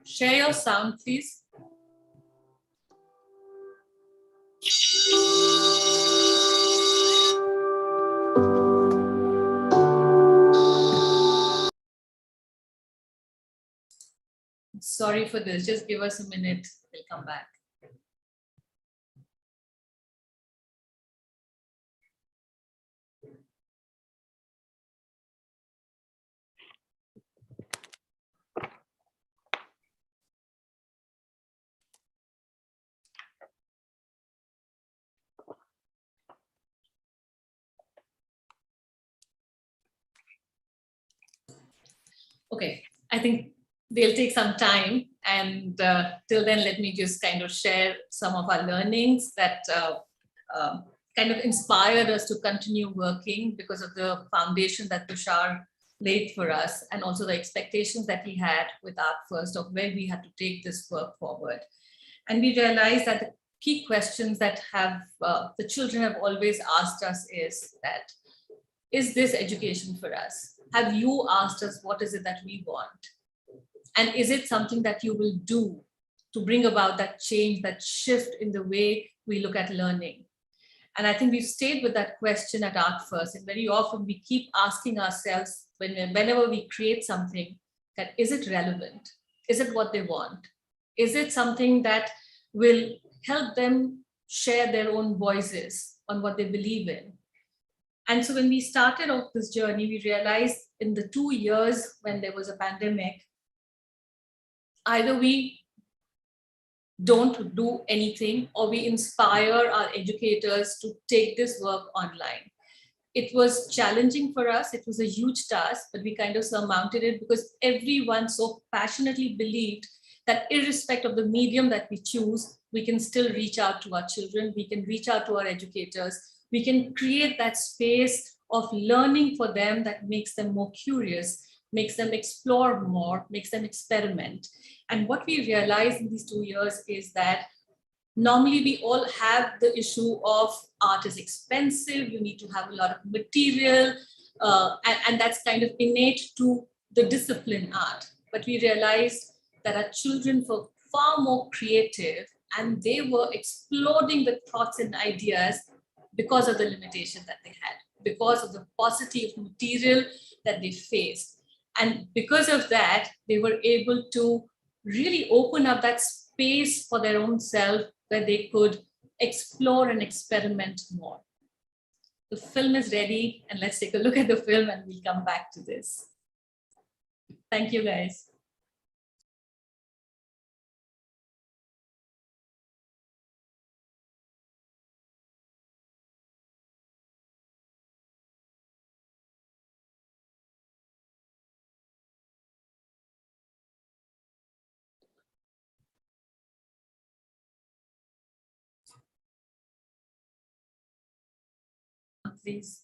Share your sound, please. Sorry for this. Just give us a minute. We'll come back. Okay, I think they'll take some time, and till then, let me just kind of share some of our learnings that kind of inspired us to continue working because of the foundation that Tushar laid for us, and also the expectations that he had with Art First of where we had to take this work forward. And we realized that the key questions that have the children have always asked us is this education for us? Have you asked us what is it that we want? And is it something that you will do to bring about that change, that shift in the way we look at learning? And I think we've stayed with that question at Art First. And very often we keep asking ourselves whenever we create something, that is it relevant? Is it what they want? Is it something that will help them share their own voices on what they believe in? And so when we started off this journey, we realized in the 2 years when there was a pandemic, either we don't do anything or we inspire our educators to take this work online. It was challenging for us. It was a huge task, but we kind of surmounted it because everyone so passionately believed that irrespective of the medium that we choose, we can still reach out to our children, we can reach out to our educators, we can create that space of learning for them that makes them more curious, makes them explore more, makes them experiment. And what we realized in these 2 years is that normally we all have the issue of art is expensive, you need to have a lot of material, and that's kind of innate to the discipline art. But we realized that our children were far more creative and they were exploding with thoughts and ideas because of the limitations that they had, because of the paucity of material that they faced. And because of that, they were able to really open up that space for their own self where they could explore and experiment more. The film is ready, and let's take a look at the film and we'll come back to this. Thank you, guys. Please.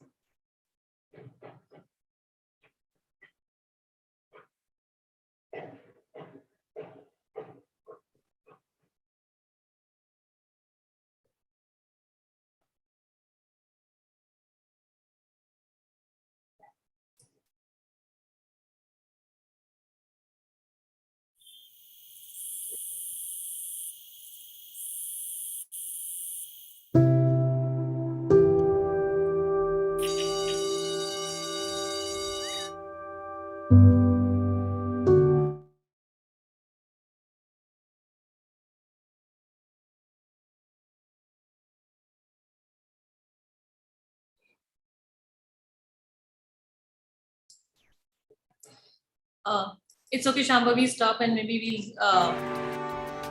It's okay, Shambhavi, stop and maybe we'll...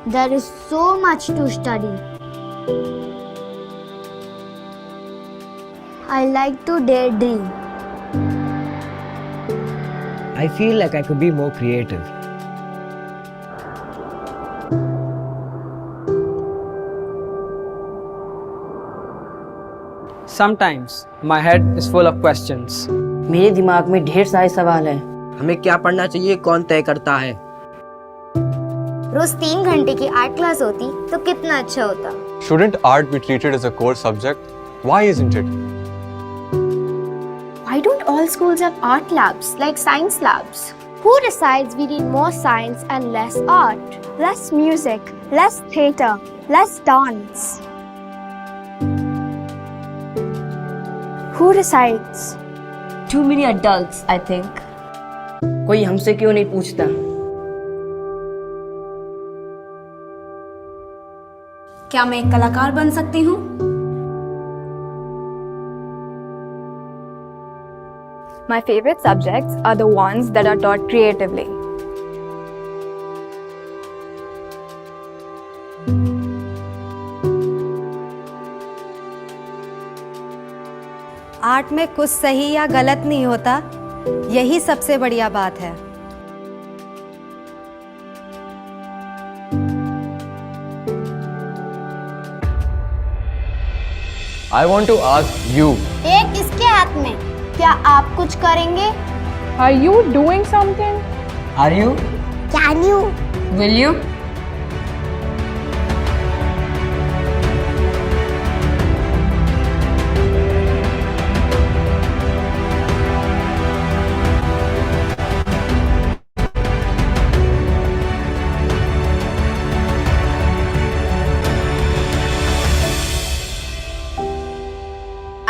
There is so much to study. I like to daydream. I feel like I could be more creative. Sometimes my head is full of questions. मेरे दिमाग में ढेर सारे सवाल हैं। हमें क्या पढ़ना चाहिए, कौन तय करता है? रोज 3 घंटे की आर्ट क्लास होती तो कितना अच्छा होता। Shouldn't art be treated as a core subject? Why isn't it? Why don't all schools have art labs like science labs? Who decides we need more science and less art? Less music, less theatre, less dance. Who decides? Too many adults, I think. कोई हमसे क्यों नहीं पूछता? क्या मैं एक कलाकार बन सकती हूँ? My favorite subjects are the ones that are taught creatively. Art में कुछ सही या गलत नहीं होता, यही सबसे बढ़िया बात है। I want to ask you. एक इसके हाथ में, क्या आप कुछ करेंगे? Are you doing something? Are you? Can you? Will you?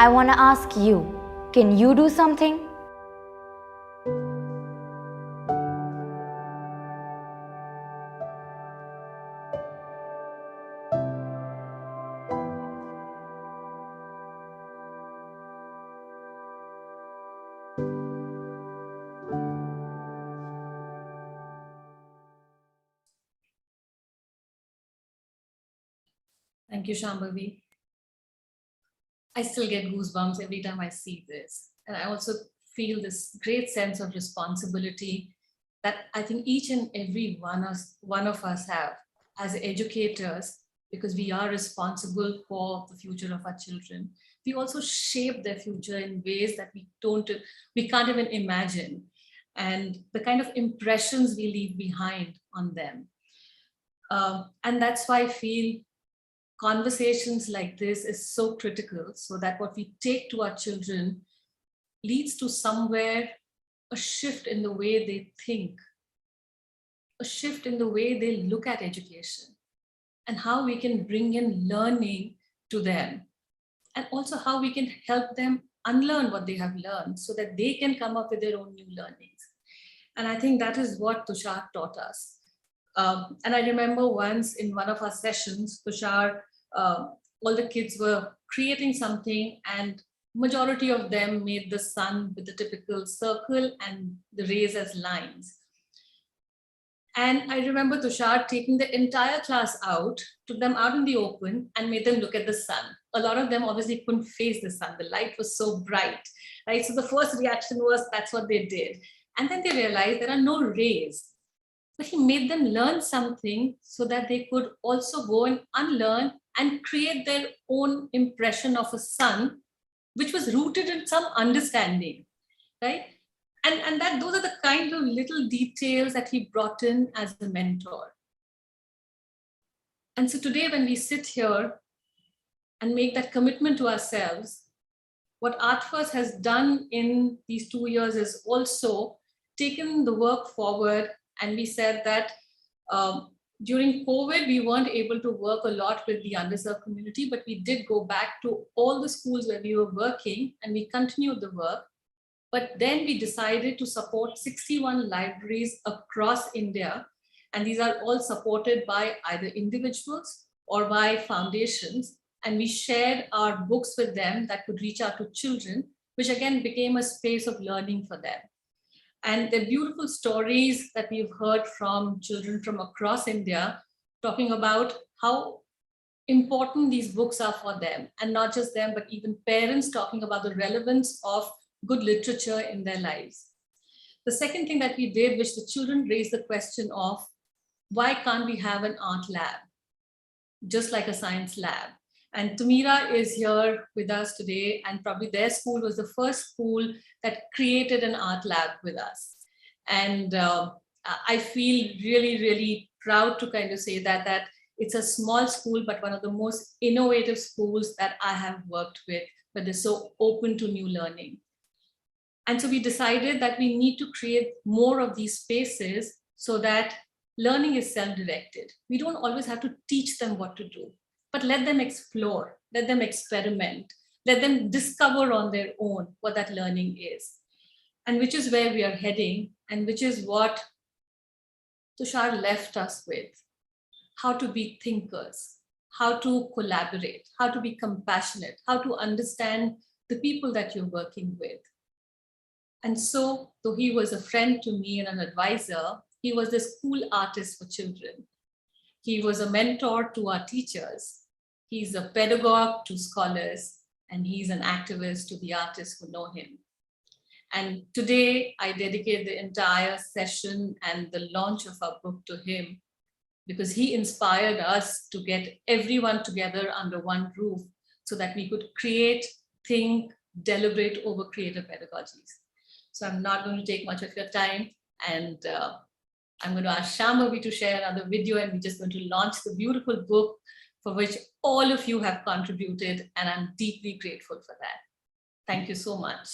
I want to ask you, can you do something? Thank you, Shambhavi. I still get goosebumps every time I see this. And I also feel this great sense of responsibility that I think each and every one of us have as educators, because we are responsible for the future of our children. We also shape their future in ways that we can't even imagine. And the kind of impressions we leave behind on them. And that's why I feel conversations like this is so critical, so that what we take to our children leads to somewhere a shift in the way they think, a shift in the way they look at education, and how we can bring in learning to them, and also how we can help them unlearn what they have learned so that they can come up with their own new learnings. And I think that is what Tushar taught us. And I remember once in one of our sessions, Tushar, all the kids were creating something, and majority of them made the sun with the typical circle and the rays as lines. And I remember Tushar taking the entire class out, took them out in the open and made them look at the sun. A lot of them obviously couldn't face the sun. The light was so bright, right? So the first reaction was that's what they did. And then they realized there are no rays. But he made them learn something so that they could also go and unlearn and create their own impression of a sun, which was rooted in some understanding, right? And that those are the kind of little details that he brought in as a mentor. And so today when we sit here and make that commitment to ourselves, what Art First has done in these 2 years is also taken the work forward. And we said that during COVID, we weren't able to work a lot with the underserved community, but we did go back to all the schools where we were working and we continued the work. But then we decided to support 61 libraries across India. And these are all supported by either individuals or by foundations. And we shared our books with them that could reach out to children, which again became a space of learning for them. And the beautiful stories that we've heard from children from across India, talking about how important these books are for them, and not just them, but even parents talking about the relevance of good literature in their lives. The second thing that we did, which the children raised the question of, why can't we have an art lab, just like a science lab? And Tumira is here with us today, and probably their school was the first school that created an art lab with us. And I feel really, really proud to kind of say that it's a small school, but one of the most innovative schools that I have worked with, but they're so open to new learning. And so we decided that we need to create more of these spaces so that learning is self-directed. We don't always have to teach them what to do, but let them explore, let them experiment, let them discover on their own what that learning is. And which is where we are heading, and which is what Tushar left us with: how to be thinkers, how to collaborate, how to be compassionate, how to understand the people that you're working with. And so, though he was a friend to me and an advisor, he was the school artist for children. He was a mentor to our teachers. He's a pedagogue to scholars, and he's an activist to the artists who know him. And today I dedicate the entire session and the launch of our book to him, because he inspired us to get everyone together under one roof so that we could create, think, deliberate over creative pedagogies. So I'm not going to take much of your time, and I'm going to ask Shambhavi to share another video, and we're just going to launch the beautiful book for which all of you have contributed, and I'm deeply grateful for that. Thank you so much.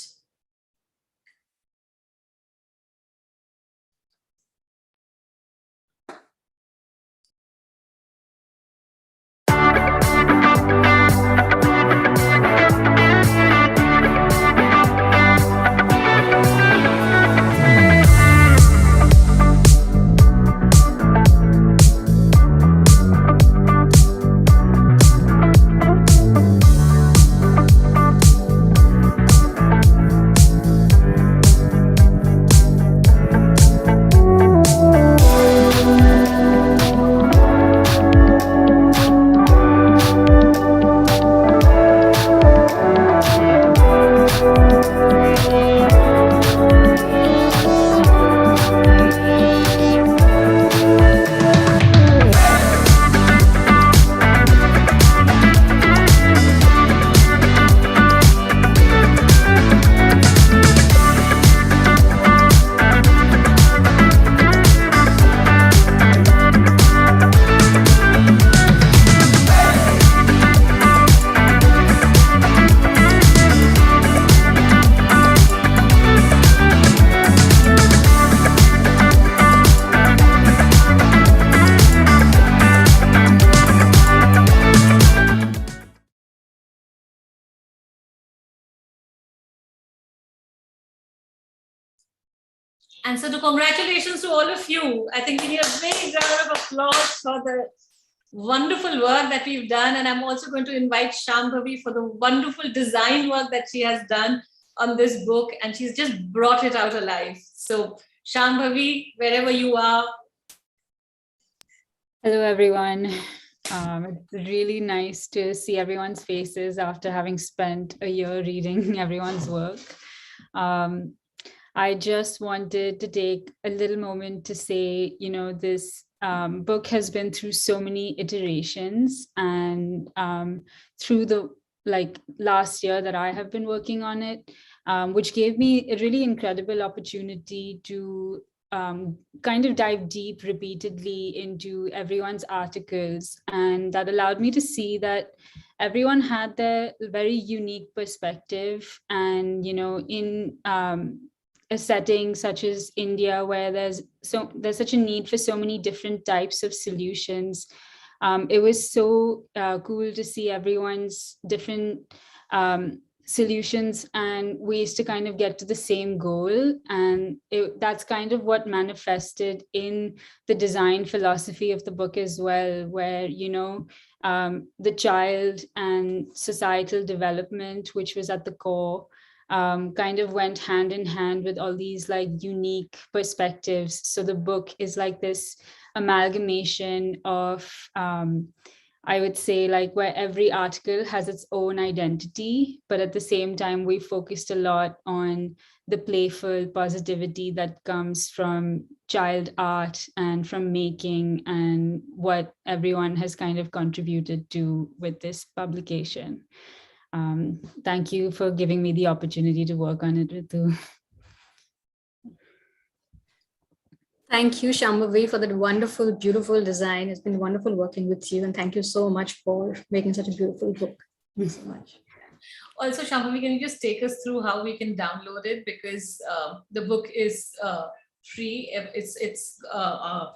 And so, congratulations to all of you. I think we need a big round of applause for the wonderful work that we've done. And I'm also going to invite Shambhavi for the wonderful design work that she has done on this book. And she's just brought it out alive. So Shambhavi, wherever you are. Hello, everyone. It's really nice to see everyone's faces after having spent a year reading everyone's work. I just wanted to take a little moment to say, you know, this book has been through so many iterations, and through the last year that I have been working on it, which gave me a really incredible opportunity to kind of dive deep repeatedly into everyone's articles. And that allowed me to see that everyone had their very unique perspective. And, you know, in a setting such as India, where there's such a need for so many different types of solutions, it was so cool to see everyone's different solutions and ways to kind of get to the same goal. And that's kind of what manifested in the design philosophy of the book as well, where, you know, the child and societal development, which was at the core, kind of went hand in hand with all these like unique perspectives. So the book is like this amalgamation of, I would say, like, where every article has its own identity, but at the same time, we focused a lot on the playful positivity that comes from child art and from making, and what everyone has kind of contributed to with this publication. Thank you for giving me the opportunity to work on it, Ritu. Thank you, Shambhavi, for that wonderful, beautiful design. It's been wonderful working with you, and thank you so much for making such a beautiful book. Thank you so much. Also, Shambhavi, can you just take us through how we can download it? Because the book is free.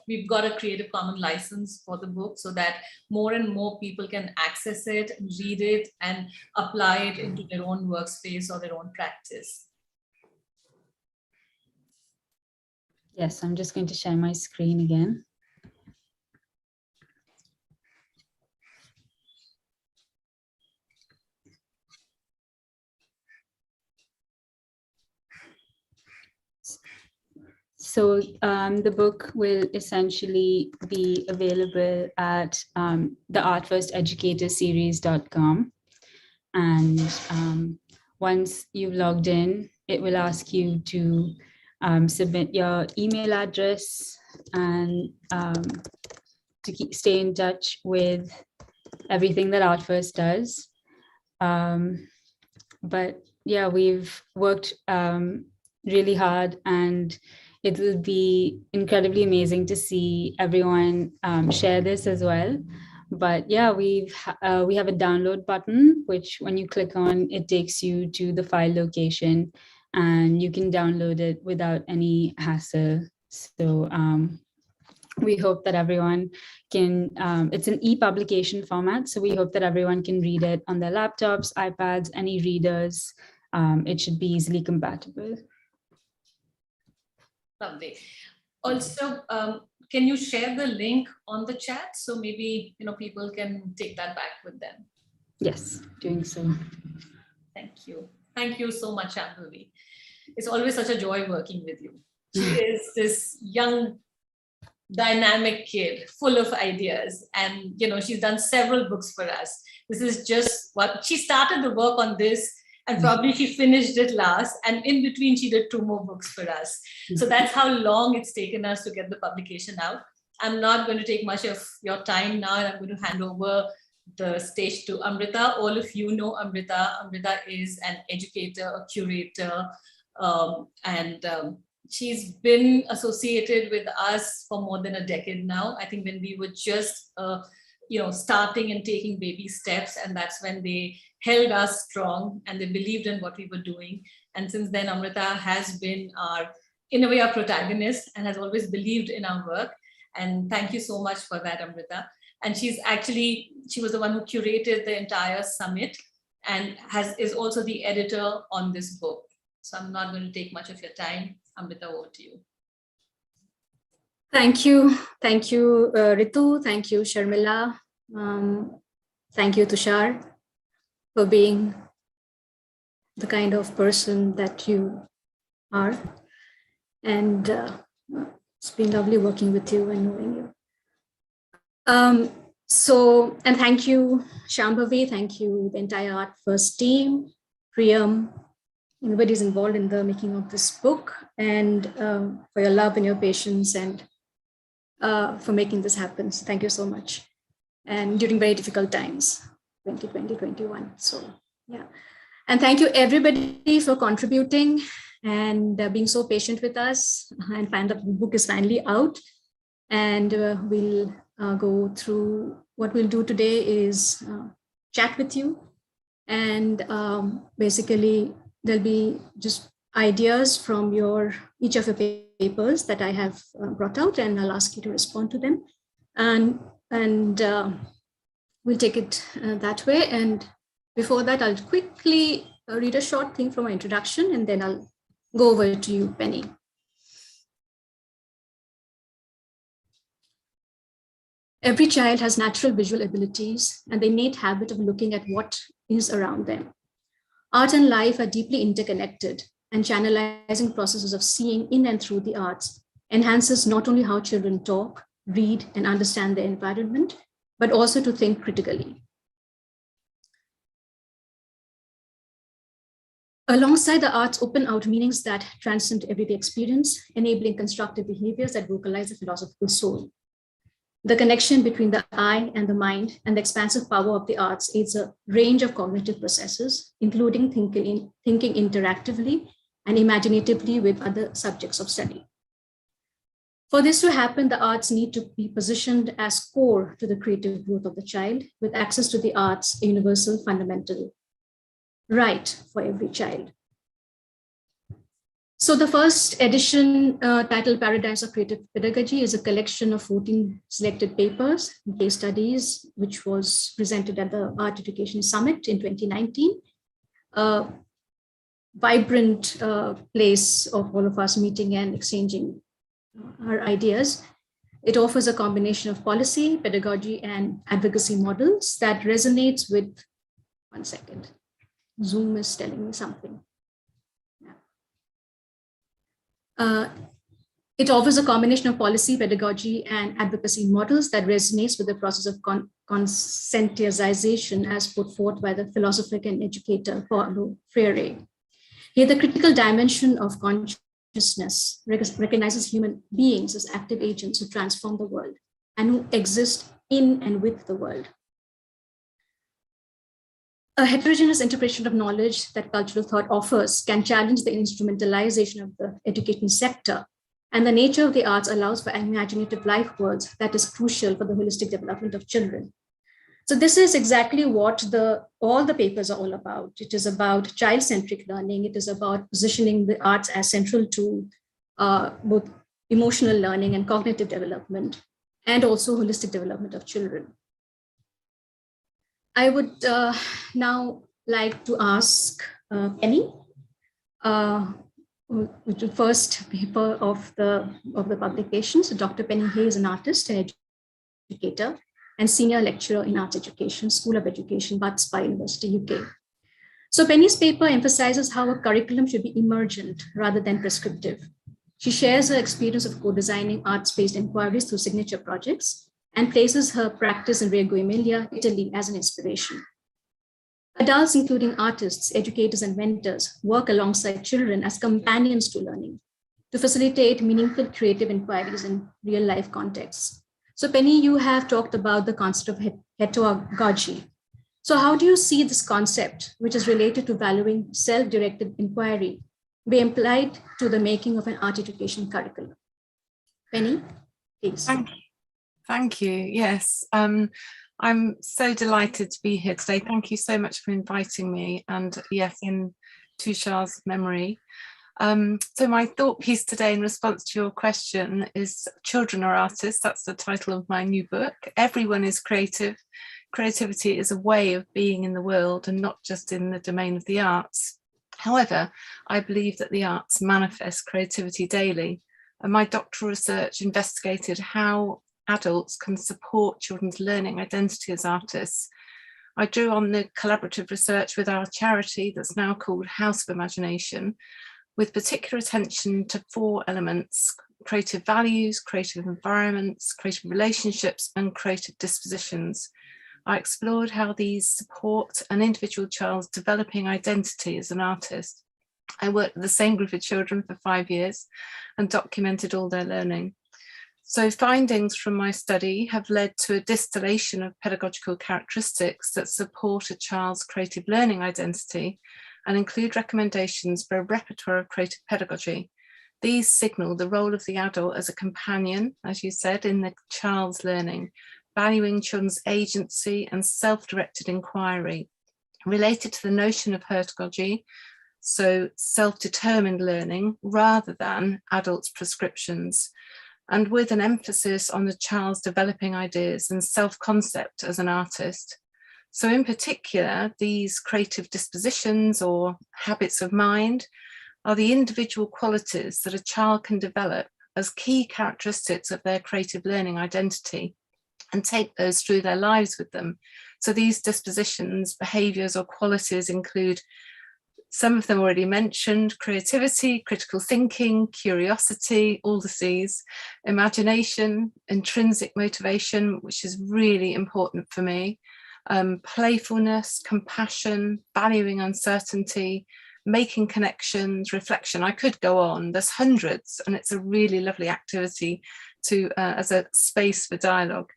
We've got a Creative Commons license for the book so that more and more people can access it, read it, and apply it into their own workspace or their own practice. Yes, I'm just going to share my screen again. So the book will essentially be available at theartfirsteducatorseries.com. And once you've logged in, it will ask you to submit your email address and to stay in touch with everything that ArtFirst does. But yeah, we've worked really hard, and it will be incredibly amazing to see everyone share this as well. But yeah, we have a download button, which when you click on, it takes you to the file location, and you can download it without any hassle. So we hope that everyone can, it's an e-publication format, so we hope that everyone can read it on their laptops, iPads, any readers. It should be easily compatible. Lovely. Also, can you share the link on the chat so maybe people can take that back with them? Yes, doing so. Thank you. Thank you so much, Shambhavi. It's always such a joy working with you. She is this young, dynamic kid full of ideas, and she's done several books for us. This is just what she started the work on this, and probably she finished it last, and in between she did 2 more books for us. So that's how long it's taken us to get the publication out. I'm not going to take much of your time now, and I'm going to hand over the stage to Amrita. All of you know Amrita. Amrita is an educator, a curator, and she's been associated with us for more than a decade now. I think when we were just starting and taking baby steps, and that's when they held us strong and they believed in what we were doing. And since then, Amrita has been in a way, our protagonist, and has always believed in our work. And thank you so much for that, Amrita. And she was the one who curated the entire summit and is also the editor on this book. So I'm not going to take much of your time. Amrita, over to you. Thank you. Thank you, Ritu. Thank you, Sharmila. Thank you, Tushar, for being the kind of person that you are. And it's been lovely working with you and knowing you. And thank you, Shambhavi. Thank you, the entire ArtFirst team, Priyam, everybody's involved in the making of this book, and for your love and your patience, and for making this happen. So thank you so much. And during very difficult times, 2020, 2021. So yeah. And thank you everybody for contributing and being so patient with us, and find the book is finally out. And we'll go through, what we'll do today is chat with you. And basically there'll be just ideas from each of your papers that I have brought out, and I'll ask you to respond to them. And we'll take it that way. And before that, I'll quickly read a short thing from my introduction, and then I'll go over to you, Penny. Every child has natural visual abilities and the innate habit of looking at what is around them. Art and life are deeply interconnected, and channelizing processes of seeing in and through the arts enhances not only how children talk, read, and understand their environment, but also to think critically. Alongside the arts open out meanings that transcend everyday experience, enabling constructive behaviors that vocalize the philosophical soul. The connection between the eye and the mind and the expansive power of the arts aids a range of cognitive processes, including thinking interactively and imaginatively with other subjects of study. For this to happen, the arts need to be positioned as core to the creative growth of the child, with access to the arts a universal fundamental right for every child. So the first edition, titled Paradigms of Creative Pedagogy, is a collection of 14 selected papers and case studies, which was presented at the Art Education Summit in 2019. A vibrant place of all of us meeting and exchanging our ideas. It offers a combination of policy, pedagogy, and advocacy models that resonates with, one second, Zoom is telling me something. It offers a combination of policy, pedagogy, and advocacy models that resonates with the process of conscientization as put forth by the philosopher and educator Paulo Freire. Here, the critical dimension of consciousness recognizes human beings as active agents who transform the world and who exist in and with the world. A heterogeneous interpretation of knowledge that cultural thought offers can challenge the instrumentalization of the education sector, and the nature of the arts allows for imaginative life worlds that is crucial for the holistic development of children. So this is exactly what all the papers are all about. It is about child-centric learning. It is about positioning the arts as central to both emotional learning and cognitive development, and also holistic development of children. I would now like to ask Penny, which is the first paper of the publication. So Dr. Penny Hay is an artist and educator and senior lecturer in arts education, School of Education, Butt Spa University, UK. So Penny's paper emphasizes how a curriculum should be emergent rather than prescriptive. She shares her experience of co-designing arts-based inquiries through signature projects and places her practice in Reggio Emilia, Italy, as an inspiration. Adults, including artists, educators, and mentors, work alongside children as companions to learning to facilitate meaningful creative inquiries in real-life contexts. So Penny, you have talked about the concept of heterogogy. So how do you see this concept, which is related to valuing self-directed inquiry, be applied to the making of an art education curriculum? Penny, please. Thank you. Yes, I'm so delighted to be here today. Thank you so much for inviting me. And yes, in Tushar's memory. So my thought piece today in response to your question is Children are Artists. That's the title of my new book. Everyone is creative. Creativity is a way of being in the world and not just in the domain of the arts. However, I believe that the arts manifest creativity daily. And my doctoral research investigated how adults can support children's learning identity as artists. I drew on the collaborative research with our charity that's now called House of Imagination, with particular attention to 4 elements: creative values, creative environments, creative relationships, and creative dispositions. I explored how these support an individual child's developing identity as an artist. I worked with the same group of children for 5 years and documented all their learning. So findings from my study have led to a distillation of pedagogical characteristics that support a child's creative learning identity and include recommendations for a repertoire of creative pedagogy. These signal the role of the adult as a companion, as you said, in the child's learning, valuing children's agency and self-directed inquiry, related to the notion of pedagogy, so self-determined learning rather than adults' prescriptions, and with an emphasis on the child's developing ideas and self-concept as an artist. So in particular, these creative dispositions or habits of mind are the individual qualities that a child can develop as key characteristics of their creative learning identity and take those through their lives with them. So these dispositions, behaviours or qualities include some of them already mentioned: creativity, critical thinking, curiosity, all the C's, imagination, intrinsic motivation, which is really important for me, playfulness, compassion, valuing uncertainty, making connections, reflection. I could go on, there's hundreds, and it's a really lovely activity to as a space for dialogue.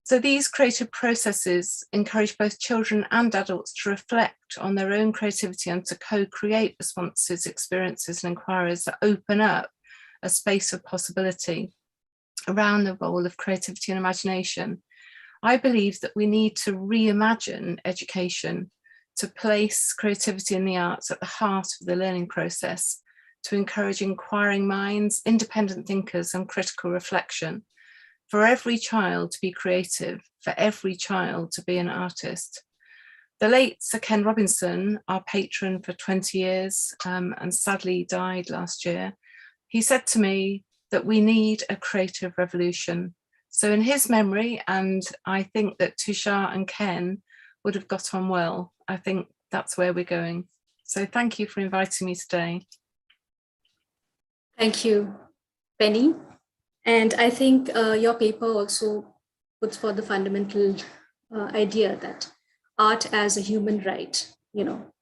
So these creative processes encourage both children and adults to reflect on their own creativity and to co-create responses, experiences and inquiries that open up a space of possibility around the role of creativity and imagination. I believe that we need to reimagine education to place creativity in the arts at the heart of the learning process, to encourage inquiring minds, independent thinkers, and critical reflection. For every child to be creative, for every child to be an artist. The late Sir Ken Robinson, our patron for 20 years, and sadly died last year, he said to me that we need a creative revolution. So in his memory, and I think that Tushar and Ken would have got on well, I think that's where we're going. So thank you for inviting me today. Thank you, Penny. And I think your paper also puts forth the fundamental idea that art as a human right,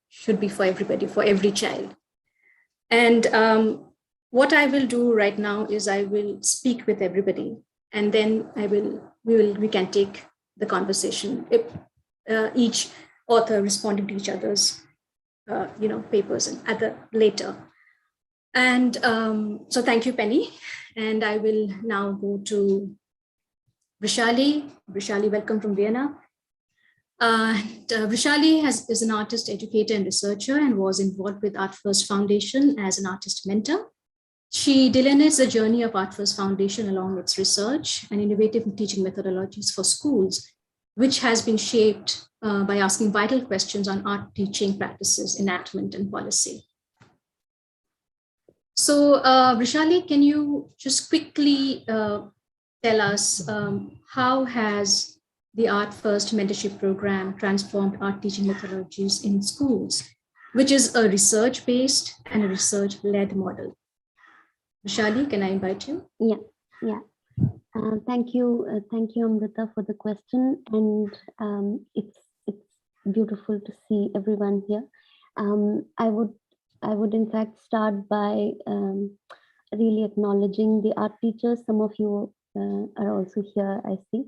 should be for everybody, for every child. And what I will do right now is I will speak with everybody, and then we can take the conversation. Each author responding to each other's, papers and later. And so thank you, Penny. And I will now go to Vrishali. Vrishali, welcome from Vienna. Vrishali is an artist, educator, and researcher, and was involved with Art First Foundation as an artist mentor. She delineates the journey of Art First Foundation along its research and innovative teaching methodologies for schools, which has been shaped by asking vital questions on art teaching practices, enactment, and policy. So, Vrishali, can you just quickly tell us how has the Art First mentorship program transformed art teaching methodologies in schools, which is a research-based and a research-led model? Vrishali, can I invite you? Yeah. Thank you, Amrita, for the question, and it's beautiful to see everyone here. I would in fact start by really acknowledging the art teachers. Some of you are also here, I see.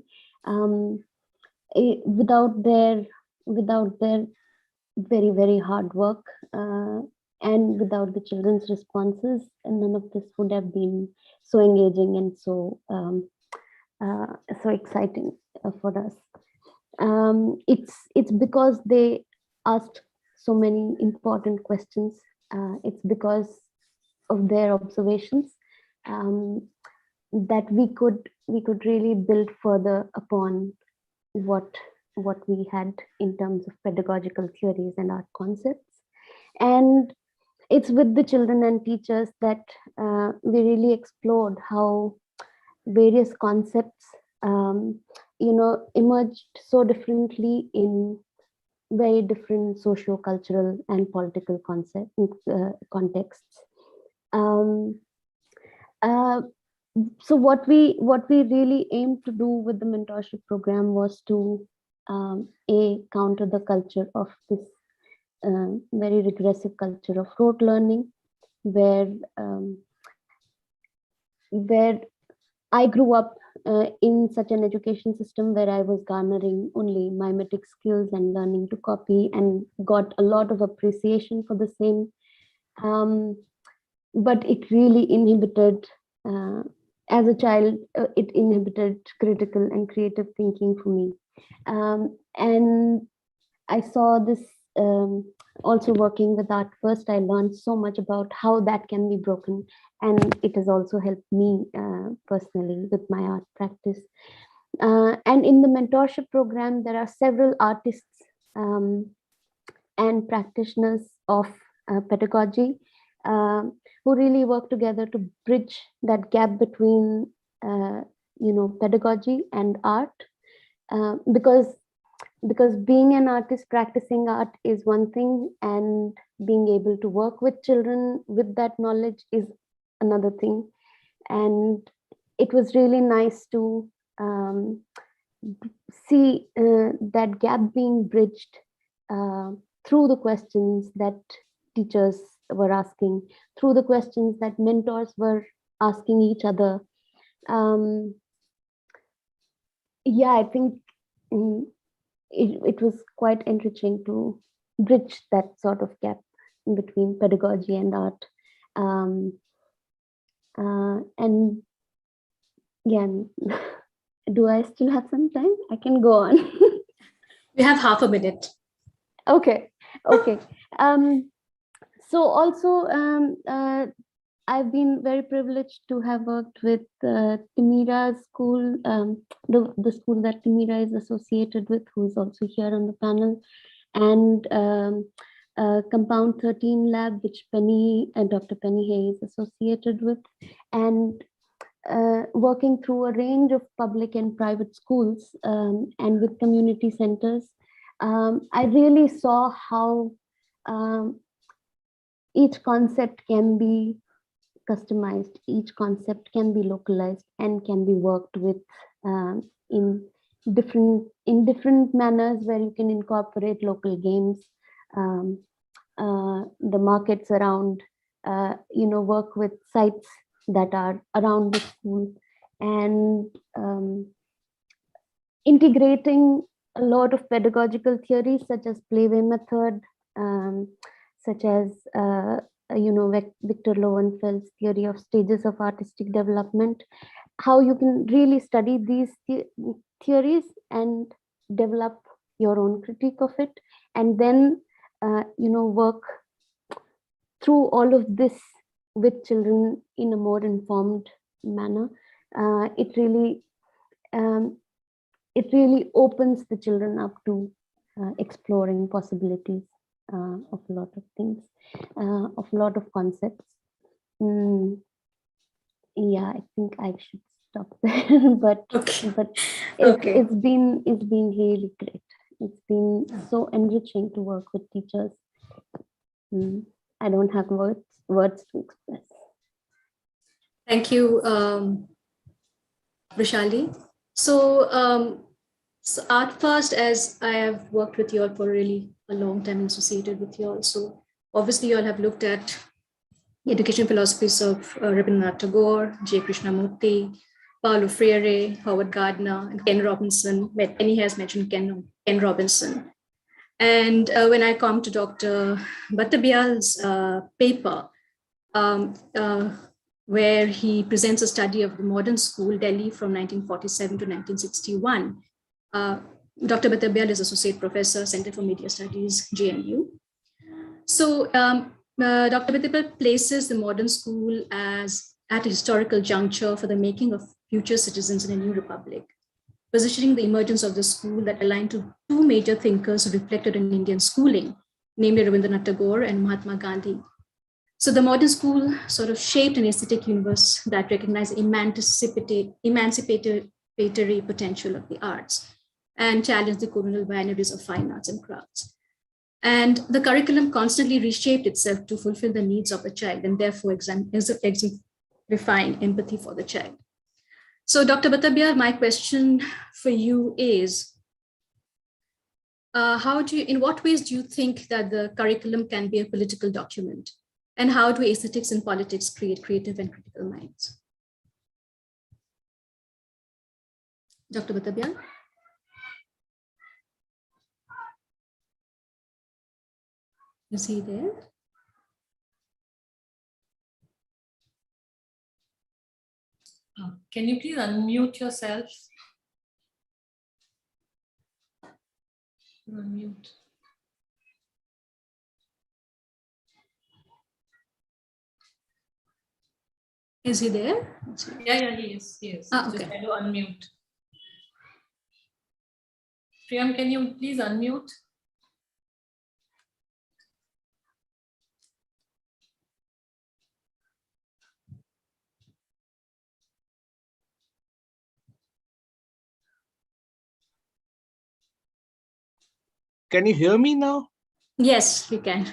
Without their very, very hard work and without the children's responses, none of this would have been so engaging and so exciting for us. It's because they asked so many important questions. It's because of their observations that we could really build further upon what we had in terms of pedagogical theories and art concepts. And it's with the children and teachers that we really explored how various concepts emerged so differently in very different socio-cultural and political contexts. So what we really aimed to do with the mentorship program was to counter the culture of this very regressive culture of rote learning, where I grew up in such an education system where I was garnering only mimetic skills and learning to copy, and got a lot of appreciation for the same. But it really inhibited, as a child, it inhibited critical and creative thinking for me. And I saw this also working with Art First. I learned so much about how that can be broken. And it has also helped me personally with my art practice. And in the mentorship program, there are several artists and practitioners of pedagogy who really work together to bridge that gap between, pedagogy and art. Because being an artist practicing art is one thing, and being able to work with children with that knowledge is another thing. And it was really nice to see that gap being bridged through the questions that teachers were asking, through the questions that mentors were asking each other. I think it was quite enriching to bridge that sort of gap between pedagogy and art. And yeah, do I still have some time? I can go on. We have half a minute. Okay. Okay. So also, I've been very privileged to have worked with Timira's school, the school that Timira is associated with, who is also here on the panel, and Compound 13 Lab, which Dr. Penny Hay is associated with, and working through a range of public and private schools and with community centers. I really saw how each concept can be customized, each concept can be localized and can be worked with in different manners, where you can incorporate local games, the markets around, work with sites that are around the school, and integrating a lot of pedagogical theories such as playway method, such as Victor Lowenfeld's theory of stages of artistic development, how you can really study these theories and develop your own critique of it, and then work through all of this with children in a more informed manner. It really opens the children up to exploring possibilities of a lot of things, of a lot of concepts. Yeah, I think I should stop there. but it's been really great. It's been so enriching to work with teachers. I don't have words to express. Thank you, Vishali. So Art Fast, as I have worked with you all for really a long time, associated with you all, so obviously you all have looked at the education philosophies of Rabindranath Tagore, J. Krishnamurti, Paulo Freire, Howard Gardner, and Ken Robinson. Penny has mentioned Ken Robinson. And when I come to Dr. Bhattabyal's paper, where he presents a study of the modern school, Delhi from 1947 to 1961, Dr. Bhattabyal is Associate Professor, Center for Media Studies, JMU. So Dr. Bhattabyal places the modern school as at a historical juncture for the making of future citizens in a new republic, positioning the emergence of the school that aligned to two major thinkers who reflected in Indian schooling, namely Rabindranath Tagore and Mahatma Gandhi. So the modern school sort of shaped an aesthetic universe that recognized emancipatory potential of the arts and challenged the colonial binaries of fine arts and crafts. And the curriculum constantly reshaped itself to fulfill the needs of the child and therefore exemplifying empathy for the child. So Dr. Bhattabyal, my question for you is, in what ways do you think that the curriculum can be a political document? And how do aesthetics and politics create creative and critical minds? Dr. Bhattabyal? Is he there? Can you please unmute yourself? Unmute. Is he there? Yeah, he is. Okay. Just try to unmute. Priyam, can you please unmute? Can you hear me now? Yes, we can.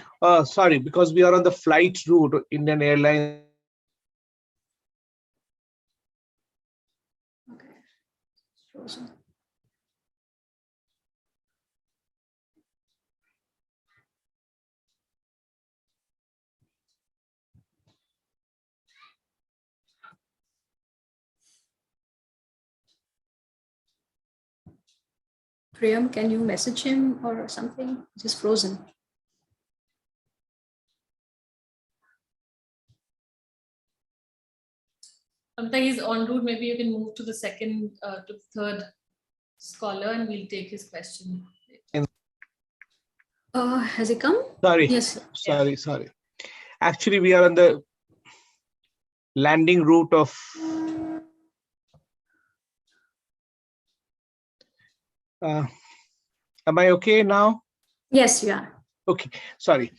Sorry, because we are on the flight route, Indian Airlines. Okay. Frozen. Priyam, can you message him or something? Just frozen. Amita, he's en route. Maybe you can move to the second, to the third scholar, and we'll take his question. Has it come? Sorry. Yes. Sorry. Actually, we are on the landing route of am I okay now? Yes, you are. Okay, sorry.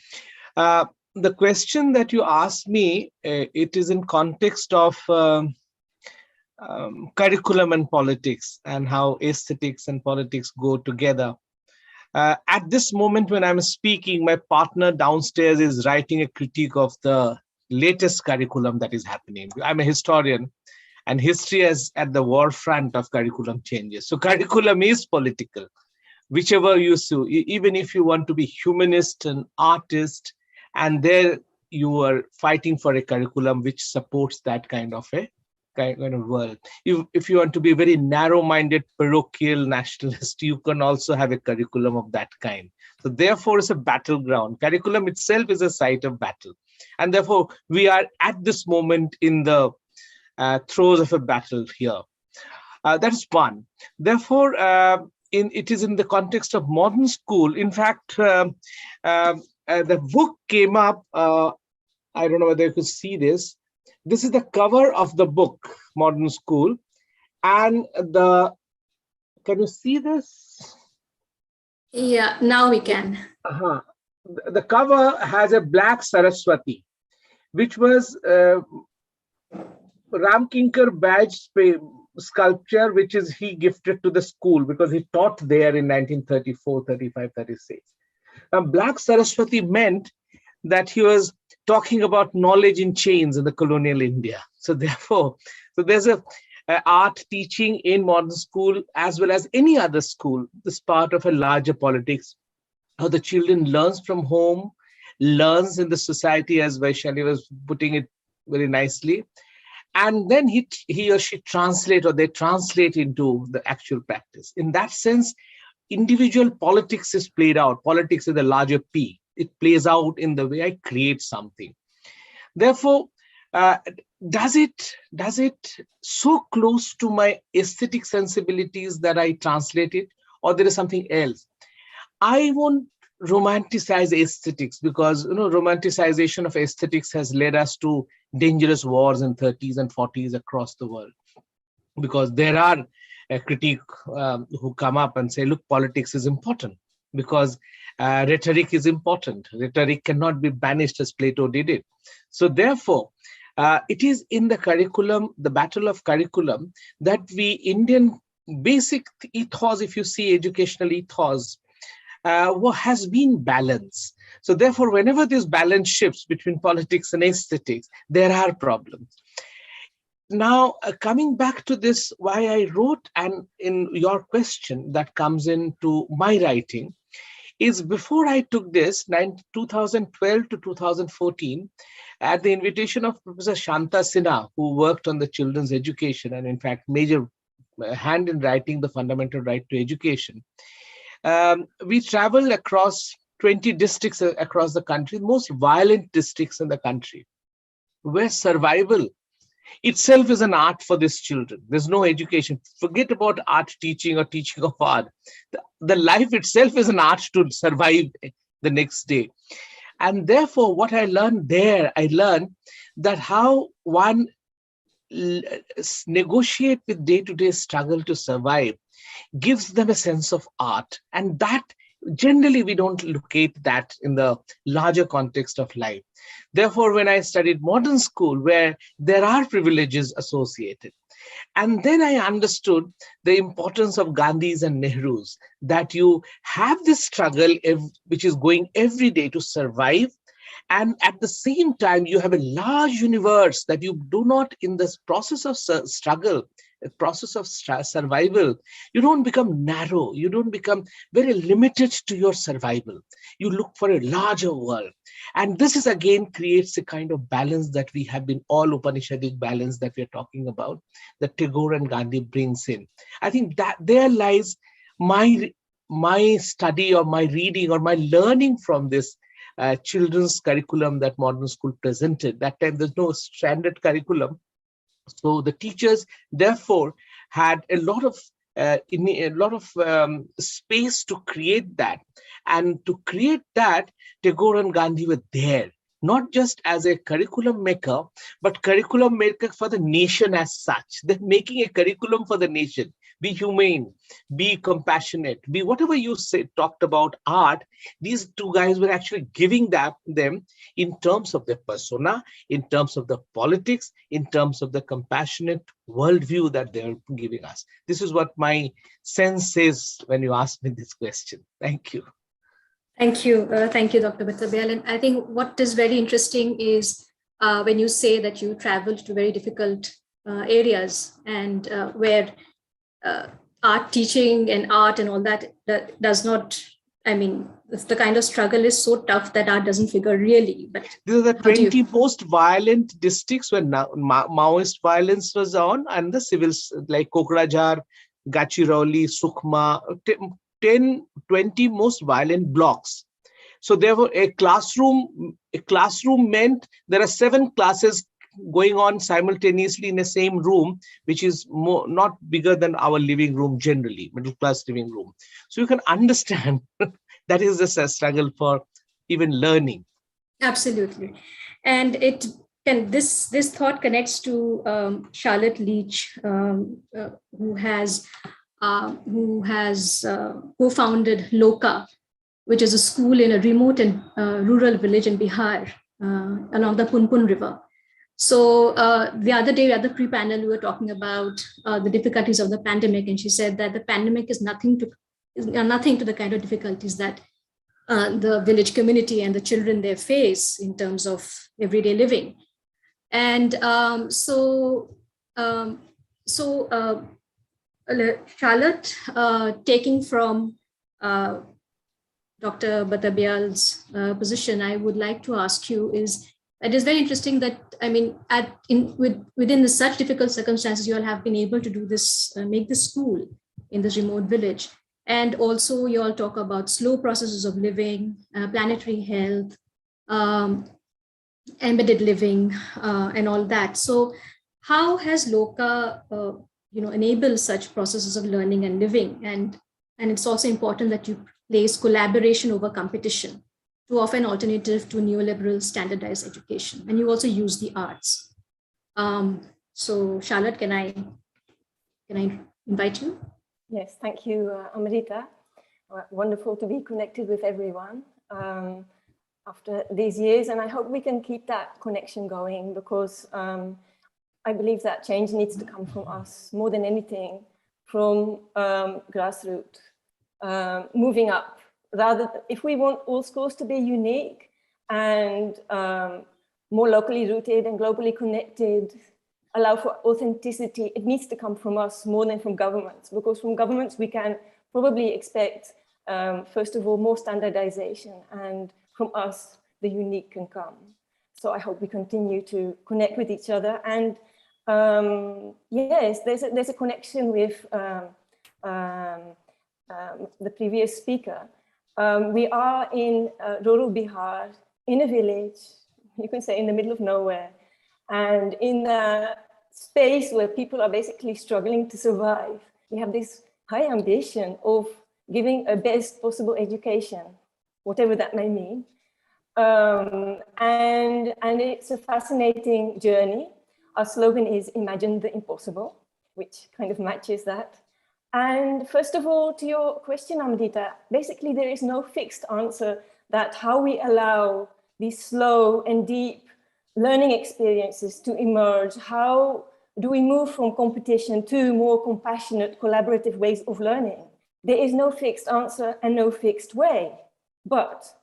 The question that you asked me, it is in context of curriculum and politics and how aesthetics and politics go together. At this moment when I'm speaking, my partner downstairs is writing a critique of the latest curriculum that is happening. I'm a historian, and history is at the forefront of curriculum changes. So curriculum is political, whichever you see, even if you want to be humanist and artist, and there you are fighting for a curriculum which supports that kind of world. If you want to be very narrow-minded, parochial nationalist, you can also have a curriculum of that kind. So therefore, it's a battleground. Curriculum itself is a site of battle. And therefore, we are at this moment in the throes of a battle here. That is one. Therefore, it is in the context of modern school. In fact, the book came up, I don't know whether you could see this. This is the cover of the book, Modern School. And can you see this? Yeah, now we can. The cover has a black Saraswati, which was Ramkinkar badge sculpture, which is he gifted to the school because he taught there in 1934, 35, 36. Black Saraswati meant that he was talking about knowledge in chains in the colonial India. So therefore, there's a art teaching in modern school as well as any other school. This part of a larger politics, how the children learns from home, learns in the society, as Vaishali was putting it very nicely. And then he or she translate, or they translate into the actual practice. In that sense, individual politics is played out. Politics is the larger P. It plays out in the way I create something. Therefore, does it so close to my aesthetic sensibilities that I translate it, or there is something else? I won't romanticize aesthetics because romanticization of aesthetics has led us to dangerous wars in 30s and 40s across the world, because there are a critique who come up and say, look, politics is important because rhetoric is important. Rhetoric cannot be banished as Plato did it. So therefore, it is in the curriculum, the battle of curriculum, that we Indian basic ethos, if you see educational ethos, has been balanced. So therefore, whenever this balance shifts between politics and aesthetics, there are problems. Now, coming back to this, why I wrote, and in your question that comes into my writing, is before I took this, 2012 to 2014, at the invitation of Professor Shanta Sinha, who worked on the children's education and in fact major hand in writing the fundamental right to education, we traveled across 20 districts across the country, most violent districts in the country, where survival itself is an art for these children. There's no education. Forget about art teaching or teaching of art. The life itself is an art to survive the next day. And therefore, what I learned there, I learned that how one negotiate with day-to-day struggle to survive gives them a sense of art. And that generally we don't locate that in the larger context of life. Therefore, when I studied modern school, where there are privileges associated, and then I understood the importance of Gandhi's and Nehru's, that you have this struggle which is going every day to survive. And at the same time, you have a large universe that you do not, in this process of struggle, a process of survival, you don't become narrow, you don't become very limited to your survival. You look for a larger world. And this is again creates a kind of balance that we have been, all Upanishadic balance that we're talking about, that Tagore and Gandhi brings in. I think that there lies my study or my reading or my learning from this children's curriculum that modern school presented. That time there's no standard curriculum. So the teachers, therefore, had a lot of space to create that. And to create that, Tagore and Gandhi were there, not just as a curriculum maker, but curriculum maker for the nation as such. They're making a curriculum for the nation. Be humane, be compassionate, be whatever you say, talked about art. These two guys were actually giving them in terms of their persona, in terms of the politics, in terms of the compassionate worldview that they're giving us. This is what my sense is when you ask me this question. Thank you. Thank you, Dr. Batabyal. And I think what is very interesting is when you say that you traveled to very difficult areas and where art teaching and art and all that does not, I mean, the kind of struggle is so tough that art doesn't figure really. But these are the 20 most violent districts where Maoist violence was on, and the civils like Kokrajhar, Gadchiroli, Sukma, 10, 20 most violent blocks. So there were a classroom meant there are 7 classes going on simultaneously in the same room, which is not bigger than our living room generally, middle class living room. So you can understand that is a struggle for even learning. Absolutely. And this thought connects to Charlotte Leach, who has co-founded Loka, which is a school in a remote and rural village in Bihar along the Punpun River. So the other day at the pre-panel, we were talking about the difficulties of the pandemic, and she said that the pandemic is nothing to the kind of difficulties that the village community and the children there face in terms of everyday living. And Charlotte, taking from Dr. Batabyal's position, I would like to ask you is, it is very interesting that, I mean, within such difficult circumstances, you all have been able to do this, make this school in this remote village. And also you all talk about slow processes of living, planetary health, embedded living, and all that. So how has Loka, enabled such processes of learning and living? And it's also important that you place collaboration over competition to offer an alternative to neoliberal standardized education. And you also use the arts. So Charlotte, can I invite you? Yes, thank you, Amrita. Wonderful to be connected with everyone after these years. And I hope we can keep that connection going, because I believe that change needs to come from us more than anything, from grassroots, moving up. Rather, if we want all schools to be unique and more locally rooted and globally connected, allow for authenticity, it needs to come from us more than from governments, because from governments we can probably expect, first of all, more standardization, and from us, the unique can come. So I hope we continue to connect with each other. And yes, there's a connection with the previous speaker. We are in rural Bihar, in a village, you can say in the middle of nowhere, and in a space where people are basically struggling to survive. We have this high ambition of giving a best possible education, whatever that may mean. And it's a fascinating journey. Our slogan is "Imagine the Impossible," which kind of matches that. And first of all, to your question, Amrita, basically there is no fixed answer that how we allow these slow and deep learning experiences to emerge. How do we move from competition to more compassionate, collaborative ways of learning? There is no fixed answer and no fixed way, but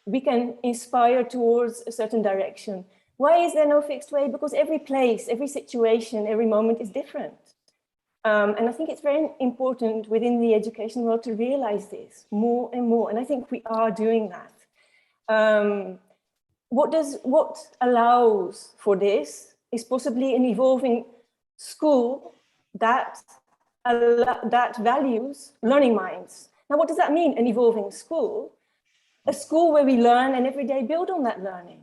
we can inspire towards a certain direction. Why is there no fixed way? Because every place, every situation, every moment is different. And I think it's very important within the education world to realize this more and more. And I think we are doing that. What allows for this is possibly an evolving school that values learning minds. Now, what does that mean, an evolving school? A school where we learn and every day build on that learning.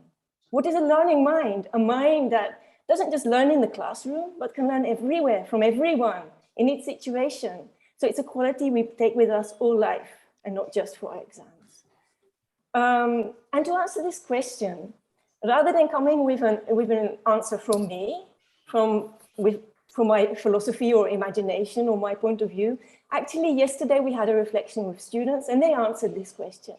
What is a learning mind? A mind that doesn't just learn in the classroom, but can learn everywhere from everyone in each situation. So it's a quality we take with us all life and not just for our exams. And to answer this question, rather than coming with an answer from me, from my philosophy or imagination or my point of view, actually yesterday we had a reflection with students and they answered this question.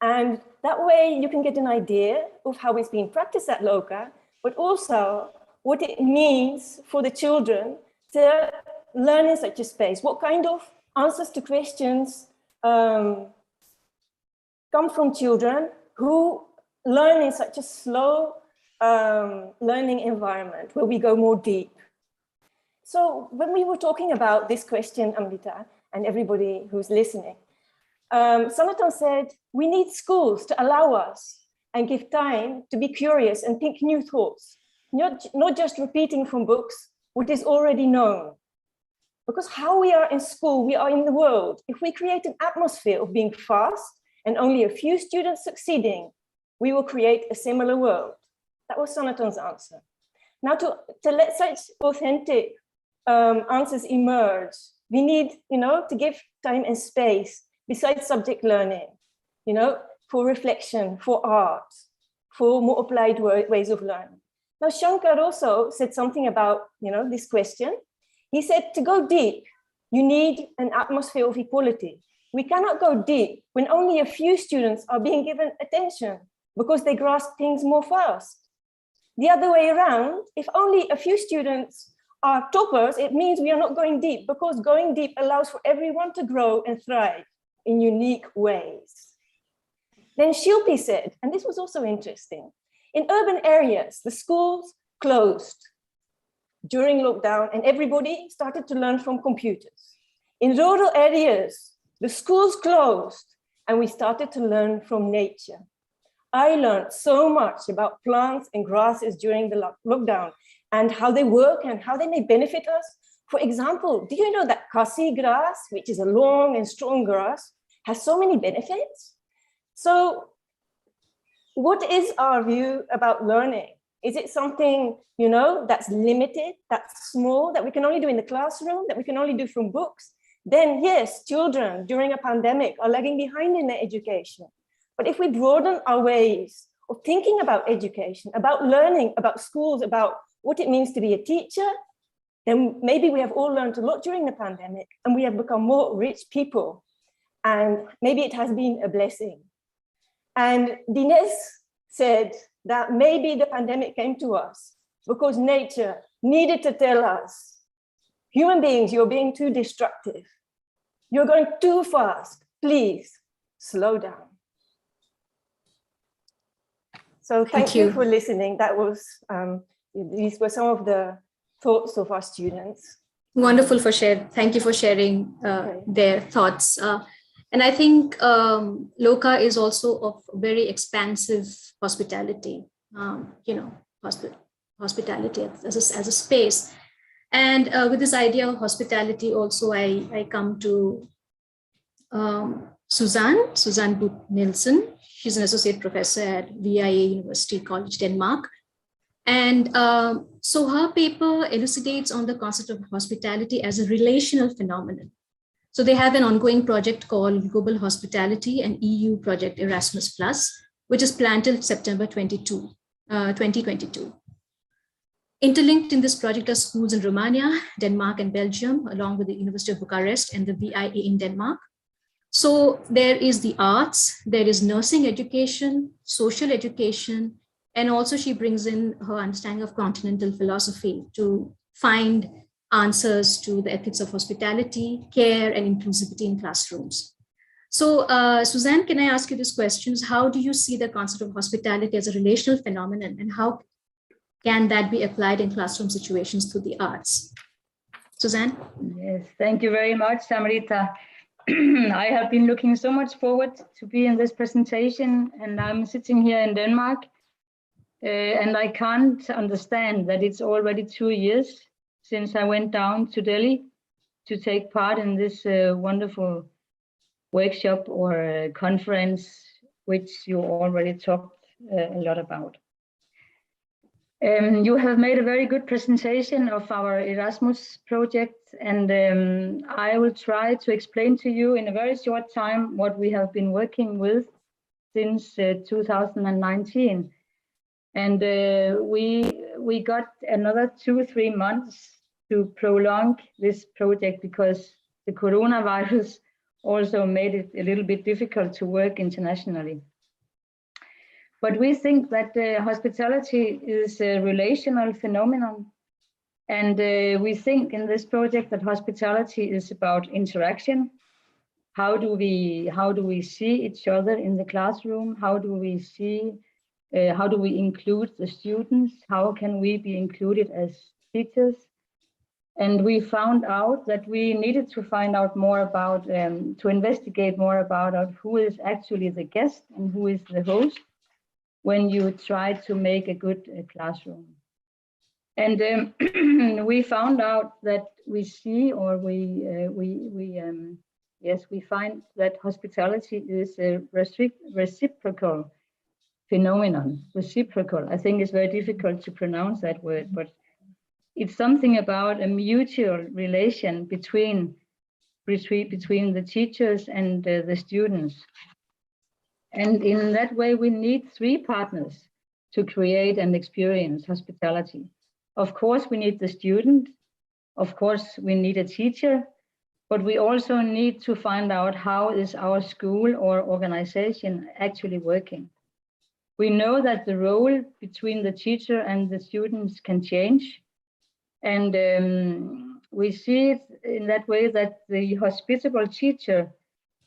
And that way you can get an idea of how it's being practiced at LOCA, but also what it means for the children to learn in such a space. What kind of answers to questions come from children who learn in such a slow learning environment where we go more deep. So when we were talking about this question, Amrita, and everybody who's listening, Sanatan said, we need schools to allow us and give time to be curious and think new thoughts, not just repeating from books what is already known. Because how we are in school, we are in the world. If we create an atmosphere of being fast and only a few students succeeding, we will create a similar world. That was Sanatan's answer. Now to let such authentic answers emerge, we need, to give time and space besides subject learning, for reflection, for art, for more applied ways of learning. Now Shankar also said something about, this question. He said to go deep, you need an atmosphere of equality. We cannot go deep when only a few students are being given attention because they grasp things more fast. The other way around, if only a few students are toppers, it means we are not going deep, because going deep allows for everyone to grow and thrive in unique ways. Then Shilpi said, and this was also interesting, in urban areas, the schools closed during lockdown and everybody started to learn from computers. In rural areas, the schools closed and we started to learn from nature. I learned so much about plants and grasses during the lockdown and how they work and how they may benefit us. For example, do you know that kasi grass, which is a long and strong grass, has so many benefits? So what is our view about learning? Is it something, that's limited, that's small, that we can only do in the classroom, that we can only do from books? Then yes, children during a pandemic are lagging behind in their education. But if we broaden our ways of thinking about education, about learning, about schools, about what it means to be a teacher, then maybe we have all learned a lot during the pandemic and we have become more rich people. And maybe it has been a blessing. And Dines said that maybe the pandemic came to us because nature needed to tell us, human beings, you're being too destructive. You're going too fast. Please slow down. So thank you for listening. That was, these were some of the thoughts of our students. Wonderful for share. Thank you for sharing their thoughts. And I think LOCA is also of very expansive hospitality, hospitality as a space. And with this idea of hospitality also, I come to Suzanne Booth Nielsen. She's an associate professor at VIA University College, Denmark. And so her paper elucidates on the concept of hospitality as a relational phenomenon. So they have an ongoing project called Global Hospitality and EU project Erasmus+, which is planned till September 2022. Interlinked in this project are schools in Romania, Denmark, and Belgium, along with the University of Bucharest and the VIA in Denmark. So there is the arts, there is nursing education, social education, and also she brings in her understanding of continental philosophy to find answers to the ethics of hospitality, care, and inclusivity in classrooms. So Suzanne, can I ask you these questions? How do you see the concept of hospitality as a relational phenomenon, and how can that be applied in classroom situations through the arts? Suzanne? Yes, thank you very much, Amrita. I have been looking so much forward to be in this presentation, and I'm sitting here in Denmark, and I can't understand that it's already 2 years since I went down to Delhi to take part in this wonderful workshop or conference, which you already talked a lot about. You have made a very good presentation of our Erasmus project, and I will try to explain to you in a very short time what we have been working with since 2019. And we got another 2-3 months to prolong this project because the coronavirus also made it a little bit difficult to work internationally. But we think that hospitality is a relational phenomenon. And we think in this project that hospitality is about interaction. How do we see each other in the classroom? How do we include the students? How can we be included as teachers? And we found out that we needed to find out more about, to investigate more about who is actually the guest and who is the host when you try to make a good classroom. And we found out that we see, or we find that hospitality is a reciprocal phenomenon. Reciprocal, I think it's very difficult to pronounce that word, but it's something about a mutual relation between the teachers and the students. And in that way, we need 3 partners to create and experience hospitality. Of course, we need the student. Of course, we need a teacher, but we also need to find out how is our school or organization actually working. We know that the role between the teacher and the students can change. And we see it in that way that the hospitable teacher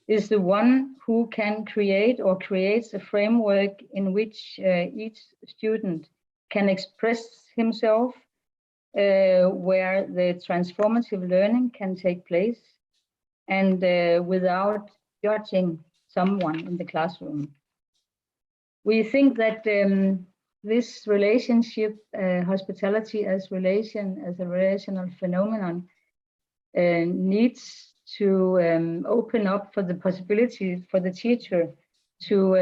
is the one who can create or creates a framework in which each student can express himself, where the transformative learning can take place, and without judging someone in the classroom. We think that this relationship, hospitality as a relational phenomenon, needs to open up for the possibility for the teacher to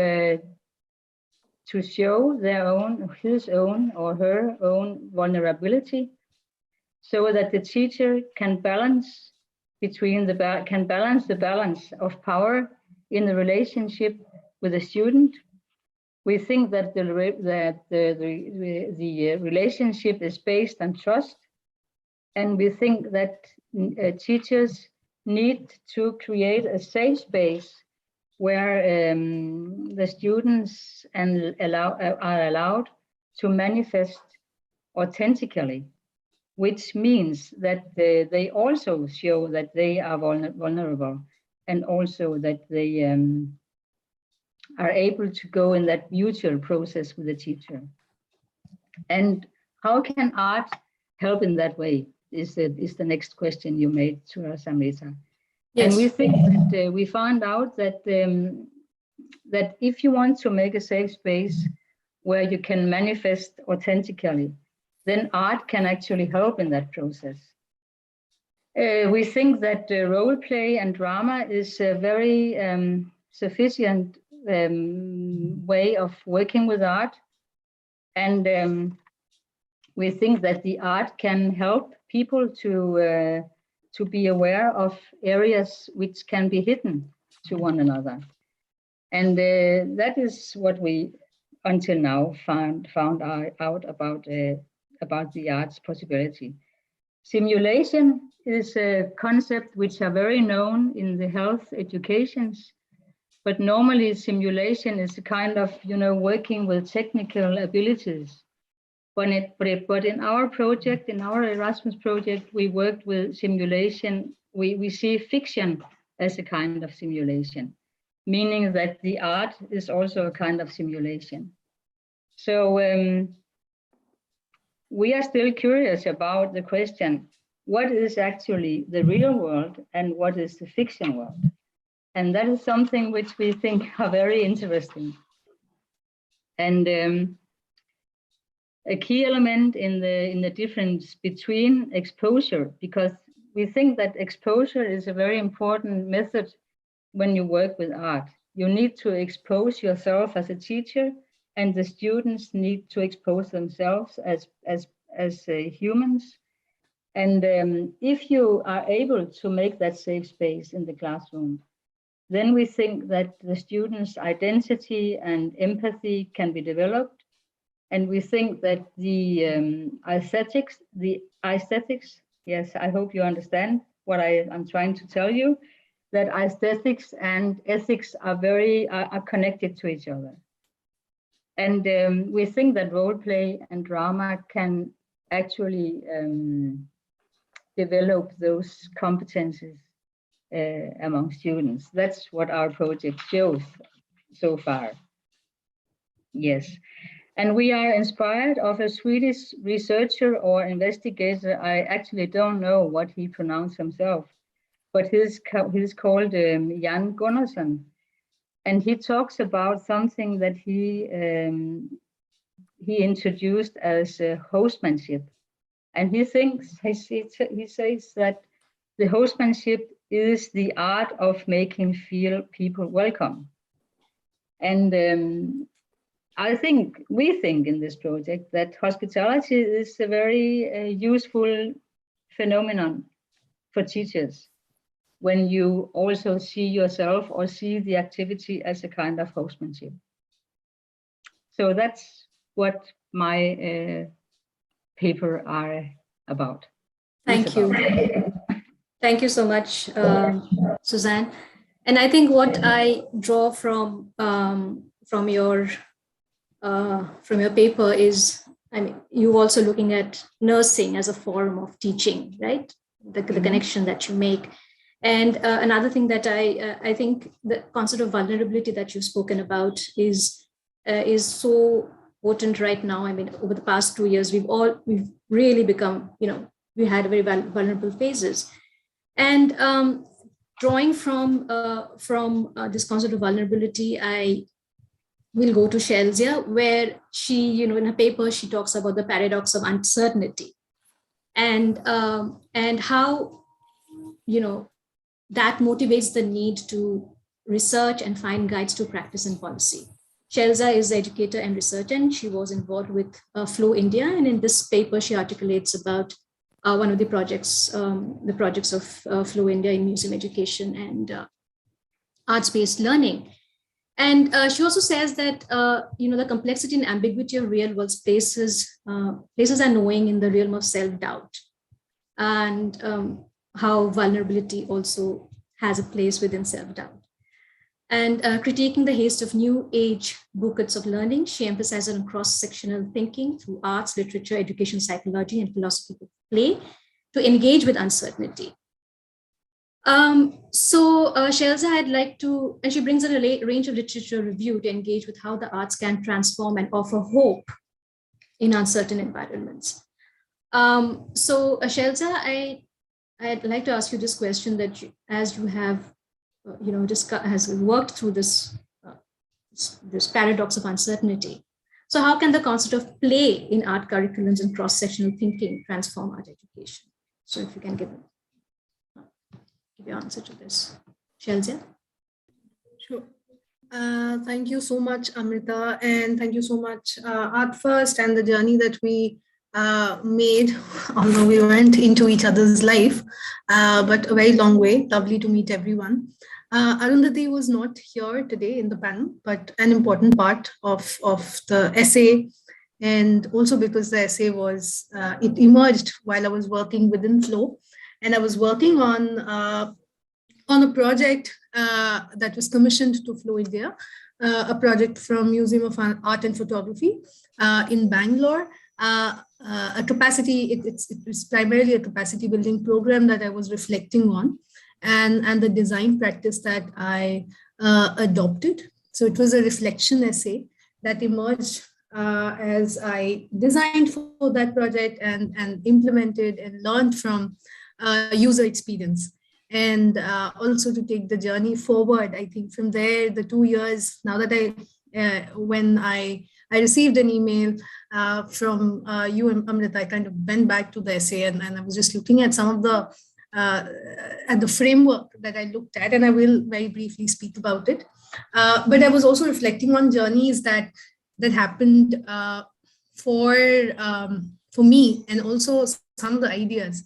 show his own or her own vulnerability, so that the teacher can balance the balance of power in the relationship with the student. We think that the relationship is based on trust, and we think that teachers need to create a safe space where the students are allowed to manifest authentically, which means that they also show that they are vulnerable, and also that they are able to go in that mutual process with the teacher. And how can art help in that way is the next question you made to us, Amrita. Yes. And we think that we found out that that if you want to make a safe space where you can manifest authentically, then art can actually help in that process. We think that role play and drama is a very sufficient way of working with art. And we think that the art can help people to be aware of areas which can be hidden to one another. And that is what we until now found out about the art's possibility. Simulation is a concept which are very known in the health educations, but normally simulation is a kind of, working with technical abilities. But in our project, in our Erasmus project, we worked with simulation. We see fiction as a kind of simulation, meaning that the art is also a kind of simulation. So we are still curious about the question, what is actually the real world and what is the fiction world? And that is something which we think are very interesting. And a key element in the difference between exposure, because we think that exposure is a very important method when you work with art. You need to expose yourself as a teacher, and the students need to expose themselves as humans. And if you are able to make that safe space in the classroom, then we think that the students' identity and empathy can be developed. And we think that the aesthetics, yes, I hope you understand what I'm trying to tell you, that aesthetics and ethics are connected to each other. And we think that role play and drama can actually develop those competencies among students. That's what our project shows so far. Yes. And we are inspired of a Swedish researcher or investigator. I actually don't know what he pronounced himself, but he's called Jan Gunnarsson. And he talks about something that he introduced as hostmanship. And he says that the hostmanship is the art of making people welcome. And we think in this project that hospitality is a very useful phenomenon for teachers when you also see yourself or see the activity as a kind of hostmanship. So that's what my paper are about. Thank you. Thank you so much, Suzanne. And I think what I draw from your paper is, I mean, you also looking at nursing as a form of teaching, right? The connection that you make. And another thing that I think the concept of vulnerability that you've spoken about is so potent right now. I mean, over the past 2 years, we've really become, we had very vulnerable phases. And drawing from this concept of vulnerability, I will go to Shelzia, where she, in her paper, she talks about the paradox of uncertainty and how, that motivates the need to research and find guides to practice and policy. Shelza is an educator and researcher, and she was involved with Flow India. And in this paper, she articulates about one of the projects of Flow India in museum education and arts-based learning. And she also says that, the complexity and ambiguity of real world places our knowing in the realm of self-doubt, and how vulnerability also has a place within self-doubt. And critiquing the haste of new age bouquets of learning, she emphasizes on cross-sectional thinking through arts, literature, education, psychology, and philosophy of play to engage with uncertainty. So Shelza, I'd like to, and she brings in a range of literature review to engage with how the arts can transform and offer hope in uncertain environments. So Shelza, I'd like to ask you this question that as you have, has worked through this paradox of uncertainty. So how can the concept of play in art curriculums and cross-sectional thinking transform art education? So if you can give your answer to this. Shelzia? Sure. Thank you so much, Amrita, and thank you so much, Art First, and the journey that we made, although we weren't into each other's life, but a very long way. Lovely to meet everyone. Arundhati was not here today in the panel, but an important part of the essay, and also because the essay was, it emerged while I was working within Flow, and I was working on a project that was commissioned to Flow India, a project from Museum of Art and Photography in Bangalore. A capacity, it was primarily a capacity building program that I was reflecting on, and the design practice that I adopted. So it was a reflection essay that emerged as I designed for that project and implemented and learned from user experience. And also to take the journey forward, I think from there, the 2 years, now that when I received an email from you and Amrita, I kind of went back to the essay and I was just looking at some of the at the framework that I looked at, and I will very briefly speak about it. But I was also reflecting on journeys that happened for me, and also some of the ideas,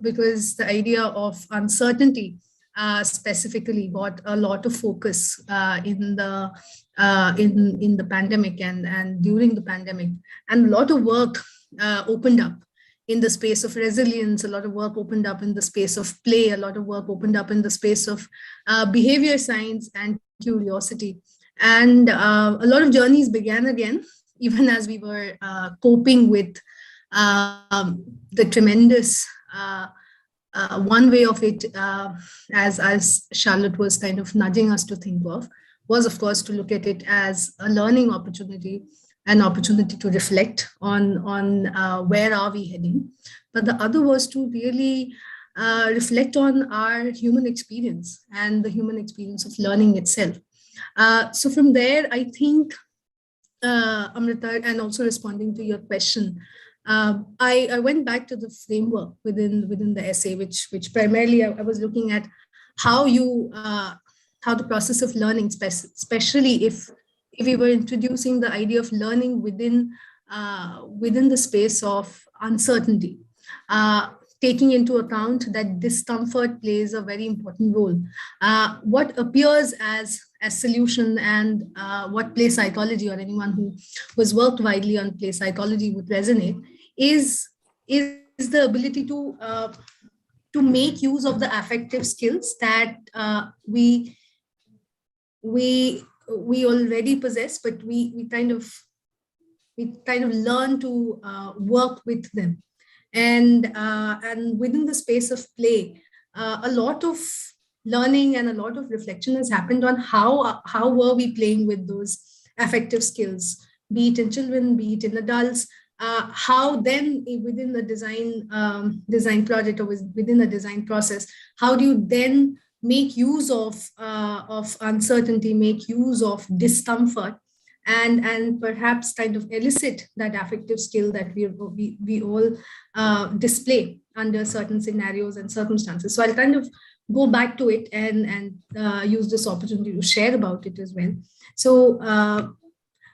because the idea of uncertainty specifically got a lot of focus in the pandemic and during the pandemic, and a lot of work opened up in the space of resilience, a lot of work opened up in the space of play, a lot of work opened up in the space of behavior science and curiosity. And a lot of journeys began again, even as we were coping with the tremendous one way of it, as Charlotte was kind of nudging us to think of, was of course to look at it as a learning opportunity, an opportunity to reflect on where are we heading. But the other was to really reflect on our human experience and the human experience of learning itself. So from there, I think, Amrita, and also responding to your question, I went back to the framework within the essay, which primarily I was looking at how the process of learning, especially if we were introducing the idea of learning within the space of uncertainty, taking into account that discomfort plays a very important role. What appears as solution and what play psychology, or anyone who has worked widely on play psychology would resonate, is the ability to make use of the affective skills that we already possess, but we kind of learn to work with them. And within the space of play, a lot of learning and a lot of reflection has happened on how were we playing with those affective skills, be it in children, be it in adults, how then within the design project or within the design process, how do you then make use of uncertainty, make use of discomfort, and perhaps kind of elicit that affective skill that we all display under certain scenarios and circumstances. So I'll kind of go back to it and use this opportunity to share about it as well. So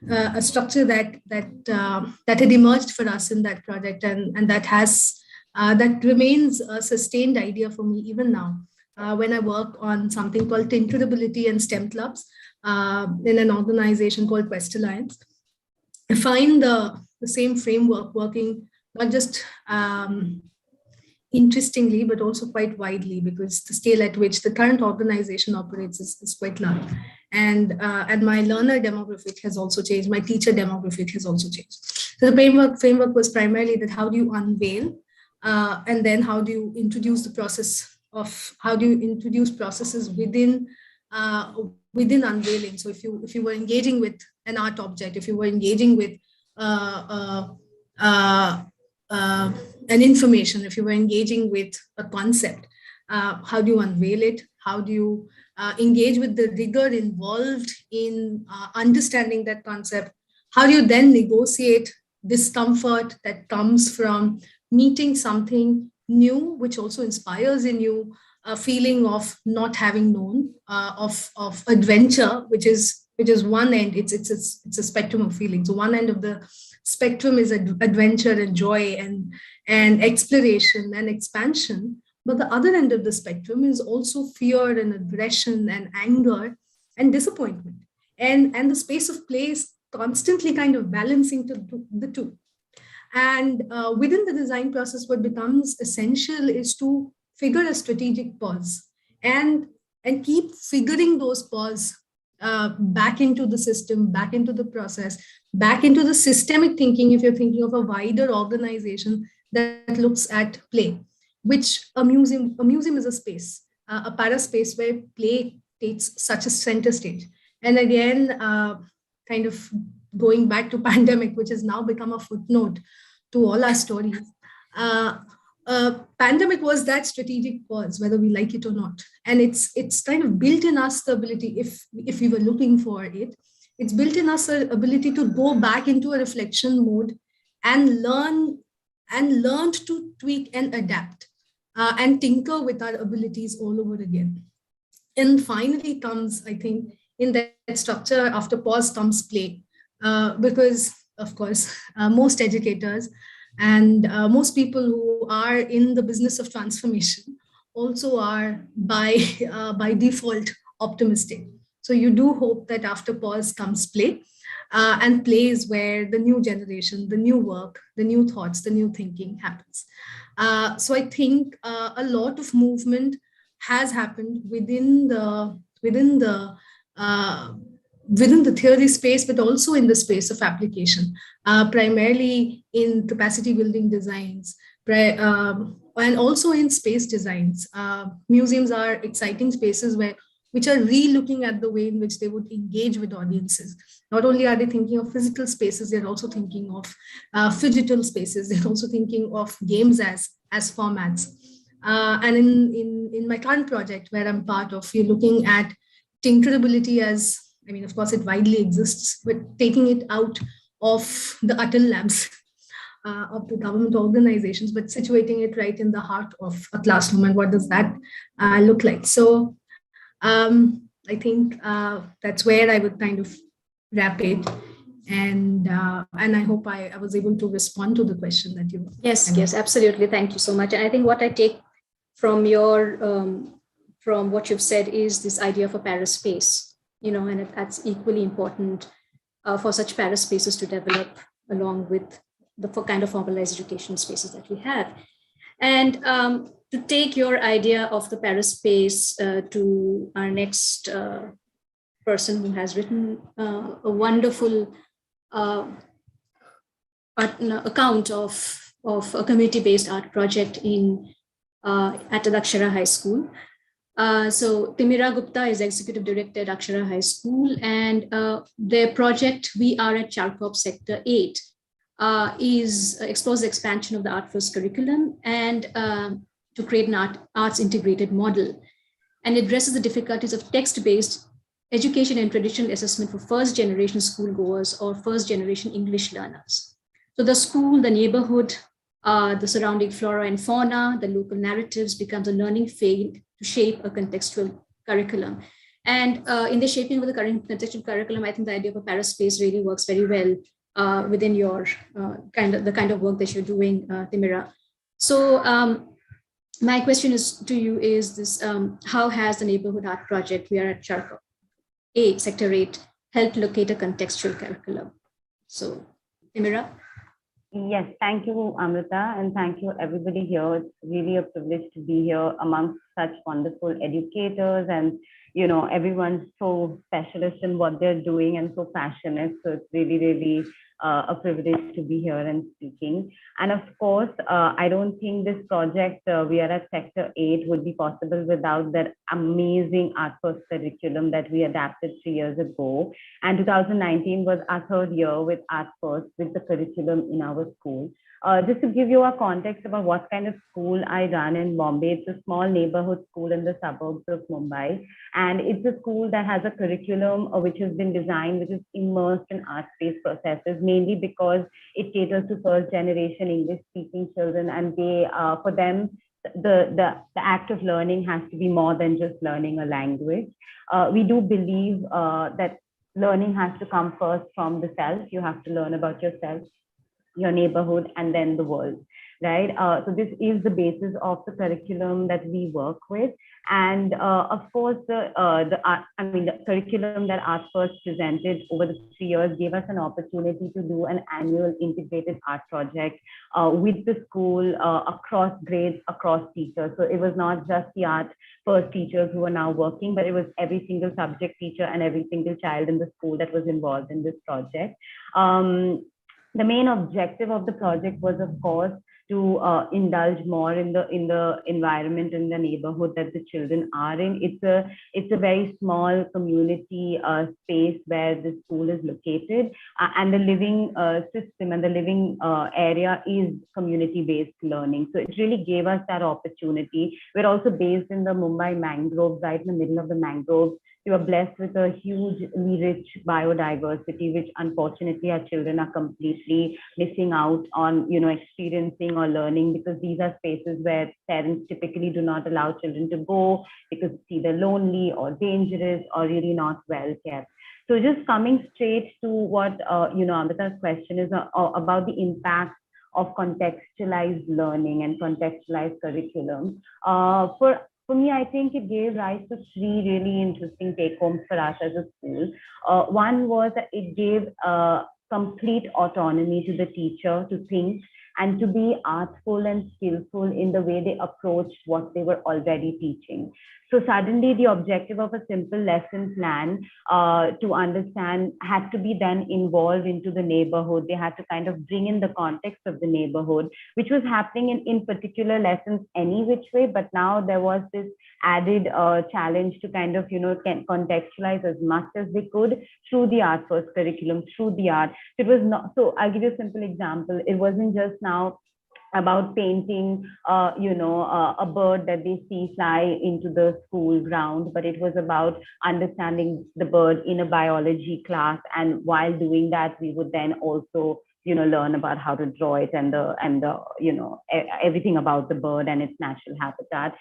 a structure that had emerged for us in that project, and that remains a sustained idea for me even now. When I work on something called Tinkerability and STEM clubs in an organization called Quest Alliance, I find the same framework working not just interestingly, but also quite widely, because the scale at which the current organization operates is quite large. And my learner demographic has also changed, my teacher demographic has also changed. So the framework was primarily that how do you unveil, and then how do you introduce the process of, how do you introduce processes within unveiling. So if you were engaging with an art object, if you were engaging with an information, if you were engaging with a concept, how do you unveil it? How do you engage with the rigor involved in understanding that concept? How do you then negotiate discomfort that comes from meeting something new, which also inspires in you a feeling of not having known, of adventure, which is one end. It's a spectrum of feelings. So one end of the spectrum is adventure and joy and exploration and expansion. But the other end of the spectrum is also fear and aggression and anger and disappointment. And the space of play is constantly kind of balancing the two. And within the design process, what becomes essential is to figure a strategic pause and keep figuring those pause back into the system, back into the process, back into the systemic thinking, if you're thinking of a wider organization that looks at play, which a museum is a space, a paraspace where play takes such a center stage. And again, kind of going back to pandemic, which has now become a footnote to all our stories. Pandemic was that strategic pause, whether we like it or not. And it's kind of built in us the ability, if we were looking for it, it's built in us the ability to go back into a reflection mode and learn to tweak and adapt and tinker with our abilities all over again. And finally comes, I think, in that structure, after pause comes play, because of course, most educators and most people who are in the business of transformation also are by by default optimistic. So you do hope that after pause comes play, and play is where the new generation, the new work, the new thoughts, the new thinking happens. So I think a lot of movement has happened uh, within the theory space, but also in the space of application, primarily in capacity building designs, and also in space designs. Museums are exciting spaces which are re-looking at the way in which they would engage with audiences. Not only are they thinking of physical spaces, they're also thinking of phygital spaces. They're also thinking of games as formats. And in my current project, where I'm part of, we're looking at tinkerability as, I mean, of course, it widely exists, but taking it out of the Atal labs of the government organizations, but situating it right in the heart of a classroom. And what does that look like? So I think that's where I would kind of wrap it. And I hope I was able to respond to the question that you. Yes, absolutely. Thank you so much. And I think what I take from from what you've said is this idea of a paraspace, and that's equally important for such paraspaces to develop along with the kind of formalized education spaces that we have. And to take your idea of the paraspace to our next person who has written a wonderful account of a community-based art project at Akshara High School. So Timira Gupta is executive director at Akshara High School, and their project, We Are at Charkov Sector 8, explores the expansion of the Art First curriculum and to create an arts integrated model, and addresses the difficulties of text-based education and traditional assessment for first generation schoolgoers or first generation English learners. So the school, the neighborhood, the surrounding flora and fauna, the local narratives becomes a learning field to shape a contextual curriculum. And in the shaping of the current contextual curriculum, I think the idea of a paraspace really works very well within your the kind of work that you're doing, Timira. So my question to you is this: how has the neighborhood art project We Are at Charkov Sector 8 helped locate a contextual curriculum? So, Timira. Yes, thank you, Amrita, and thank you everybody here. It's really a privilege to be here amongst such wonderful educators, and everyone's so specialist in what they're doing and so passionate. So it's really, really a privilege to be here and speaking. And of course, I don't think this project, We Are at Sector 8, would be possible without that amazing Art First curriculum that we adapted 3 years ago. And 2019 was our 3rd year with Art First, with the curriculum in our school. Just to give you a context about what kind of school I run in Bombay, it's a small neighborhood school in the suburbs of Mumbai. And it's a school that has a curriculum which has been designed, which is immersed in art-based processes, mainly because it caters to first generation English-speaking children. And they, for them, the act of learning has to be more than just learning a language. We do believe that learning has to come first from the self. You have to learn about yourself, your neighborhood, and then the world, right? So this is the basis of the curriculum that we work with. And of course, the curriculum that Art First presented over the 3 years gave us an opportunity to do an annual integrated art project with the school across grades, across teachers. So it was not just the Art First teachers who are now working, but it was every single subject teacher and every single child in the school that was involved in this project. The main objective of the project was, of course, to indulge more in the environment in the neighborhood that the children are in. It's a very small community space where the school is located, and the living system and the living area is community-based learning. So it really gave us that opportunity. We're also based in the Mumbai mangroves, right in the middle of the mangroves. We are blessed with a hugely rich biodiversity, which unfortunately our children are completely missing out on, experiencing or learning, because these are spaces where parents typically do not allow children to go because it's either lonely or dangerous or really not well kept. So just coming straight to what, Amrita's question is about the impact of contextualized learning and contextualized curriculum. For me, I think it gave rise to three really interesting take-homes for us as a school. One was that it gave complete autonomy to the teacher to think and to be artful and skillful in the way they approached what they were already teaching. So suddenly the objective of a simple lesson plan to understand had to be then involved into the neighborhood. They had to kind of bring in the context of the neighborhood, which was happening in particular lessons any which way, but now there was this added challenge to kind of, contextualize as much as they could through the art first curriculum, through the art. It was not, so I'll give you a simple example. It wasn't just now about painting, a bird that they see fly into the school ground, but it was about understanding the bird in a biology class. And while doing that, we would then also, learn about how to draw it and everything about the bird and its natural habitat.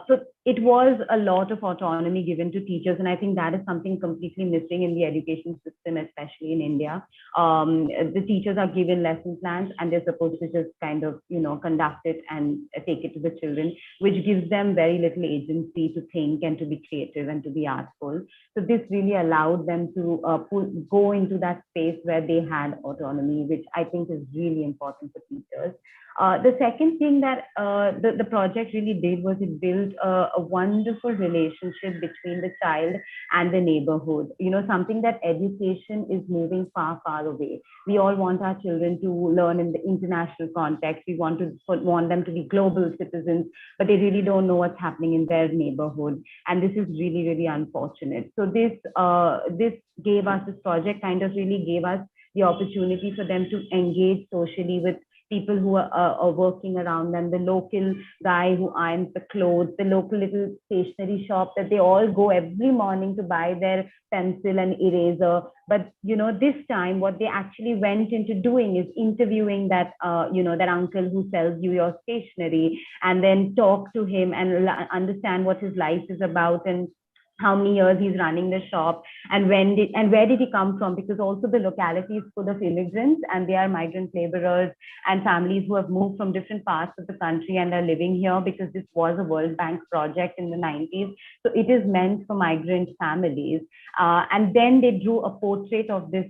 So it was a lot of autonomy given to teachers. And I think that is something completely missing in the education system, especially in India. The teachers are given lesson plans and they're supposed to just kind of, conduct it and take it to the children, which gives them very little agency to think and to be creative and to be artful. So this really allowed them to go into that space where they had autonomy, which I think is really important for teachers. The second thing that the project really did was it built a wonderful relationship between the child and the neighborhood. Something that education is moving far, far away. We all want our children to learn in the international context. We want them to be global citizens, but they really don't know what's happening in their neighborhood. And this is really, really unfortunate. So this project kind of really gave us the opportunity for them to engage socially with people who are working around them, the local guy who irons the clothes, the local little stationery shop that they all go every morning to buy their pencil and eraser. But, this time what they actually went into doing is interviewing that, that uncle who sells you your stationery, and then talk to him and understand what his life is about and how many years he's running the shop, and where did he come from, because also the locality is full of immigrants and they are migrant laborers and families who have moved from different parts of the country and are living here, because this was a World Bank project in the 90s. So it is meant for migrant families. And then they drew a portrait of this,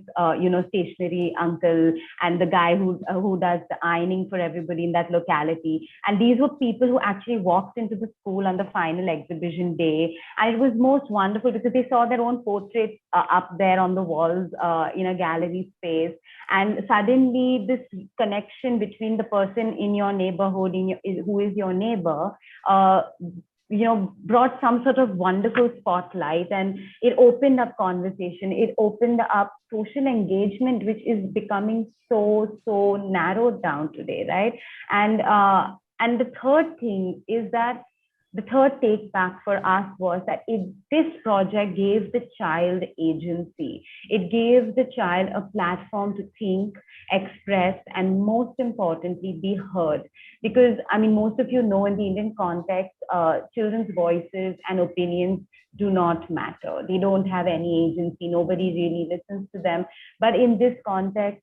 stationery uncle and the guy who does the ironing for everybody in that locality. And these were people who actually walked into the school on the final exhibition day. And it was most wonderful because they saw their own portraits up there on the walls in a gallery space. And suddenly this connection between the person in your neighborhood, who is your neighbor, brought some sort of wonderful spotlight, and it opened up conversation. It opened up social engagement, which is becoming so narrowed down today, right? And the third thing is that the third take back for us was that this project gave the child agency. It gave the child a platform to think, express, and most importantly, be heard. Because, most of you know, in the Indian context, children's voices and opinions do not matter. They don't have any agency. Nobody really listens to them. But in this context,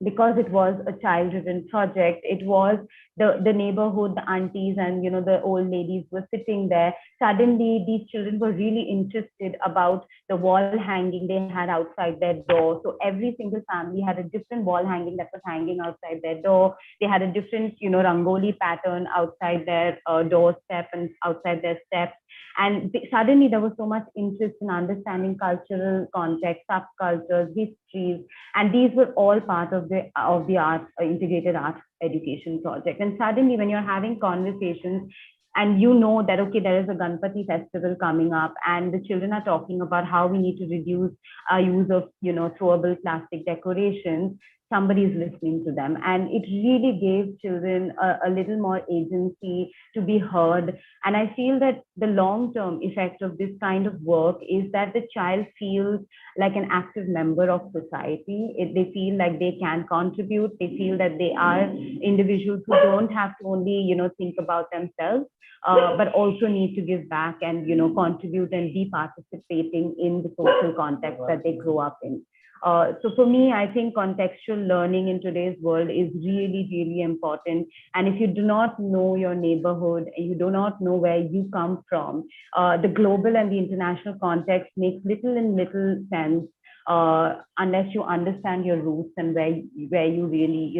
because it was a child-driven project, it was the neighborhood, the aunties and the old ladies were sitting there. Suddenly, these children were really interested about the wall hanging they had outside their door. So every single family had a different wall hanging that was hanging outside their door. They had a different, rangoli pattern outside their doorstep and outside their steps. And suddenly there was so much interest in understanding cultural context, subcultures, histories, and these were all part of the art integrated art education project. And suddenly, when you're having conversations, and that, okay, there is a Ganpati festival coming up, and the children are talking about how we need to reduce our use of, throwable plastic decorations, somebody is listening to them. And it really gave children a little more agency to be heard. And I feel that the long-term effect of this kind of work is that the child feels like an active member of society. They feel like they can contribute. They feel that they are individuals who don't have to only, think about themselves, but also need to give back and, contribute and be participating in the social context that they grow up in. So for me, I think contextual learning in today's world is really, really important. And if you do not know your neighborhood, and you do not know where you come from, the global and the international context makes little sense unless you understand your roots and where you really,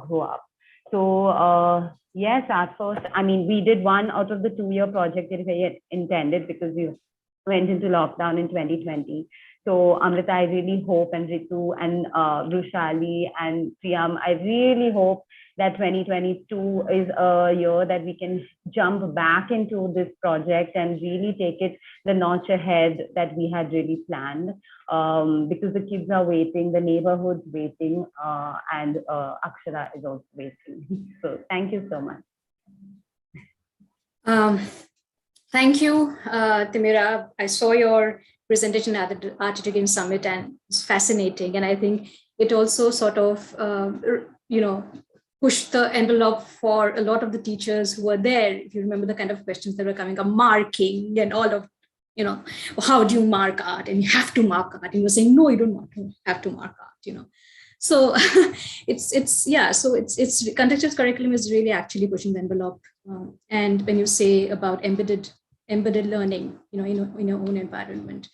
grow up. So yes, at first, I mean, we did one out of the 2-year project that we intended because we went into lockdown in 2020. So Amrita, I really hope, and Ritu and Rushali and Priyam, I really hope that 2022 is a year that we can jump back into this project and really take it the notch ahead that we had really planned, because the kids are waiting, the neighborhood's waiting, and Akshara is also waiting. So thank you so much. Thank you, Timira. I saw your presentation at the Art Education Summit, and it's fascinating. And I think it also sort of, pushed the envelope for a lot of the teachers who were there. If you remember the kind of questions that were coming up, marking and all of, how do you mark art? And you have to mark art. And you were saying, no, you don't have to mark art, So it's contextual curriculum is really actually pushing the envelope. And when you say about embedded learning, in your own environment,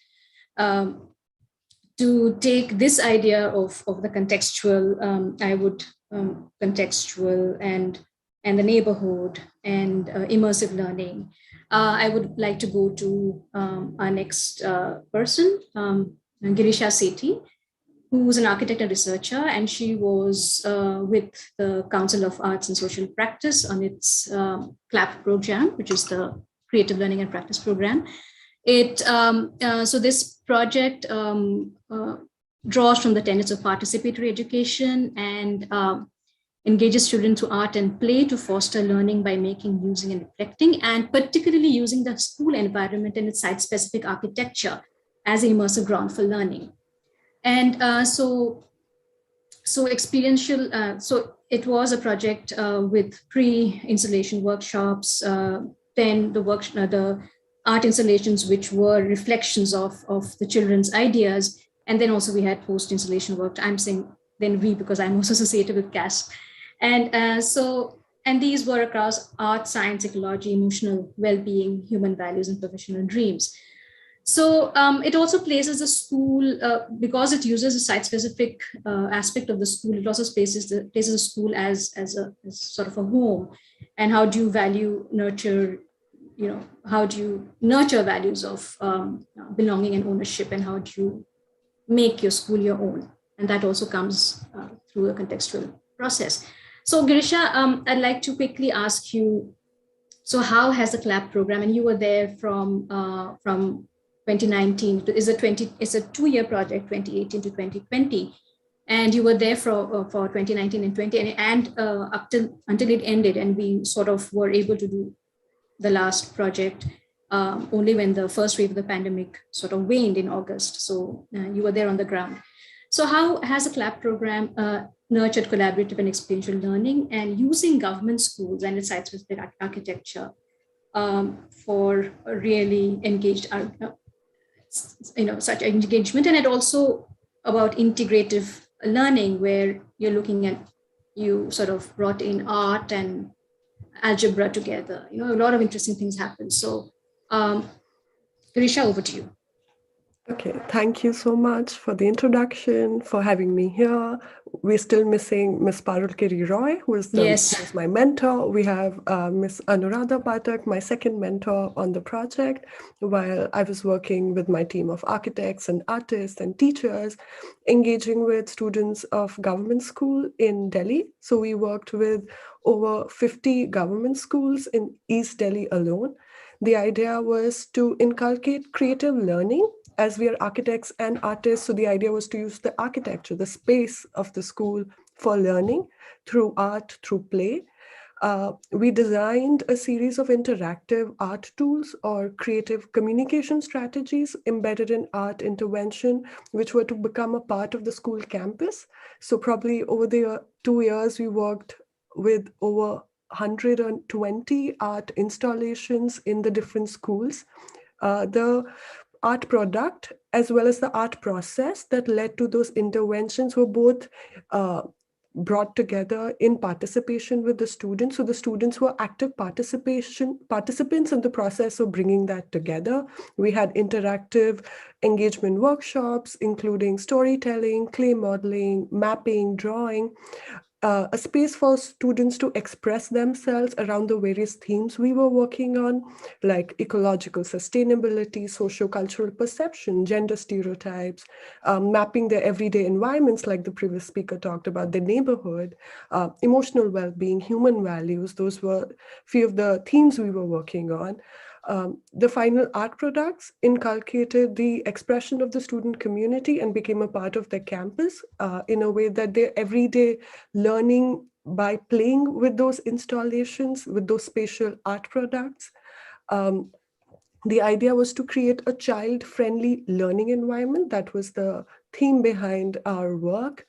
to take this idea of the contextual, I would contextual and the neighborhood and immersive learning. I would like to go to our next person, Girisha Sethi, who's an architect and researcher, and she was with the Council of Arts and Social Practice on its CLAP program, which is the Creative Learning and Practice Program. So this project draws from the tenets of participatory education and engages students through art and play to foster learning by making, using, and reflecting, and particularly using the school environment and its site-specific architecture as an immersive ground for learning. And so experiential, so it was a project with pre-installation workshops, then the art installations, which were reflections of the children's ideas. And then also we had post-installation work. I'm saying then we, because I'm also associated with CASP. And and these were across art, science, ecology, emotional well-being, human values, and professional dreams. So it also places the school, because it uses a site-specific aspect of the school, it also places the school as sort of a home. And how do you value, nurture, how do you nurture values of belonging and ownership, and how do you make your school your own? And that also comes through a contextual process. So Girisha, I'd like to quickly ask you, so how has the CLAP program, and you were there from 2019, it's a 2-year project, 2018 to 2020. And you were there for 2019 and 20, and until it ended, and we sort of were able to do the last project only when the first wave of the pandemic sort of waned in August. So you were there on the ground. So how has the CLAP program nurtured collaborative and experiential learning and using government schools and its site-specific architecture for really engaged, such engagement? And it also about integrative learning, where you're looking at, you sort of brought in art and algebra together. A lot of interesting things happen. So Girisha, over to you. Okay, thank you so much for the introduction, for having me here. We're still missing Ms. Parul Kiri Roy, who is my mentor. We have Ms. Anuradha Pathak, my second mentor on the project, while I was working with my team of architects and artists and teachers, engaging with students of government school in Delhi. So we worked with over 50 government schools in East Delhi alone. The idea was to inculcate creative learning, as we are architects and artists. So the idea was to use the architecture, the space of the school, for learning through art, through play. We designed a series of interactive art tools or creative communication strategies embedded in art intervention, which were to become a part of the school campus. So probably over the 2 years, we worked with over 120 art installations in the different schools. The art product as well as the art process that led to those interventions were both brought together in participation with the students. So the students were active participants in the process of bringing that together. We had interactive engagement workshops, including storytelling, clay modeling, mapping, drawing, a space for students to express themselves around the various themes we were working on, like ecological sustainability, socio-cultural perception, gender stereotypes, mapping their everyday environments, like the previous speaker talked about, the neighborhood, emotional well-being, human values. Those were a few of the themes we were working on. The final art products inculcated the expression of the student community and became a part of their campus in a way that their everyday learning by playing with those installations, with those spatial art products. The idea was to create a child-friendly learning environment. That was the theme behind our work.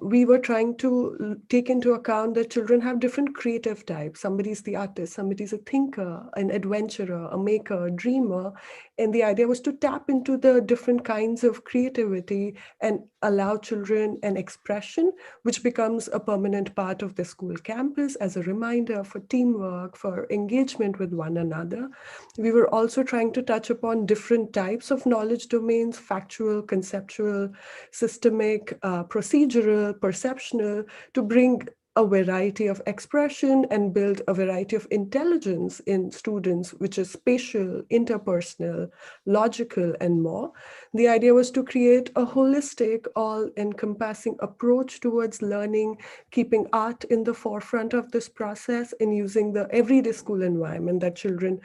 We were trying to take into account that children have different creative types. Somebody's the artist, somebody's a thinker, an adventurer, a maker, a dreamer. And the idea was to tap into the different kinds of creativity and allow children an expression, which becomes a permanent part of the school campus as a reminder for teamwork, for engagement with one another. We were also trying to touch upon different types of knowledge domains: factual, conceptual, systemic, procedural, perceptional, to bring a variety of expression and build a variety of intelligence in students, which is spatial, interpersonal, logical, and more. The idea was to create a holistic, all-encompassing approach towards learning, keeping art in the forefront of this process and using the everyday school environment that children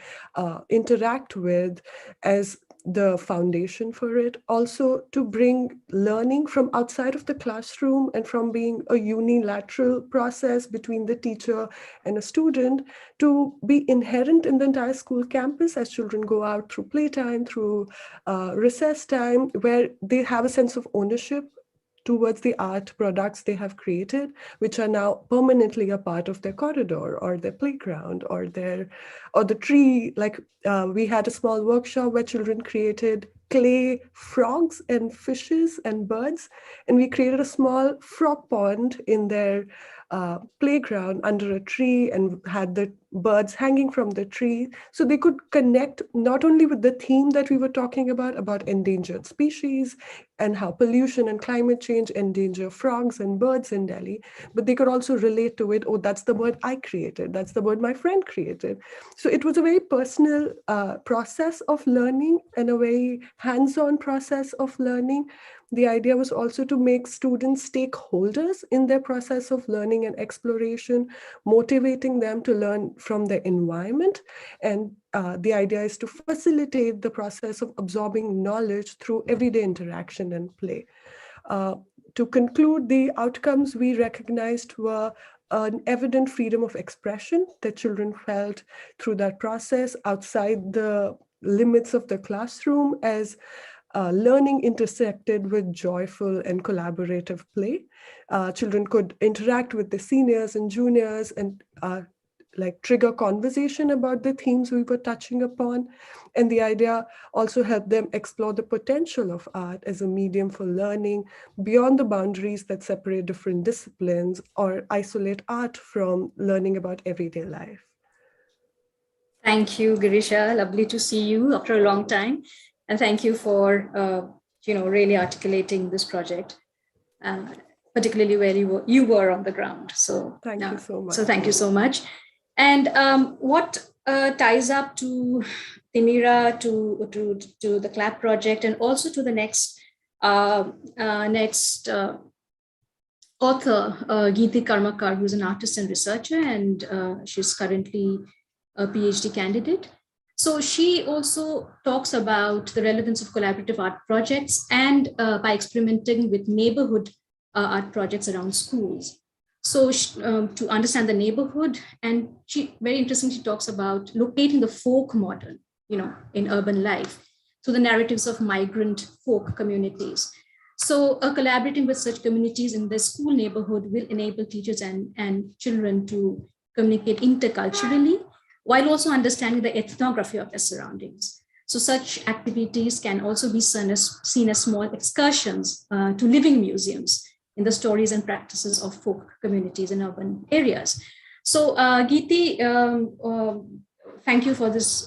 interact with as the foundation for it. Also to bring learning from outside of the classroom and from being a unilateral process between the teacher and a student to be inherent in the entire school campus as children go out through playtime, through recess time, where they have a sense of ownership towards the art products they have created, which are now permanently a part of their corridor or their playground or the tree. Like we had a small workshop where children created clay frogs and fishes and birds, and we created a small frog pond in their playground under a tree and had the birds hanging from the tree, so they could connect not only with the theme that we were talking about endangered species and how pollution and climate change endanger frogs and birds in Delhi, but they could also relate to it. Oh, that's the bird I created. That's the bird my friend created. So it was a very personal process of learning and a very hands-on process of learning. The idea was also to make students stakeholders in their process of learning and exploration, motivating them to learn from their environment. And the idea is to facilitate the process of absorbing knowledge through everyday interaction and play. To conclude, the outcomes we recognized were an evident freedom of expression that children felt through that process outside the limits of the classroom, as learning intersected with joyful and collaborative play. Children could interact with the seniors and juniors and like trigger conversation about the themes we were touching upon. And the idea also helped them explore the potential of art as a medium for learning beyond the boundaries that separate different disciplines or isolate art from learning about everyday life. Thank you, Girisha. Lovely to see you after a long time. And thank you for, really articulating this project, particularly where you were on the ground. So thank you so much. So thank you so much. And what ties up to Timira, to the CLAP project, and also to the next author, Geeti Karmakar, who's an artist and researcher, and she's currently a PhD candidate. So she also talks about the relevance of collaborative art projects and by experimenting with neighborhood art projects around schools. So to understand the neighborhood, and she very interestingly talks about locating the folk model, in urban life through the narratives of migrant folk communities. So collaborating with such communities in the school neighborhood will enable teachers and children to communicate interculturally, while also understanding the ethnography of their surroundings. So such activities can also be seen as small excursions to living museums in the stories and practices of folk communities in urban areas. So Geeti, thank you for this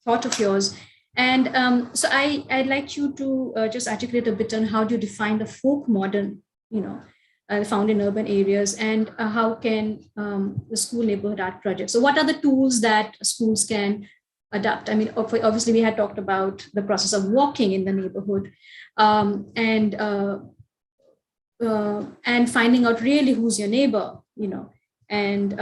thought of yours. And so I'd like you to just articulate a bit on how do you define the folk modern, found in urban areas, and how can the school neighborhood art project. So what are the tools that schools can adapt? I mean, obviously we had talked about the process of walking in the neighborhood, and finding out really who's your neighbor, and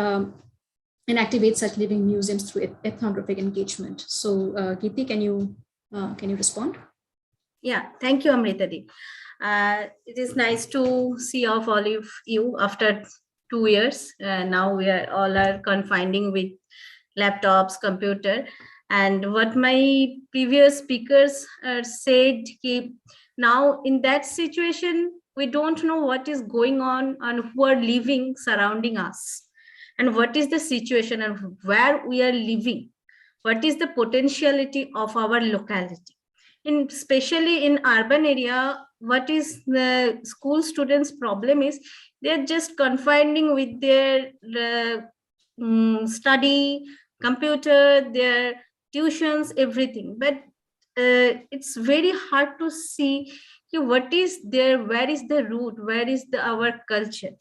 activate such living museums through ethnographic engagement. So Geeti, can you respond? Yeah, thank you, Amritadi. It is nice to see all of you after 2 years. Now we are all confining with laptops, computer. And what my previous speakers said, now in that situation, we don't know what is going on and who are living surrounding us, and what is the situation and where we are living, what is the potentiality of our locality. Especially in urban area, what is the school students' problem is they're just confining with their study, computer, their tuitions, everything. But it's very hard to see what is there, where is the root, where is our culture.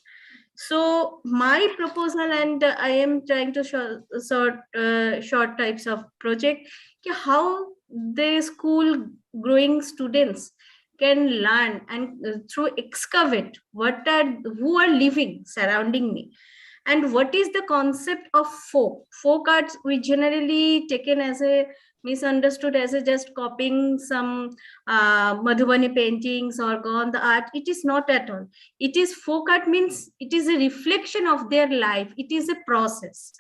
So my proposal, and I am trying to short types of project, how the school growing students can learn and through excavate who are living surrounding me, and what is the concept of folk arts. We generally taken as a misunderstood as a just copying some Madhubani paintings or Gandha art. It is not at all. It is folk art means it is a reflection of their life. It is a process.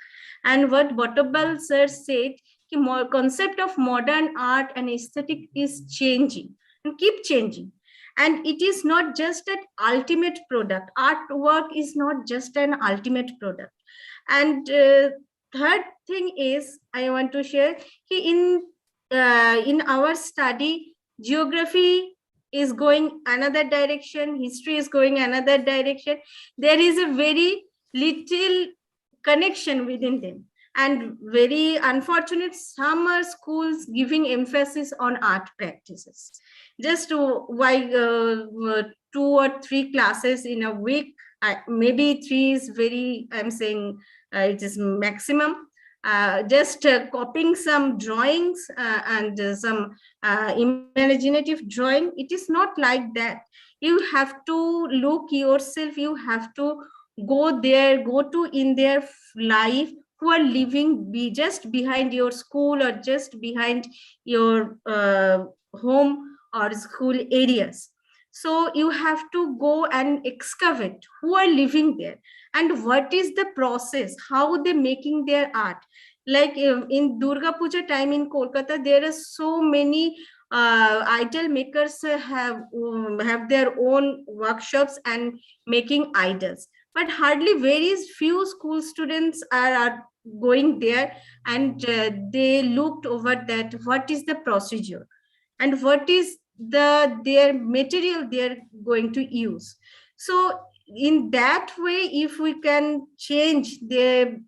And what Bottabal sir said, the concept of modern art and aesthetic is changing and keep changing. And it is not just an ultimate product. Artwork is not just an ultimate product. And third thing is, I want to share, in our study, geography is going another direction, history is going another direction. There is a very little connection within them. And very unfortunate, some are schools giving emphasis on art practices. Just 2 or 3 classes in a week, maybe 3 is very, I'm saying it is maximum. Just copying some drawings and some imaginative drawing. It is not like that. You have to look yourself, you have to go there, go to in their life, who are living just behind your school or just behind your home or school areas. So you have to go and excavate who are living there and what is the process, how they making their art. Like in Durga Puja time in Kolkata, there are so many idol makers have their own workshops and making idols. But hardly very few school students are going there, and they looked over that what is the procedure and what is their material they're going to use. So in that way, if we can change the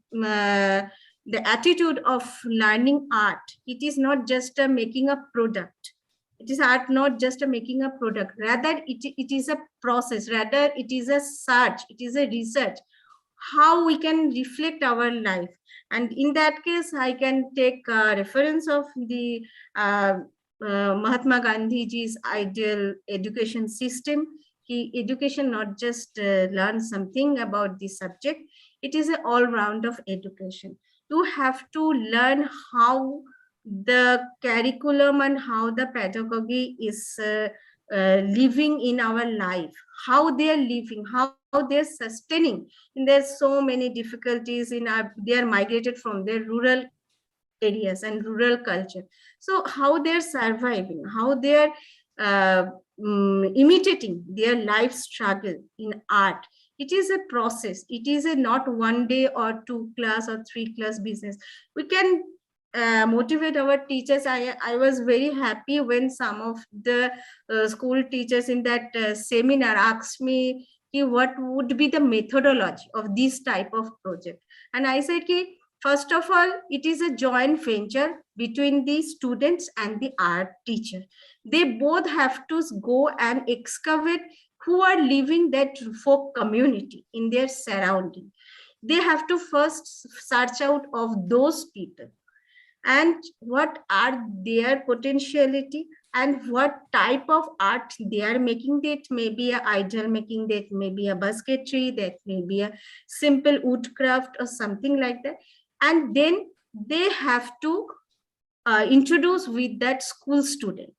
attitude of learning art, it is not just making a product. It is art not just making a product, rather it is a process, rather it is a search, it is a research, how we can reflect our life. And in that case, I can take reference of the Mahatma Gandhiji's ideal education system. Education not just learn something about the subject, it is an all-round of education. You have to learn how the curriculum and how the pedagogy is living in our life, how they are living, how they're sustaining. And there's so many difficulties in they are migrated from their rural areas and rural culture. So how they're surviving, how they're imitating their life struggle in art. It is a process. It is a not 1 day or 2 class or 3 class business. We can motivate our teachers. I was very happy when some of the school teachers in that seminar asked me what would be the methodology of this type of project. And I said, first of all, it is a joint venture between the students and the art teacher. They both have to go and excavate who are living that folk community in their surrounding. They have to first search out of those people and what are their potentiality and what type of art they are making. That may be a idol making, that may be a basketry, that may be a simple woodcraft or something like that. And then they have to introduce with that school student.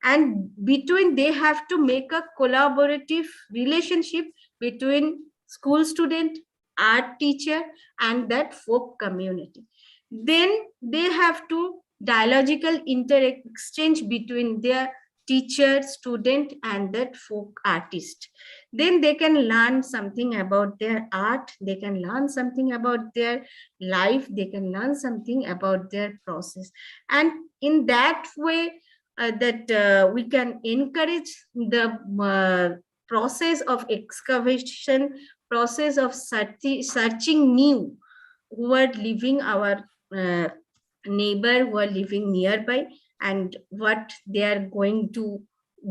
And between, they have to make a collaborative relationship between school student, art teacher, and that folk community. Then they have to dialogical exchange between their teacher, student, and that folk artist. Then they can learn something about their art, they can learn something about their life, they can learn something about their process. And in that way, we can encourage the process of excavation, process of searching new who are living our neighbor, who are living nearby, and what they are going to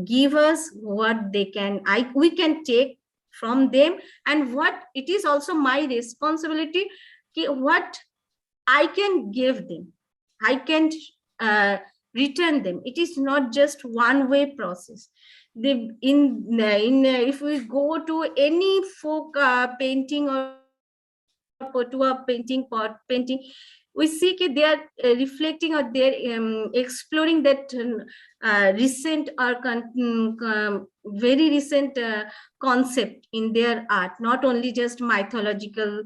give us, what they can, we can take from them, and what it is also my responsibility, what I can give them, I can return them. It is not just one-way process. If we go to any folk painting or Potua painting, pot painting, we see they are reflecting or they're exploring that recent or very recent concept in their art, not only just mythological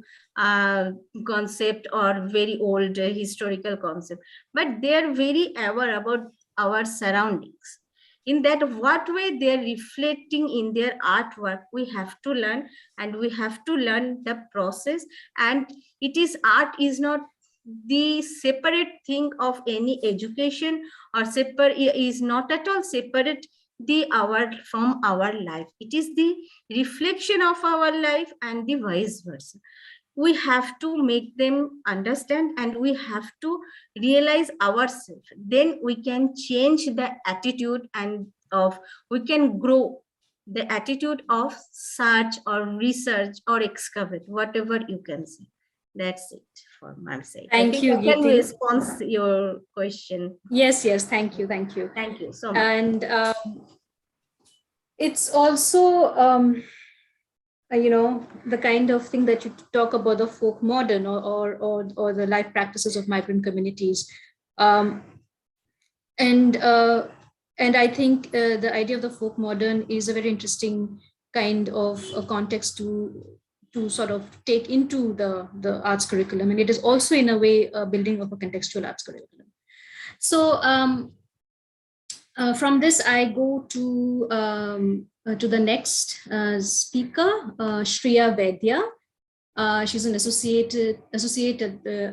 concept or very old historical concept, but they're very aware about our surroundings. In that, what way they're reflecting in their artwork, we have to learn, and we have to learn the process. And it is, art is not the separate thing of any education, or separate, is not at all separate from our life. It is the reflection of our life and the vice versa. We have to make them understand, and we have to realize ourselves. Then we can change the attitude, and we can grow the attitude of search or research or excavate, whatever you can say. That's it for my side. Thank you, I can Geeti. respond to your question. Yes, thank you. Thank you so much. And it's also the kind of thing that you talk about, the folk modern or the life practices of migrant communities, and I think the idea of the folk modern is a very interesting kind of a context to sort of take into the arts curriculum, and it is also in a way a building of a contextual arts curriculum. So from this, I go to the next speaker, Shreya Vaidya. She's an associate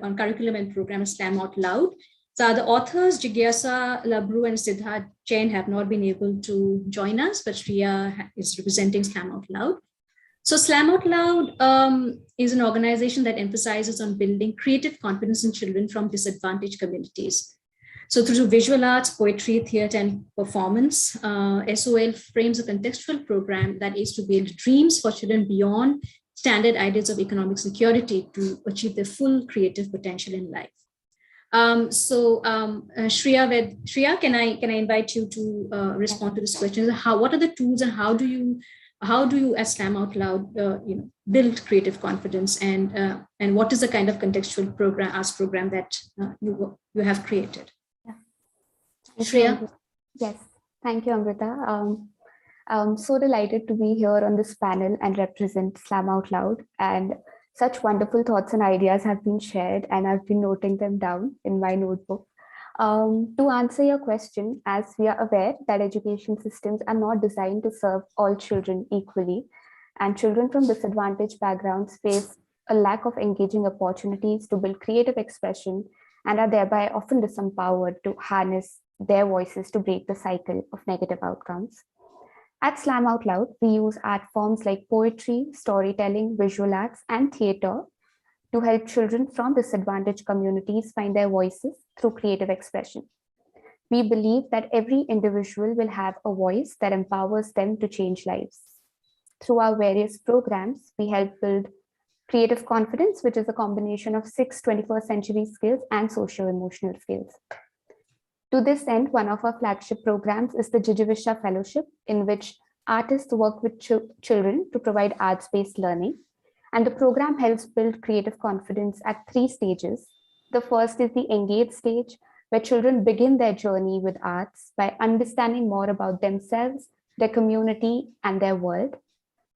on curriculum and program at Slam Out Loud. So the authors, Jigyasa Labru and Siddharth Jain, have not been able to join us, but Shreya is representing Slam Out Loud. So Slam Out Loud is an organization that emphasizes on building creative confidence in children from disadvantaged communities. So through visual arts, poetry, theater, and performance, SOL frames a contextual program that is to build dreams for children beyond standard ideas of economic security to achieve their full creative potential in life. Shreya, can I invite you to respond to this question? What are the tools, and how do you as Slam Out Loud build creative confidence, and what is the kind of contextual program, arts program that you have created? Shreya? Yes, thank you, Amrita. I'm so delighted to be here on this panel and represent Slam Out Loud, and such wonderful thoughts and ideas have been shared, and I've been noting them down in my notebook. To answer your question, as we are aware that education systems are not designed to serve all children equally, and children from disadvantaged backgrounds face a lack of engaging opportunities to build creative expression and are thereby often disempowered to harness their voices to break the cycle of negative outcomes. At Slam Out Loud, we use art forms like poetry, storytelling, visual arts, and theatre to help children from disadvantaged communities find their voices through creative expression. We believe that every individual will have a voice that empowers them to change lives. Through our various programs, we help build creative confidence, which is a combination of 6 21st century skills and socio-emotional skills. To this end, one of our flagship programs is the Jijivisha Fellowship, in which artists work with children to provide arts-based learning. And the program helps build creative confidence at 3 stages. The first is the engage stage, where children begin their journey with arts by understanding more about themselves, their community, and their world.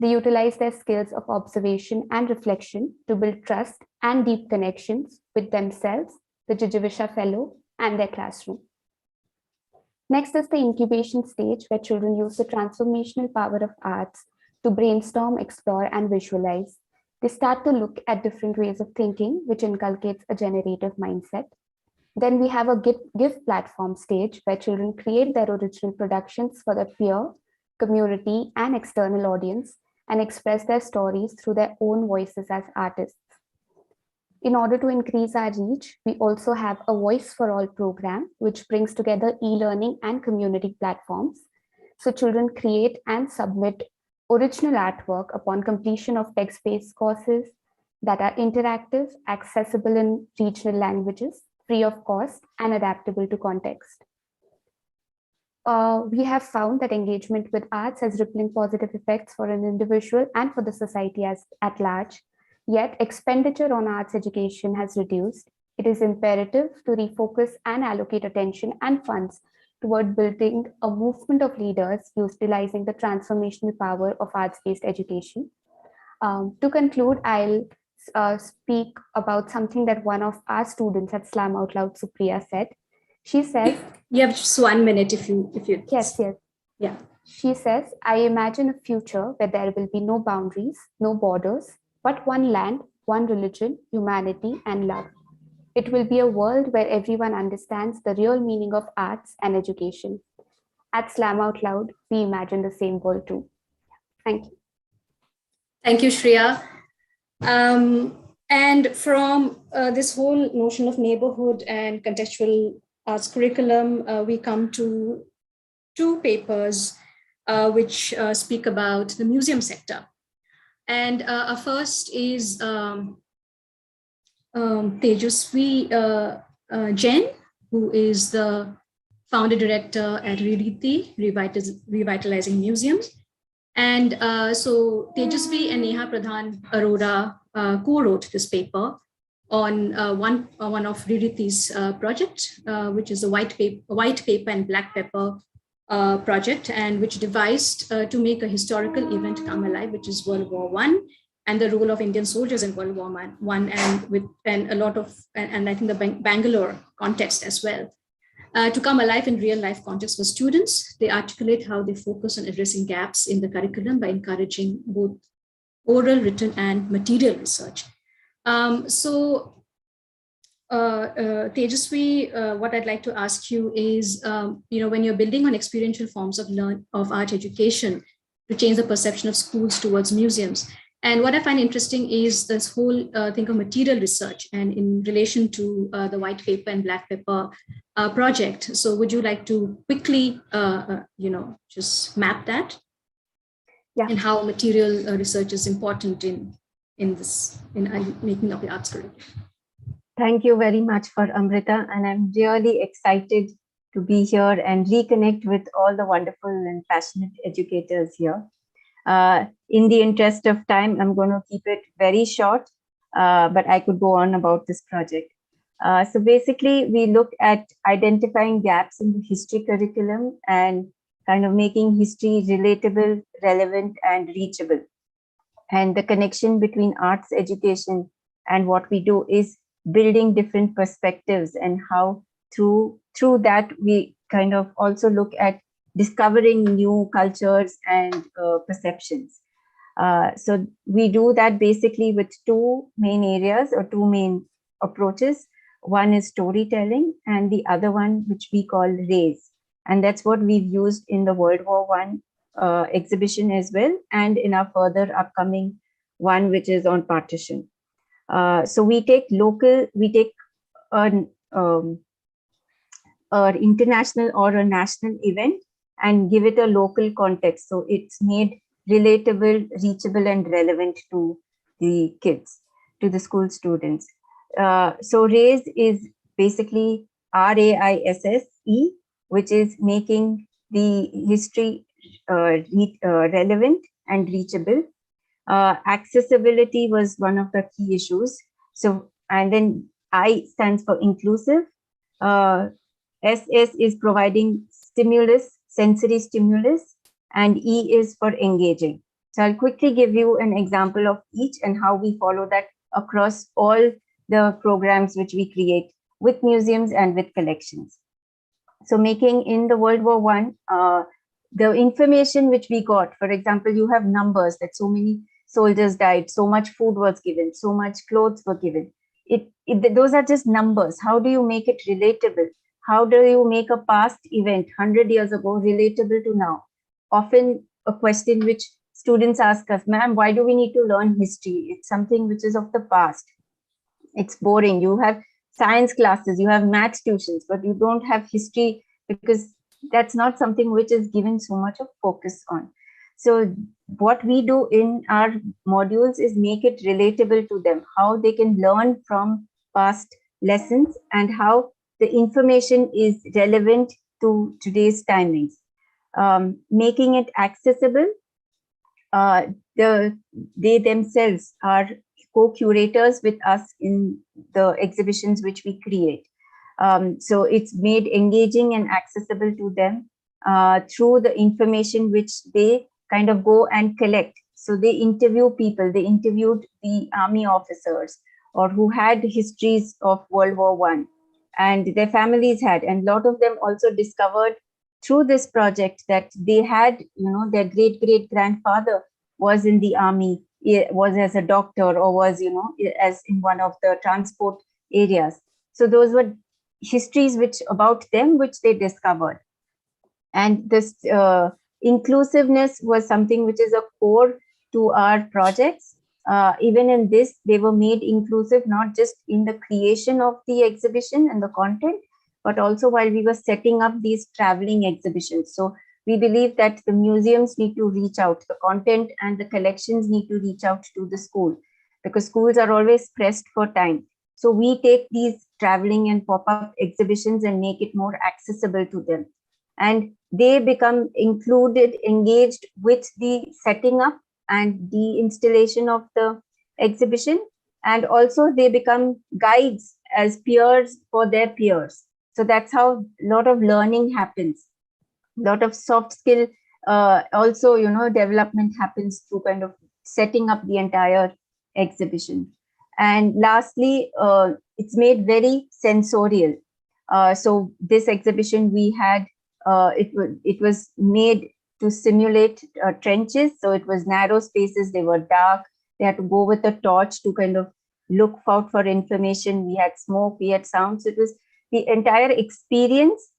They utilize their skills of observation and reflection to build trust and deep connections with themselves, the Jijivisha Fellow, and their classroom. Next is the incubation stage, where children use the transformational power of arts to brainstorm, explore, and visualize. They start to look at different ways of thinking, which inculcates a generative mindset. Then we have a give platform stage, where children create their original productions for their peer, community, and external audience, and express their stories through their own voices as artists. In order to increase our reach, we also have a Voice for All program, which brings together e-learning and community platforms. So children create and submit original artwork upon completion of text-based courses that are interactive, accessible in regional languages, free of cost, and adaptable to context. We have found that engagement with arts has rippling positive effects for an individual and for the society at large. Yet expenditure on arts education has reduced. It is imperative to refocus and allocate attention and funds toward building a movement of leaders utilizing the transformational power of arts-based education. To conclude, I'll speak about something that one of our students at Slam Out Loud, Supriya, said. She says, you have just 1 minute if you yes. Yeah. She says, I imagine a future where there will be no boundaries, no borders, but one land, one religion, humanity, and love. It will be a world where everyone understands the real meaning of arts and education. At Slam Out Loud, we imagine the same world too. Thank you. Thank you, Shreya. And from this whole notion of neighborhood and contextual arts curriculum, we come to 2 papers which speak about the museum sector. And our first is Tejasvi Jain, who is the founder director at Ririti, Revitalizing Museums. And so Tejasvi and Neha Pradhan Arora co-wrote this paper on one of Ririti's project, which is a white paper and black pepper project, and which devised to make a historical event come alive, which is World War I and the role of Indian soldiers in World War I, and a lot of, and I think the Bangalore context as well. To come alive in real life context for students, they articulate how they focus on addressing gaps in the curriculum by encouraging both oral, written, and material research. Tejasvi, what I'd like to ask you is, when you're building on experiential forms of art education to change the perception of schools towards museums, and what I find interesting is this whole thing of material research and in relation to the white paper and black paper project. So would you like to quickly, just map that? Yeah. And how material research is important in making of the arts curriculum? Thank you very much for Amrita, and I'm really excited to be here and reconnect with all the wonderful and passionate educators here. In the interest of time, I'm going to keep it very short, but I could go on about this project. So basically, we look at identifying gaps in the history curriculum and kind of making history relatable, relevant, and reachable. And the connection between arts education and what we do is building different perspectives, and how through that we kind of also look at discovering new cultures and perceptions. So we do that basically with 2 main areas or 2 main approaches. one is storytelling, and the other one, which we call Rays. And that's what we've used in the World War I exhibition as well, and in our further upcoming one, which is on partition. So we take an international or a national event and give it a local context. So it's made relatable, reachable, and relevant to the kids, to the school students. So RAISE is basically RAISSE, which is making the history relevant and reachable. Accessibility was one of the key issues. So, and then I stands for inclusive. SS is providing stimulus, sensory stimulus, and E is for engaging. So I'll quickly give you an example of each and how we follow that across all the programs which we create with museums and with collections. So making in the World War I, the information which we got, for example, you have numbers that so many soldiers died, so much food was given, so much clothes were given. Those are just numbers. How do you make it relatable? How do you make a past event 100 years ago relatable to now? Often a question which students ask us, ma'am, why do we need to learn history? It's something which is of the past. It's boring. You have science classes, you have math tuitions, but you don't have history because that's not something which is given so much of focus on. So what we do in our modules is make it relatable to them, how they can learn from past lessons and how the information is relevant to today's timings. Making it accessible, they themselves are co-curators with us in the exhibitions which we create. So it's made engaging and accessible to them through the information which they kind of go and collect. So they interview people, they interviewed the army officers or who had histories of World War I and their families had, and a lot of them also discovered through this project that they had, their great-great-grandfather was in the army, was as a doctor or was, as in one of the transport areas. So those were histories about them, which they discovered. And this inclusiveness was something which is a core to our projects. Even in this, they were made inclusive, not just in the creation of the exhibition and the content, but also while we were setting up these traveling exhibitions. So we believe that the museums need to reach out, the content and the collections need to reach out to the school because schools are always pressed for time. So we take these traveling and pop-up exhibitions and make it more accessible to them. And they become included, engaged with the setting up and the installation of the exhibition. And also they become guides as peers for their peers. So that's how a lot of learning happens. A lot of soft skill also, development happens through kind of setting up the entire exhibition. And lastly, it's made very sensorial. So this exhibition we had, it was made to simulate trenches. So it was narrow spaces, they were dark. They had to go with a torch to kind of look out for information. We had smoke, we had sounds. It was the entire experience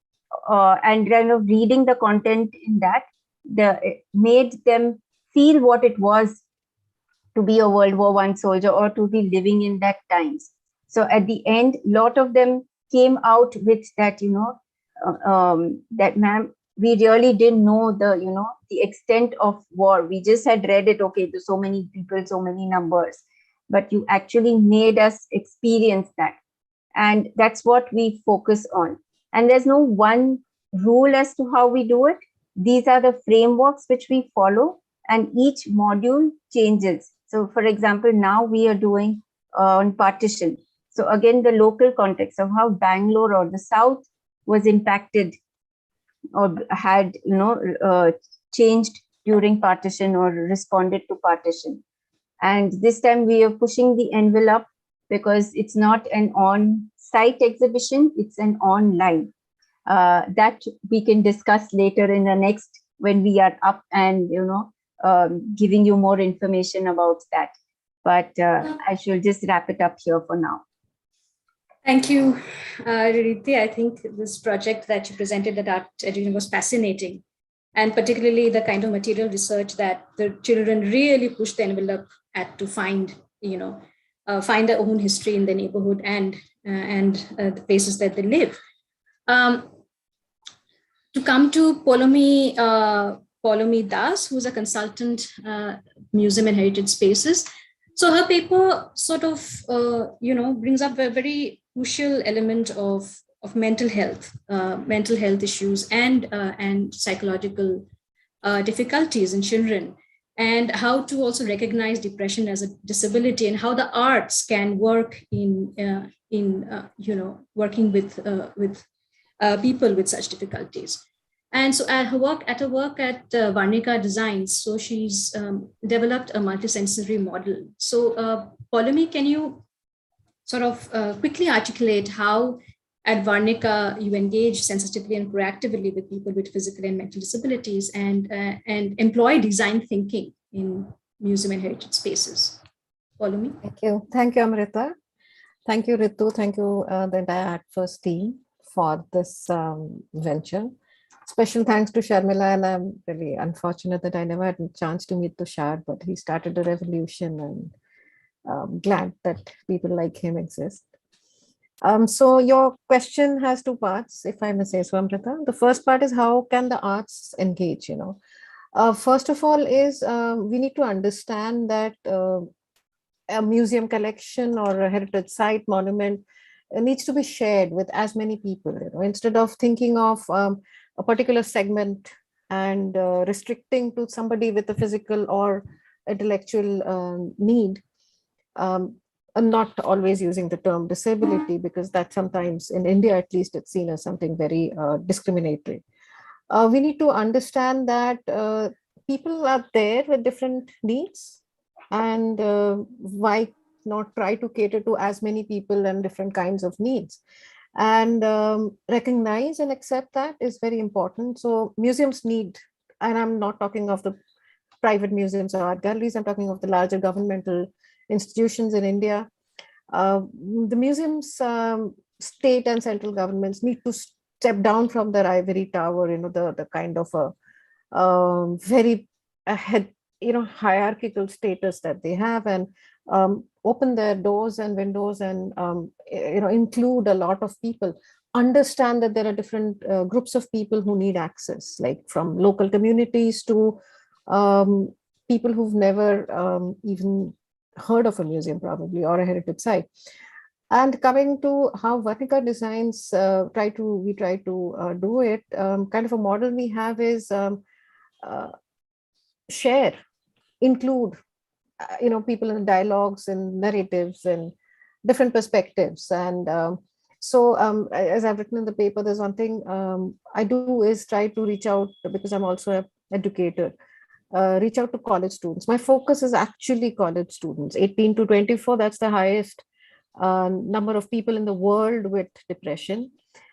and kind of reading the content in that, it made them feel what it was to be a World War I soldier or to be living in that times. So at the end, a lot of them came out with that, that ma'am, we really didn't know the extent of war. We just had read it, okay, there's so many people, so many numbers, but you actually made us experience that. And that's what we focus on. And there's no one rule as to how we do it. These are the frameworks which we follow, and each module changes. So for example, now we are doing on partition. So again, the local context of how Bangalore or the South was impacted or had, changed during partition or responded to partition. And this time we are pushing the envelope because it's not an on-site exhibition, it's an online. That we can discuss later in the next, when we are up and, giving you more information about that. But I shall just wrap it up here for now. Thank you, Riti. I think this project that you presented at Art Education was fascinating, and particularly the kind of material research that the children really push the envelope at to find, find their own history in the neighborhood and the places that they live. To come to Polomi Das, who's a consultant, museum and heritage spaces. So her paper sort of, brings up a very crucial element of mental health issues and psychological difficulties in children, and how to also recognize depression as a disability, and how the arts can work in working with people with such difficulties. And so at her work at Varnika Designs, so she's developed a multisensory model. So Polomi, can you sort of quickly articulate how at Varnika you engage sensitively and proactively with people with physical and mental disabilities, and employ design thinking in museum and heritage spaces? Polomi. Thank you, Amrita. Thank you, Ritu. Thank you, the entire Art First team for this venture. Special thanks to Sharmila, and I'm really unfortunate that I never had a chance to meet Tushar, but he started a revolution, and I'm glad that people like him exist. So your question has two parts, if I may say so, Amrita. The first part is how can the arts engage, First of all is we need to understand that a museum collection or a heritage site monument needs to be shared with as many people, instead of thinking of a particular segment and restricting to somebody with a physical or intellectual need. I'm not always using the term disability, because that sometimes in India, at least, it's seen as something very discriminatory. We need to understand that people are there with different needs, and why not try to cater to as many people and different kinds of needs, and recognize and accept that is very important. So museums need, and I'm not talking of the private museums or art galleries, I'm talking of the larger governmental institutions in India. The museums, state and central governments need to step down from their ivory tower, the kind of a very hierarchical status that they have, and open their doors and windows and include a lot of people. Understand that there are different groups of people who need access, like from local communities to people who've never even heard of a museum probably, or a heritage site. And coming to how Varnika Designs we try to do it, kind of a model we have is share, include people in dialogues and narratives and different perspectives. And so as I've written in the paper, there's one thing I do is try to reach out, because I'm also an educator, reach out to college students. My focus is actually college students, 18 to 24. That's the highest number of people in the world with depression,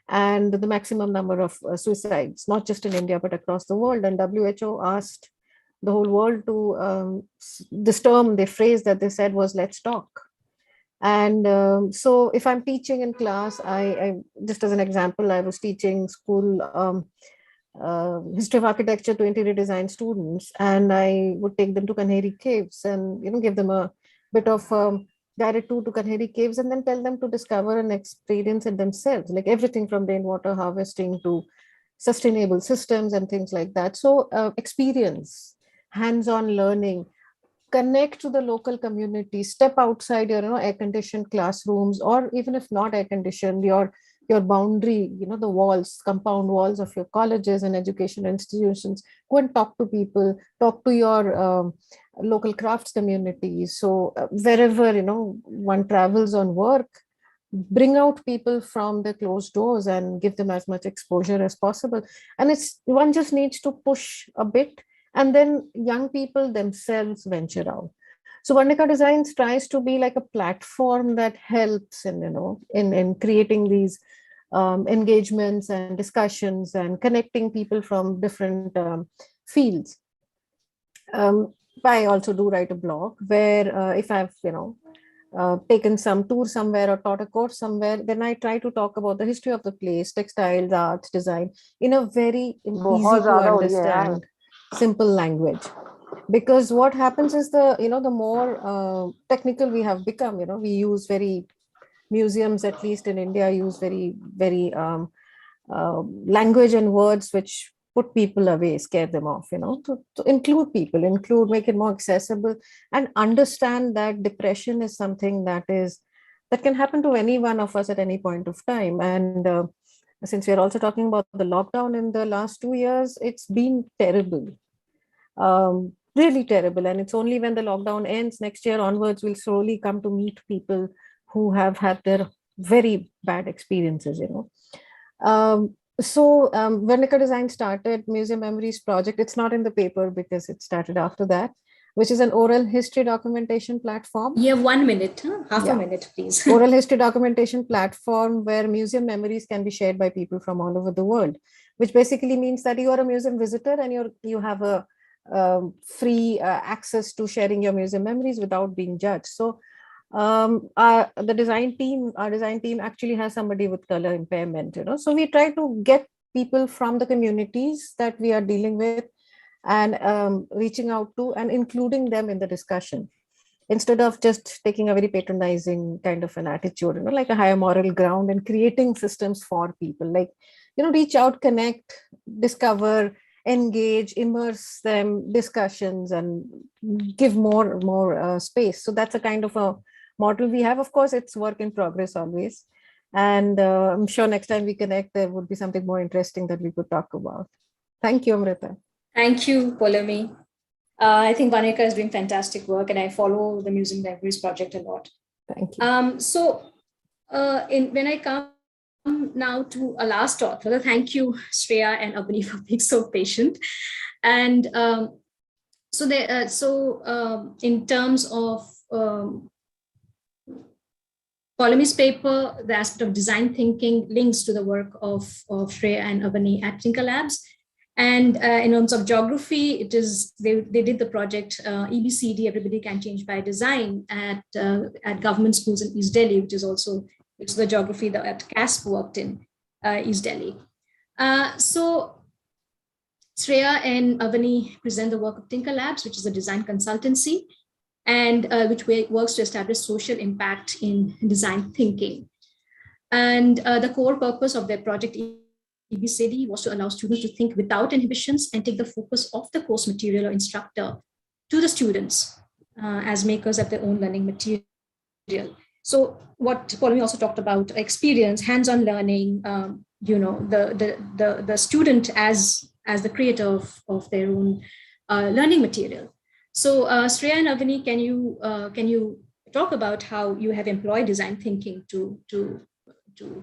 and the maximum number of suicides, not just in India, but across the world. And WHO asked the whole world to, this term, the phrase that they said was, let's talk. And so if I'm teaching in class, I just as an example, I was teaching school history of architecture to interior design students, and I would take them to Kanheri Caves and give them a bit of guided tour to Kanheri Caves, and then tell them to discover and experience it themselves, like everything from rainwater harvesting to sustainable systems and things like that. So experience, hands-on learning, connect to the local community, step outside your air-conditioned classrooms, or even if not air-conditioned, your boundary, the walls, compound walls of your colleges and education institutions. Go and talk to people, talk to your local crafts communities. So wherever, one travels on work, bring out people from the closed doors and give them as much exposure as possible. And one just needs to push a bit, and then young people themselves venture out. So Varnika Designs tries to be like a platform that helps in creating these engagements and discussions and connecting people from different fields. I also do write a blog where if I've taken some tour somewhere or taught a course somewhere, then I try to talk about the history of the place, textiles, arts, design, in a very easy to understand, simple language. Because what happens is the more technical we have become, we use museums, at least in India, use very language and words which put people away, scare them off, to include people, make it more accessible, and understand that depression is something that can happen to any one of us at any point of time. And since we are also talking about the lockdown in the last 2 years, it's been terrible, really terrible. And it's only when the lockdown ends next year onwards, we'll slowly come to meet people who have had their very bad experiences, So Vernica Design started Museum Memories project. It's not in the paper because it started after that, which is an oral history documentation platform. You have 1 minute, half a minute, please. Oral history documentation platform where museum memories can be shared by people from all over the world, which basically means that you are a museum visitor and you have a free access to sharing your museum memories without being judged. So our design team actually has somebody with color impairment, so we try to get people from the communities that we are dealing with and reaching out to and including them in the discussion, instead of just taking a very patronizing kind of an attitude, like a higher moral ground, and creating systems for people, like, reach out, connect, discover, engage, immerse them, discussions, and give more space. So that's a kind of a model we have. Of course, it's work in progress always. And I'm sure next time we connect, there would be something more interesting that we could talk about. Thank you, Amrita. Thank you, Poulomi. I think Vernica is doing fantastic work, and I follow the Museum Memories project a lot. Thank you. When I come now to a last author, thank you, Shreya and Avani, for being so patient. And in terms of Poulomi's paper, the aspect of design thinking links to the work of Shreya and Avani at Tinker Labs. And in terms of geography, they did the project EBCD, Everybody Can Change by Design, at government schools in East Delhi, which is the geography that CASP worked in East Delhi. So Shreya and Avani present the work of Tinker Labs, which is a design consultancy, and which works to establish social impact in design thinking. And the core purpose of their project EBCD was to allow students to think without inhibitions and take the focus of the course material or instructor to the students as makers of their own learning material. So what Poulomi also talked about, experience, hands-on learning, the student as the creator of their own learning material. So Shreya and Avani, can you talk about how you have employed design thinking to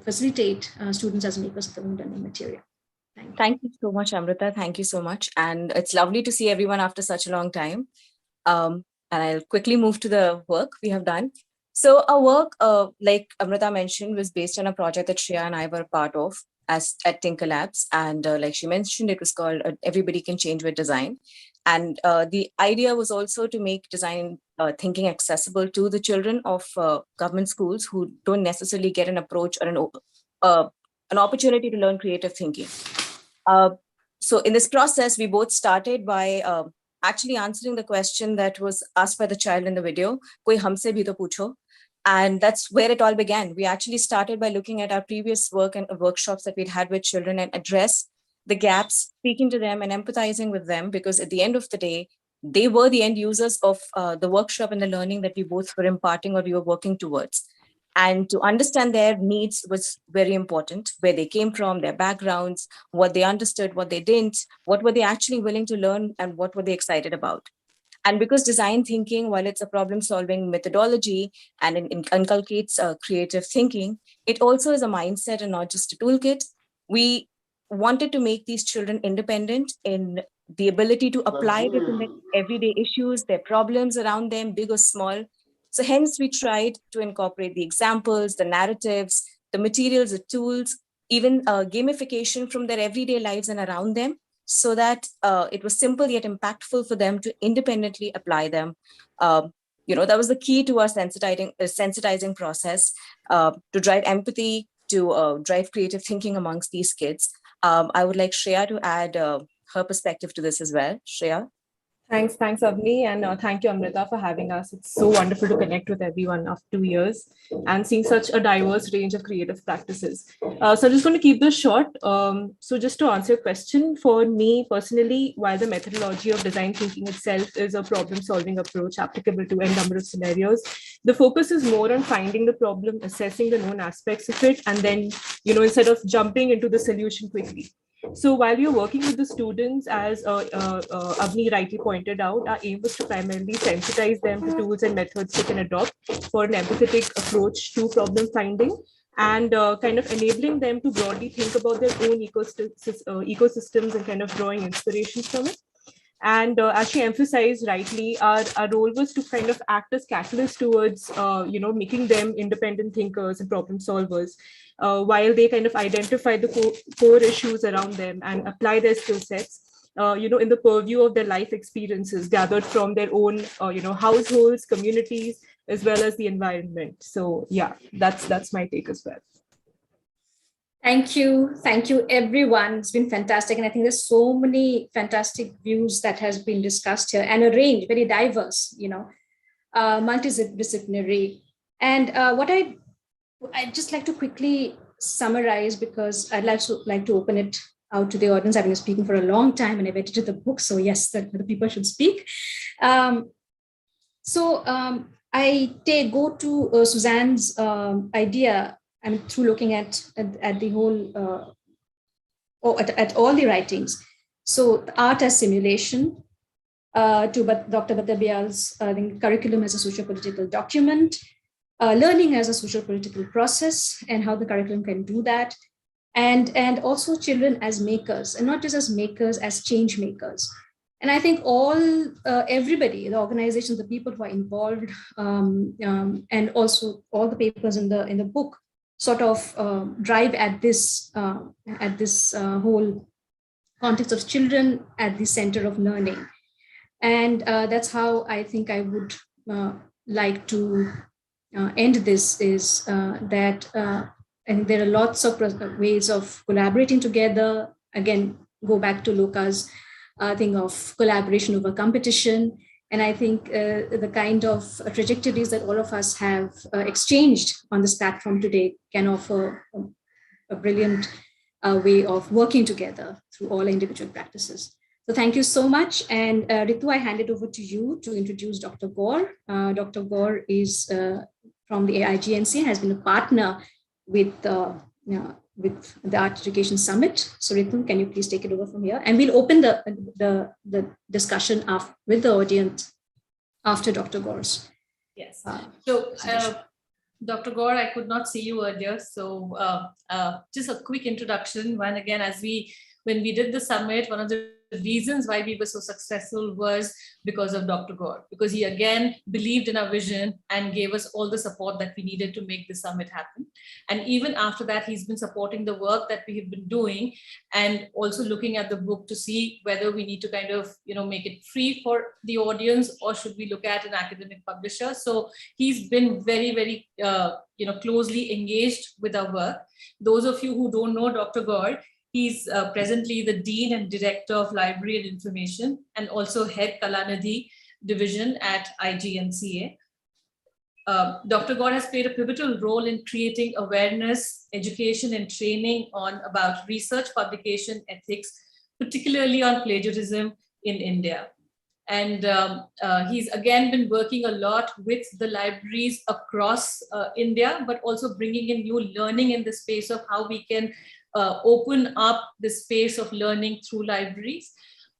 facilitate students as makers of their own learning material? Thank you so much, Amrita. Thank you so much. And it's lovely to see everyone after such a long time. And I'll quickly move to the work we have done. So our work, like Amrita mentioned, was based on a project that Shreya and I were part of at Tinker Labs. And like she mentioned, it was called Everybody Can Change with Design. And the idea was also to make design thinking accessible to the children of government schools who don't necessarily get an approach or an opportunity to learn creative thinking. So in this process, we both started by actually answering the question that was asked by the child in the video, "Koi humse bhi to pucho." And that's where it all began. We actually started by looking at our previous work and workshops that we'd had with children and address the gaps, speaking to them and empathizing with them, because at the end of the day, they were the end users of the workshop and the learning that we both were imparting or we were working towards. And to understand their needs was very important, where they came from, their backgrounds, what they understood, what they didn't, what were they actually willing to learn, and what were they excited about. And because design thinking, while it's a problem-solving methodology and it inculcates creative thinking, it also is a mindset and not just a toolkit. We wanted to make these children independent in the ability to apply it in their everyday issues, their problems around them, big or small. So hence we tried to incorporate the examples, the narratives, the materials, the tools, even gamification from their everyday lives and around them, so that it was simple yet impactful for them to independently apply them that was the key to our sensitizing process, to drive empathy, to drive creative thinking amongst these kids. I would like Shreya to add her perspective to this as well. Shreya. Thanks, Avni, and thank you, Amrita, for having us. It's so wonderful to connect with everyone after 2 years and seeing such a diverse range of creative practices. So I just want to keep this short. So just to answer your question, for me personally, while the methodology of design thinking itself is a problem-solving approach applicable to a number of scenarios, the focus is more on finding the problem, assessing the known aspects of it, and then, instead of jumping into the solution quickly. So while you're working with the students, as Avni rightly pointed out, our aim was to primarily sensitize them to tools and methods they can adopt for an empathetic approach to problem finding, and kind of enabling them to broadly think about their own ecosystems and kind of drawing inspiration from it. And as she emphasized rightly, our role was to kind of act as catalyst towards, making them independent thinkers and problem solvers, while they kind of identify the core issues around them and apply their skill sets, in the purview of their life experiences gathered from their own, households, communities, as well as the environment. So yeah, that's my take as well. Thank you everyone. It's been fantastic. And I think there's so many fantastic views that has been discussed here, and a range, very diverse, multidisciplinary. And what I'd just like to quickly summarize, because I'd like to open it out to the audience. I've been speaking for a long time and I've edited the book. So yes, the people should speak. I go to Suzanne's idea, through looking at the whole, at all the writings. So art as simulation, to Dr. Batabial's curriculum as a socio-political document, learning as a socio-political process, and how the curriculum can do that, and also children as makers, and not just as makers, as change makers. And I think everybody, the organizations, the people who are involved, and also all the papers in the book, sort of drive at this whole context of children at the center of learning. And that's how I think I would like to end this, is that I think there are lots of ways of collaborating together. Again, go back to Loka's thing of collaboration over competition. And I think the kind of trajectories that all of us have exchanged on this platform today can offer a brilliant way of working together through all individual practices. So thank you so much. And Ritu, I hand it over to you to introduce Dr. Gaur. Dr. Gaur is from the IGNC, has been a partner with the Art Education Summit. So Ritu, can you please take it over from here? And we'll open the discussion with the audience after Dr. Gaur's. Yes. Dr. Gaur, I could not see you earlier. So just a quick introduction. When we did the summit, one of the reasons why we were so successful was because of Dr. Gaur, because he again believed in our vision and gave us all the support that we needed to make the summit happen. And even after that, he's been supporting the work that we have been doing, and also looking at the book to see whether we need to kind of, make it free for the audience, or should we look at an academic publisher. So he's been very, very, closely engaged with our work. Those of you who don't know Dr. Gaur, he's presently the Dean and Director of Library and Information, and also Head Kalanidhi Division at IGNCA. Dr. Gaur has played a pivotal role in creating awareness, education, and training about research publication ethics, particularly on plagiarism in India. And he's again been working a lot with the libraries across India, but also bringing in new learning in the space of how we can open up the space of learning through libraries.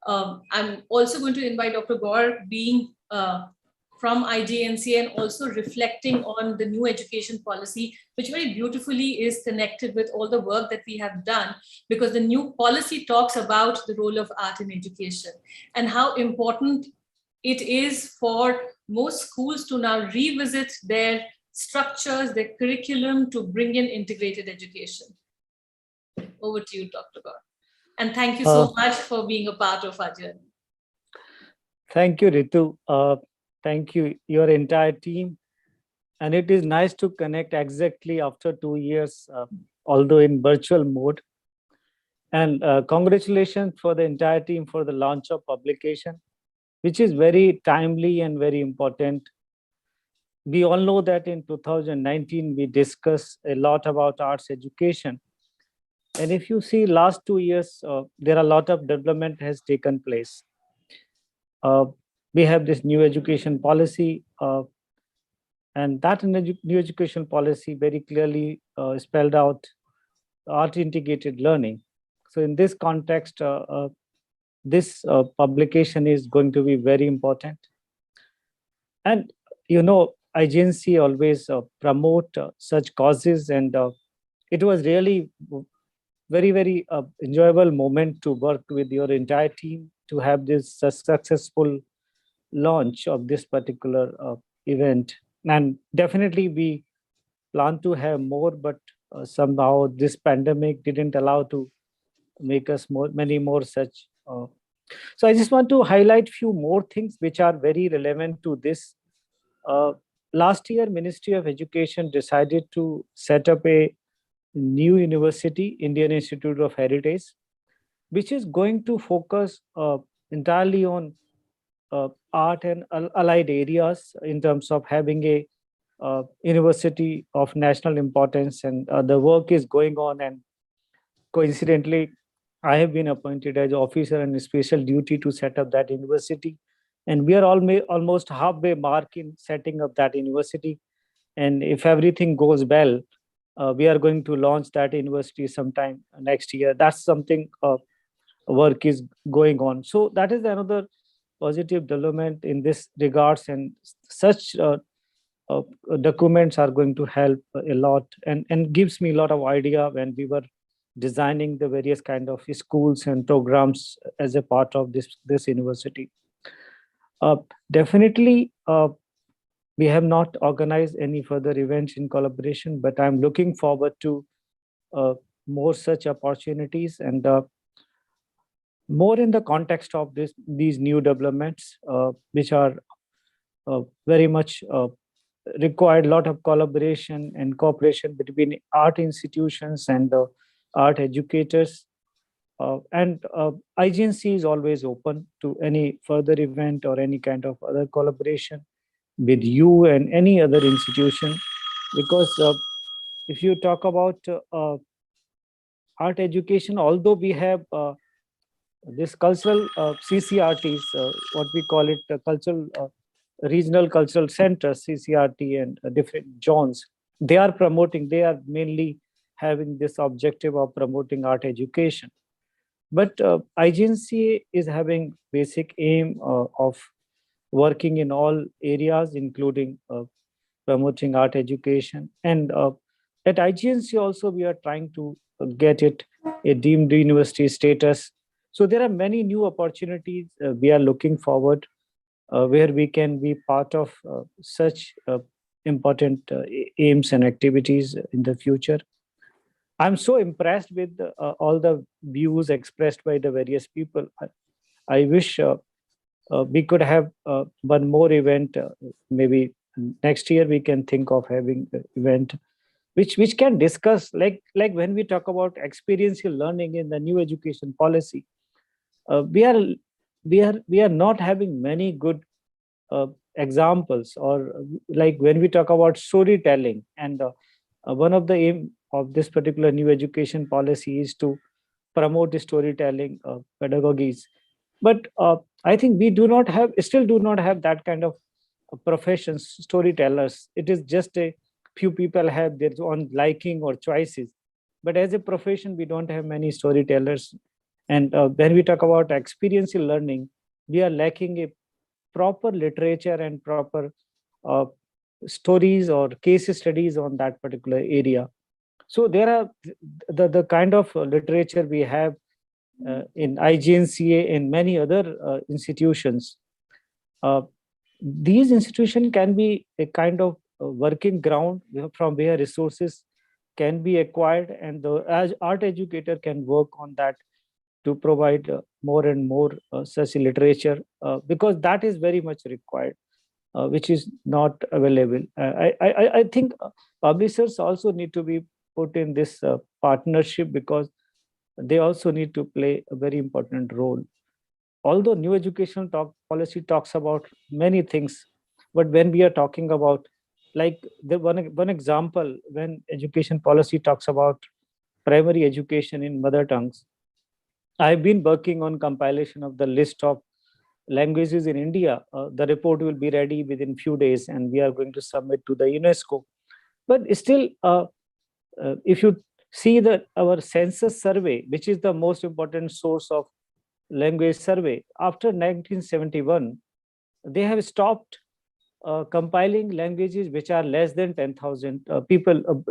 I'm also going to invite Dr. Gaur, being from IGNCA, and also reflecting on the new education policy, which very beautifully is connected with all the work that we have done, because the new policy talks about the role of art in education and how important it is for most schools to now revisit their structures, their curriculum, to bring in integrated education. Over to you, Dr. Gaur. And thank you so much for being a part of our journey. Thank you, Ritu. Thank you, your entire team. And it is nice to connect exactly after 2 years, although in virtual mode. And congratulations for the entire team for the launch of publication, which is very timely and very important. We all know that in 2019, we discussed a lot about arts education. And if you see last 2 years, there are a lot of development has taken place. We have this new education policy, and that new education policy very clearly spelled out art integrated learning. So in this context, this publication is going to be very important. And IGNC always promote such causes, and it was really very, very enjoyable moment to work with your entire team to have this successful launch of this particular event. And definitely we plan to have more, but somehow this pandemic didn't allow to make us many more such. So I just want to highlight few more things which are very relevant to this. Last year, Ministry of Education decided to set up a new university, Indian Institute of Heritage, which is going to focus entirely on art and allied areas in terms of having a university of national importance. And the work is going on, and coincidentally, I have been appointed as officer and special duty to set up that university. And we are almost halfway mark in setting up that university. And if everything goes well, we are going to launch that university sometime next year. That's something work is going on. So that is another positive development in this regards, and such documents are going to help a lot, and gives me a lot of idea when we were designing the various kind of schools and programs as a part of this university. Definitely, we have not organized any further events in collaboration, but I'm looking forward to more such opportunities, and more in the context of these new developments, which are very much required a lot of collaboration and cooperation between art institutions and art educators. And IGNC is always open to any further event or any kind of other collaboration with you and any other institution, because if you talk about art education, although we have this cultural CCRTs, what we call it, cultural regional cultural centers, CCRT, and different zones, they are mainly having this objective of promoting art education. But IGNC is having basic aim of working in all areas, including promoting art education. And at IGNC also, we are trying to get it a deemed university status. So there are many new opportunities we are looking forward, where we can be part of such important aims and activities in the future. I'm so impressed with all the views expressed by the various people. I wish we could have one more event. Maybe next year we can think of having an event which can discuss, like when we talk about experiential learning in the new education policy. We are not having many good examples, or like when we talk about storytelling, and one of the aim of this particular new education policy is to promote storytelling pedagogies. But I think we still do not have that kind of professions, storytellers. It is just a few people have their own liking or choices, but as a profession, we don't have many storytellers. And when we talk about experiential learning, we are lacking a proper literature and proper stories or case studies on that particular area. So there are the kind of literature we have in IGNCA and many other institutions. These institutions can be a kind of working ground from where resources can be acquired, and the art educator can work on that to provide more and more such literature, because that is very much required. which is not available. I think publishers also need to be put in this partnership, because they also need to play a very important role. Although new education policy talks about many things, but when we are talking about, like the one example, when education policy talks about primary education in mother tongues, I've been working on compilation of the list of languages in India. The report will be ready within few days, and we are going to submit to the UNESCO. But still, if you see that our census survey, which is the most important source of language survey, after 1971, they have stopped compiling languages which are less than 10,000 people,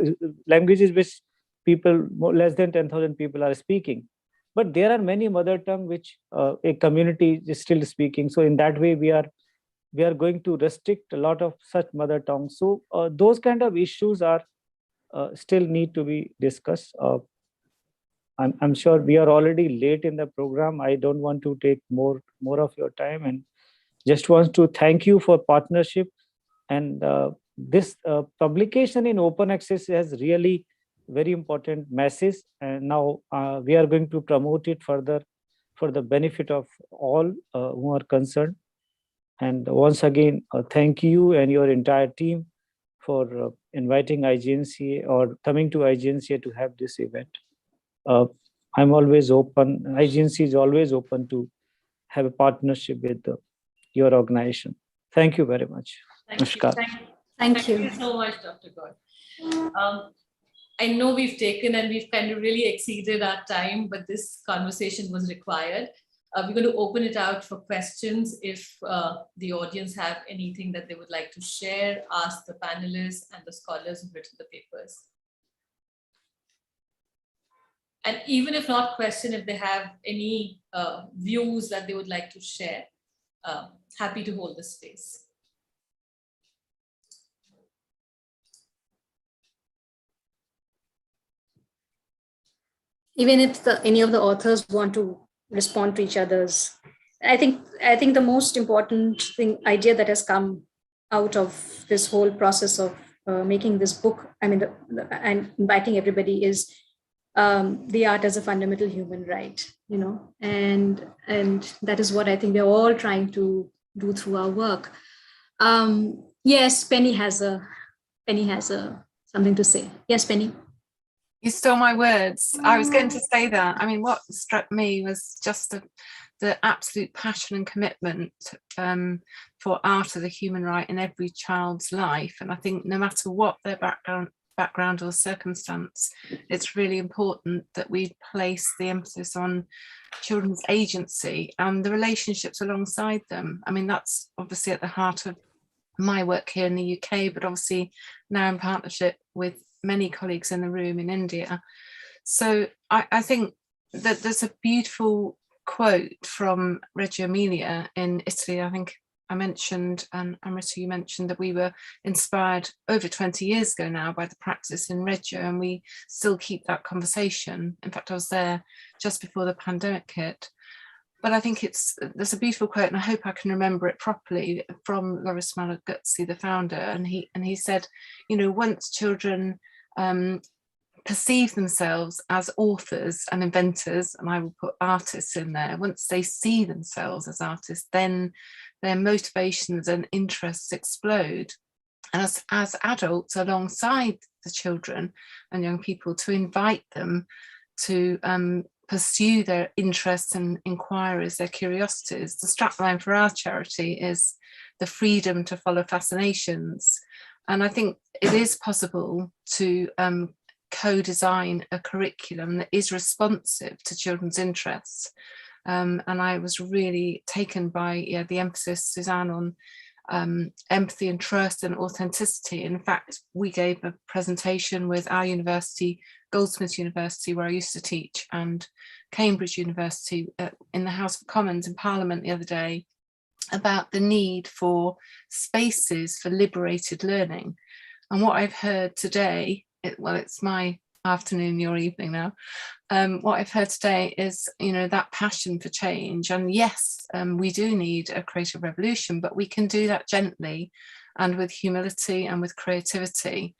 languages which people less than 10,000 people are speaking. But there are many mother tongue which a community is still speaking. So in that way, we are going to restrict a lot of such mother tongues. So those kind of issues are still need to be discussed. I'm sure we are already late in the program. I don't want to take more of your time, and just want to thank you for partnership. And this publication in open access has really very important message, and now we are going to promote it further for the benefit of all who are concerned. And once again, thank you and your entire team for inviting IGNCA or coming to IGNCA to have this event. I'm always open. IGNC is always open to have a partnership with your organization. Thank you very much. Thank you. Thank you so much, Dr. God. I know we've taken and we've kind of really exceeded our time, but this conversation was required. We're going to open it out for questions. If the audience have anything that they would like to share, ask the panelists and the scholars who've written the papers. And even if not question, if they have any views that they would like to share, happy to hold the space. Even if any of the authors want to respond to each other's, I think the most important idea that has come out of this whole process of making this book, and inviting everybody, is the art as a fundamental human right, and that is what I think we're all trying to do through our work. Yes, Penny has something to say. Yes, Penny. You stole my words. I was going to say that. I mean, what struck me was just the absolute passion and commitment for art as a human right in every child's life. And I think no matter what their background or circumstance, it's really important that we place the emphasis on children's agency and the relationships alongside them. I mean, that's obviously at the heart of my work here in the UK, but obviously now in partnership with many colleagues in the room in India. So I think that there's a beautiful quote from Reggio Emilia in Italy. I think I mentioned, and Amrita, you mentioned that we were inspired over 20 years ago now by the practice in Reggio, and we still keep that conversation. In fact, I was there just before the pandemic hit. But I think there's a beautiful quote, and I hope I can remember it properly, from Loris Malaguzzi, the founder, and he said, once children perceive themselves as authors and inventors, and I will put artists in there, once they see themselves as artists, then their motivations and interests explode. And as adults, alongside the children and young people, to invite them to pursue their interests and inquiries, their curiosities. The strapline for our charity is the freedom to follow fascinations. And I think it is possible to co-design a curriculum that is responsive to children's interests. And I was really taken by the emphasis, Suzanne, on empathy and trust and authenticity. In fact, we gave a presentation with our university, Goldsmiths University, where I used to teach, and Cambridge University in the House of Commons in Parliament the other day, about the need for spaces for liberated learning. And what I've heard today, it's my afternoon, your evening now. What I've heard today is, that passion for change. And yes, we do need a creative revolution, but we can do that gently and with humility and with creativity.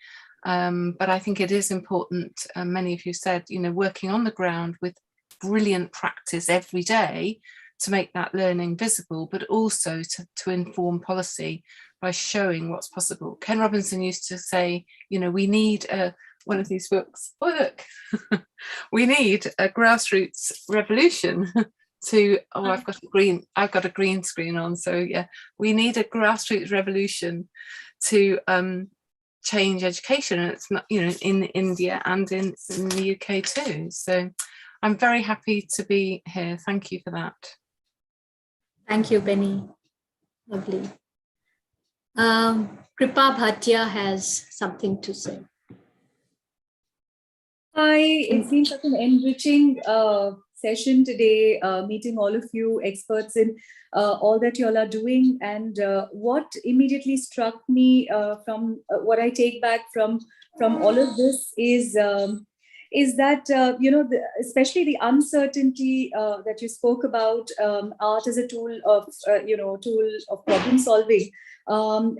But I think it is important, many of you said, working on the ground with brilliant practice every day to make that learning visible, but also to inform policy by showing what's possible. Ken Robinson used to say, we need one of these books. Oh, look, we need a grassroots revolution to, I've got a green screen on. So yeah, we need a grassroots revolution to change education. And it's not, in India and in the UK too. So I'm very happy to be here. Thank you for that. Thank you, Penny. Lovely. Kripa Bhatia has something to say. Hi, it's been such an enriching session today, meeting all of you experts in all that you all are doing. And what immediately struck me from what I take back from all of this is that, especially the uncertainty that you spoke about, art as a tool of, problem solving,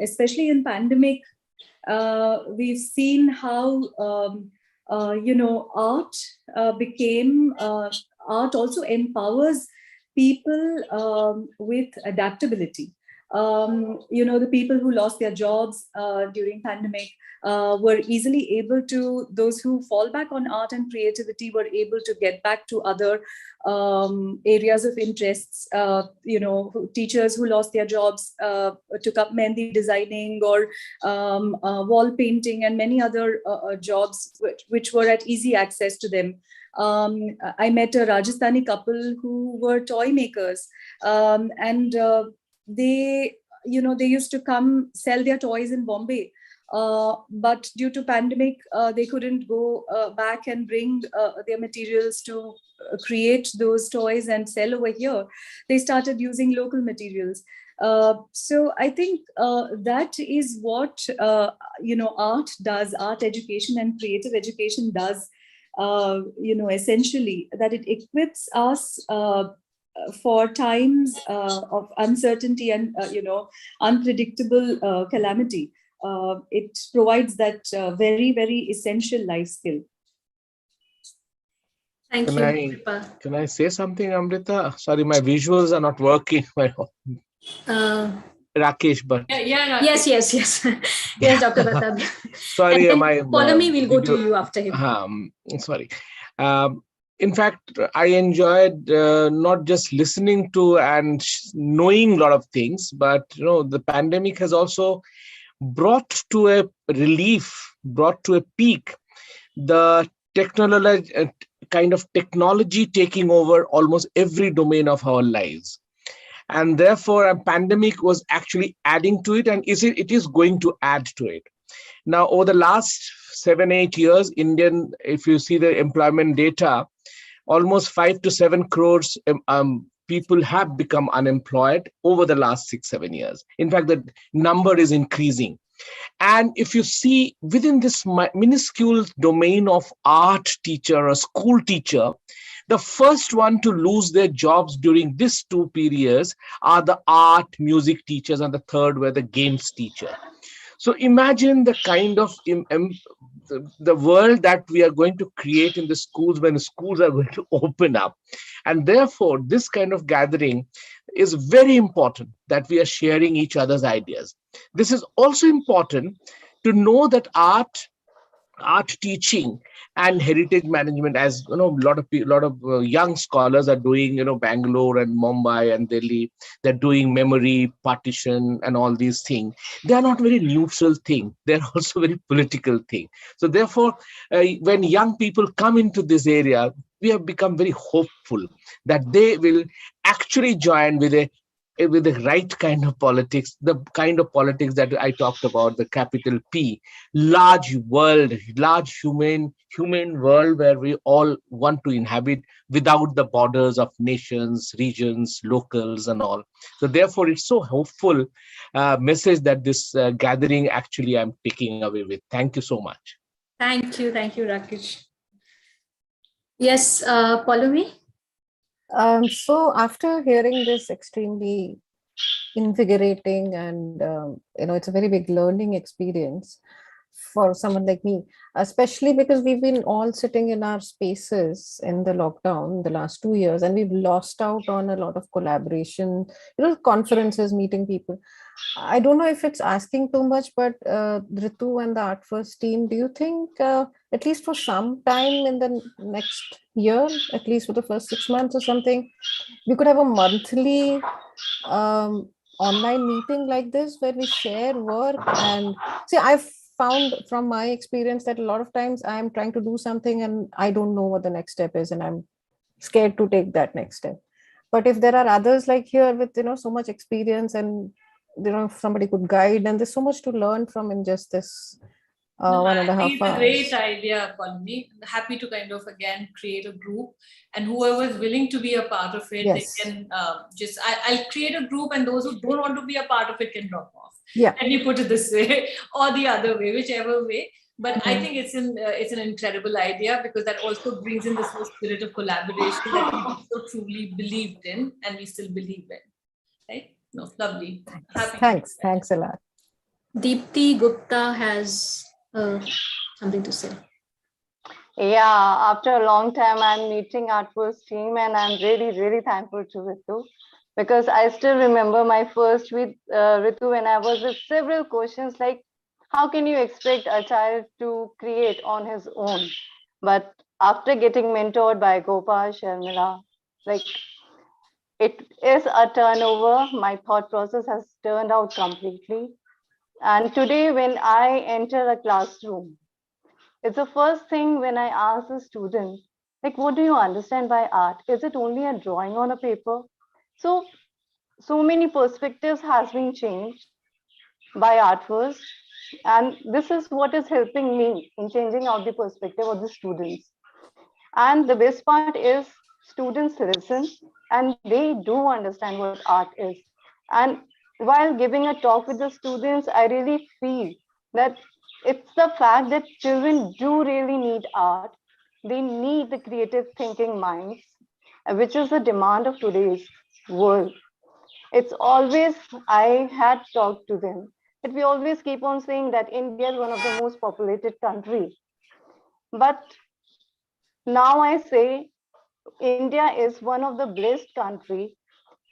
especially in pandemic. We've seen how art art also empowers people with adaptability. The people who lost their jobs during pandemic were easily able to, those who fall back on art and creativity were able to get back to other areas of interests. Teachers who lost their jobs took up mehndi designing or wall painting and many other jobs which were at easy access to them. I met a Rajasthani couple who were toy makers, and they used to come sell their toys in Bombay. But due to pandemic, they couldn't go back and bring their materials to create those toys and sell over here. They started using local materials. So I think that is what art does, art education and creative education does, essentially, that it equips us for times of uncertainty and unpredictable calamity. It provides that very, very essential life skill. Thank you. Can I say something, Amrita? Sorry, my visuals are not working. Rakesh, but Yes. Yes, Dr. Pratap. Sorry, follow me, we'll go to you after him. Sorry. In fact, I enjoyed not just listening to and knowing a lot of things, but the pandemic has also brought to a relief, brought to a peak, the technology taking over almost every domain of our lives. And therefore, a pandemic was actually adding to it, and it is going to add to it. Now, over the last 7-8 years, if you see the employment data, almost 5 to 7 crores people have become unemployed over the last 6-7 years. In fact, the number is increasing. And if you see within this minuscule domain of art teacher or school teacher, the first one to lose their jobs during these 2 periods are the art, music teachers, and the third were the games teacher. So imagine the kind of the world that we are going to create in the schools when the schools are going to open up. And therefore, this kind of gathering is very important, that we are sharing each other's ideas. This is also important to know that art teaching and heritage management, as a lot of young scholars are doing, Bangalore and Mumbai and Delhi, they're doing memory, partition and all these things. They are not very neutral thing. They're also very political thing. So therefore, when young people come into this area, we have become very hopeful that they will actually join with the right kind of politics, the kind of politics that I talked about, the capital P, large world, large human world where we all want to inhabit without the borders of nations, regions, locals and all. So therefore, it's so hopeful message that this gathering actually I'm taking away with. Thank you so much. Thank you, Rakesh. Yes, Pallavi? So after hearing this extremely invigorating and it's a very big learning experience for someone like me, especially because we've been all sitting in our spaces in the lockdown the last 2 years, and we've lost out on a lot of collaboration, conferences, meeting people. I don't know if it's asking too much, but Ritu and the Art First team, do you think at least for some time in the next year, at least for the first 6 months or something, we could have a monthly online meeting like this where we share work? And see, I've found from my experience that a lot of times I'm trying to do something and I don't know what the next step is, and I'm scared to take that next step. But if there are others like here with so much experience, and if somebody could guide, and there's so much to learn from in just this No, 1.5 I think it's a hours. great idea, Palmi. Happy to kind of again create a group, and whoever is willing to be a part of it, Yes. they can I'll create a group, and those who don't want to be a part of it can drop off. Yeah. And you put it this way or the other way, whichever way. But I Mhm. think it's an incredible idea, because that also brings in this whole spirit of collaboration that we so truly believed in, and we still believe in. Right? No, lovely. Happy. Thanks a lot. Deepti Gupta has something to say. Yeah, after a long time, I'm meeting Art First team, and I'm really, really thankful to Ritu, because I still remember my first with Ritu when I was with several questions like, how can you expect a child to create on his own? But after getting mentored by Gopal, Sharmila, like it is a turnover. My thought process has turned out completely. And today when I enter a classroom, it's the first thing when I ask the student, like, what do you understand by art? Is it only a drawing on a paper? So many perspectives has been changed by Art First. And this is what is helping me in changing out the perspective of the students. And the best part is students listen and they do understand what art is. And while giving a talk with the students, I really feel that it's the fact that children do really need art. They need the creative thinking minds, which is the demand of today's world. It's always, I had talked to them, that we always keep on saying that India is one of the most populated countries. But now I say India is one of the blessed country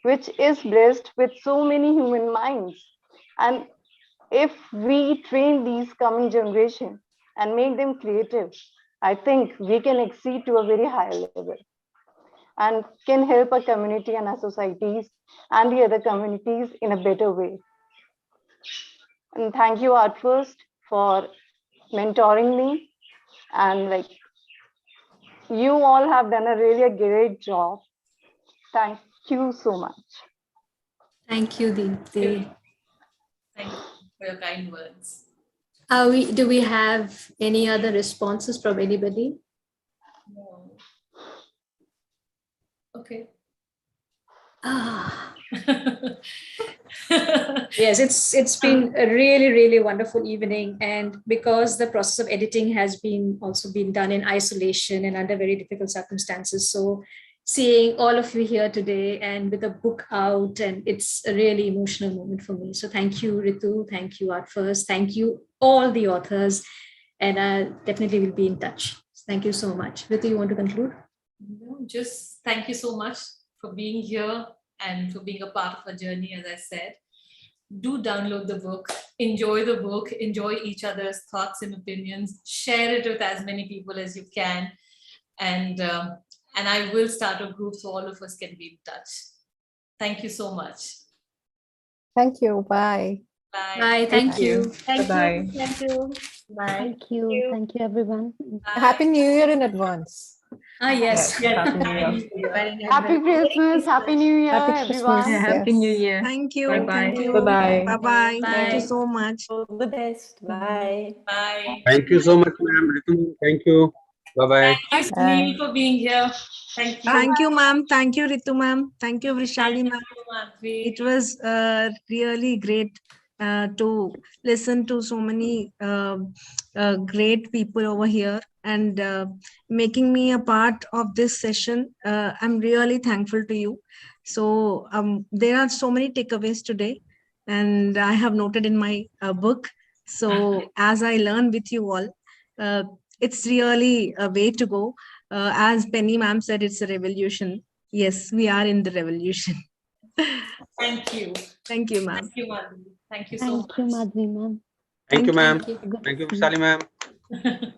which is blessed with so many human minds. And if we train these coming generation and make them creative, I think we can exceed to a very high level and can help our community and our societies and the other communities in a better way. And thank you, Art First, for mentoring me. And like, you all have done a really great job. Thank you so much. Thank you, Deepti. Thank you for your kind words. Do we have any other responses from anybody? No. Okay. Yes, it's been a really, really wonderful evening. And because the process of editing has been also been done in isolation and under very difficult circumstances. So seeing all of you here today and with a book out, and it's a really emotional moment for me. So thank you, Ritu. Thank you, Art First. Thank you, all the authors. And I definitely will be in touch. Thank you so much. Ritu, you want to conclude? No, just thank you so much for being here and for being a part of our journey. As I said, do download the book, enjoy the book, enjoy each other's thoughts and opinions, share it with as many people as you can. And I will start a group so all of us can be in touch. Thank you so much. Thank you. Bye. Bye. Bye. Thank you. Thank Bye-bye. you. Thank you. Bye. Thank you, everyone. Happy New Year in advance. Yes. Happy New Year. Happy Christmas, Happy New Year, Happy everyone. Christmas. Happy Yes. New Year. Thank you. Bye-bye. Thank you. Bye-bye. Bye-bye. Thank you Bye. so much. All the best. Bye. Bye. Thank you so much, ma'am. Ritu, thank you. Bye-bye. Thank you, Sunil, for being here. Thank you. Thank you, ma'am. Thank you, Ritu, ma'am. Thank you, Vrishali, ma'am. Madhvi. It was really great to listen to so many great people over here and making me a part of this session. I'm really thankful to you. So there are so many takeaways today, and I have noted in my book. So as I learn with you all, it's really a way to go. As Penny ma'am said, it's a revolution. Yes, we are in the revolution. Thank you. Thank you, ma'am. Thank you, Madhuri. Thank you so much. Thank you, Madhuri ma'am. Thank you, ma'am. Good to Thank you, see Sally ma'am.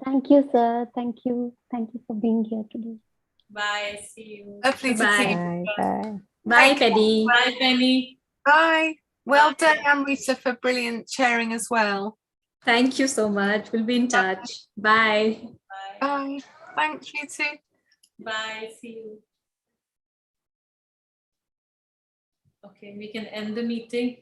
Thank you, sir. Thank you. Thank you for being here today. Bye. See you. Lovely to see you. Bye. Bye. Bye, Penny. Bye, Penny. Bye. Well done, Amrita, for brilliant sharing as well. Thank you so much. We'll be in touch. Bye. Bye. Thank you too. Bye. See you. Okay, we can end the meeting.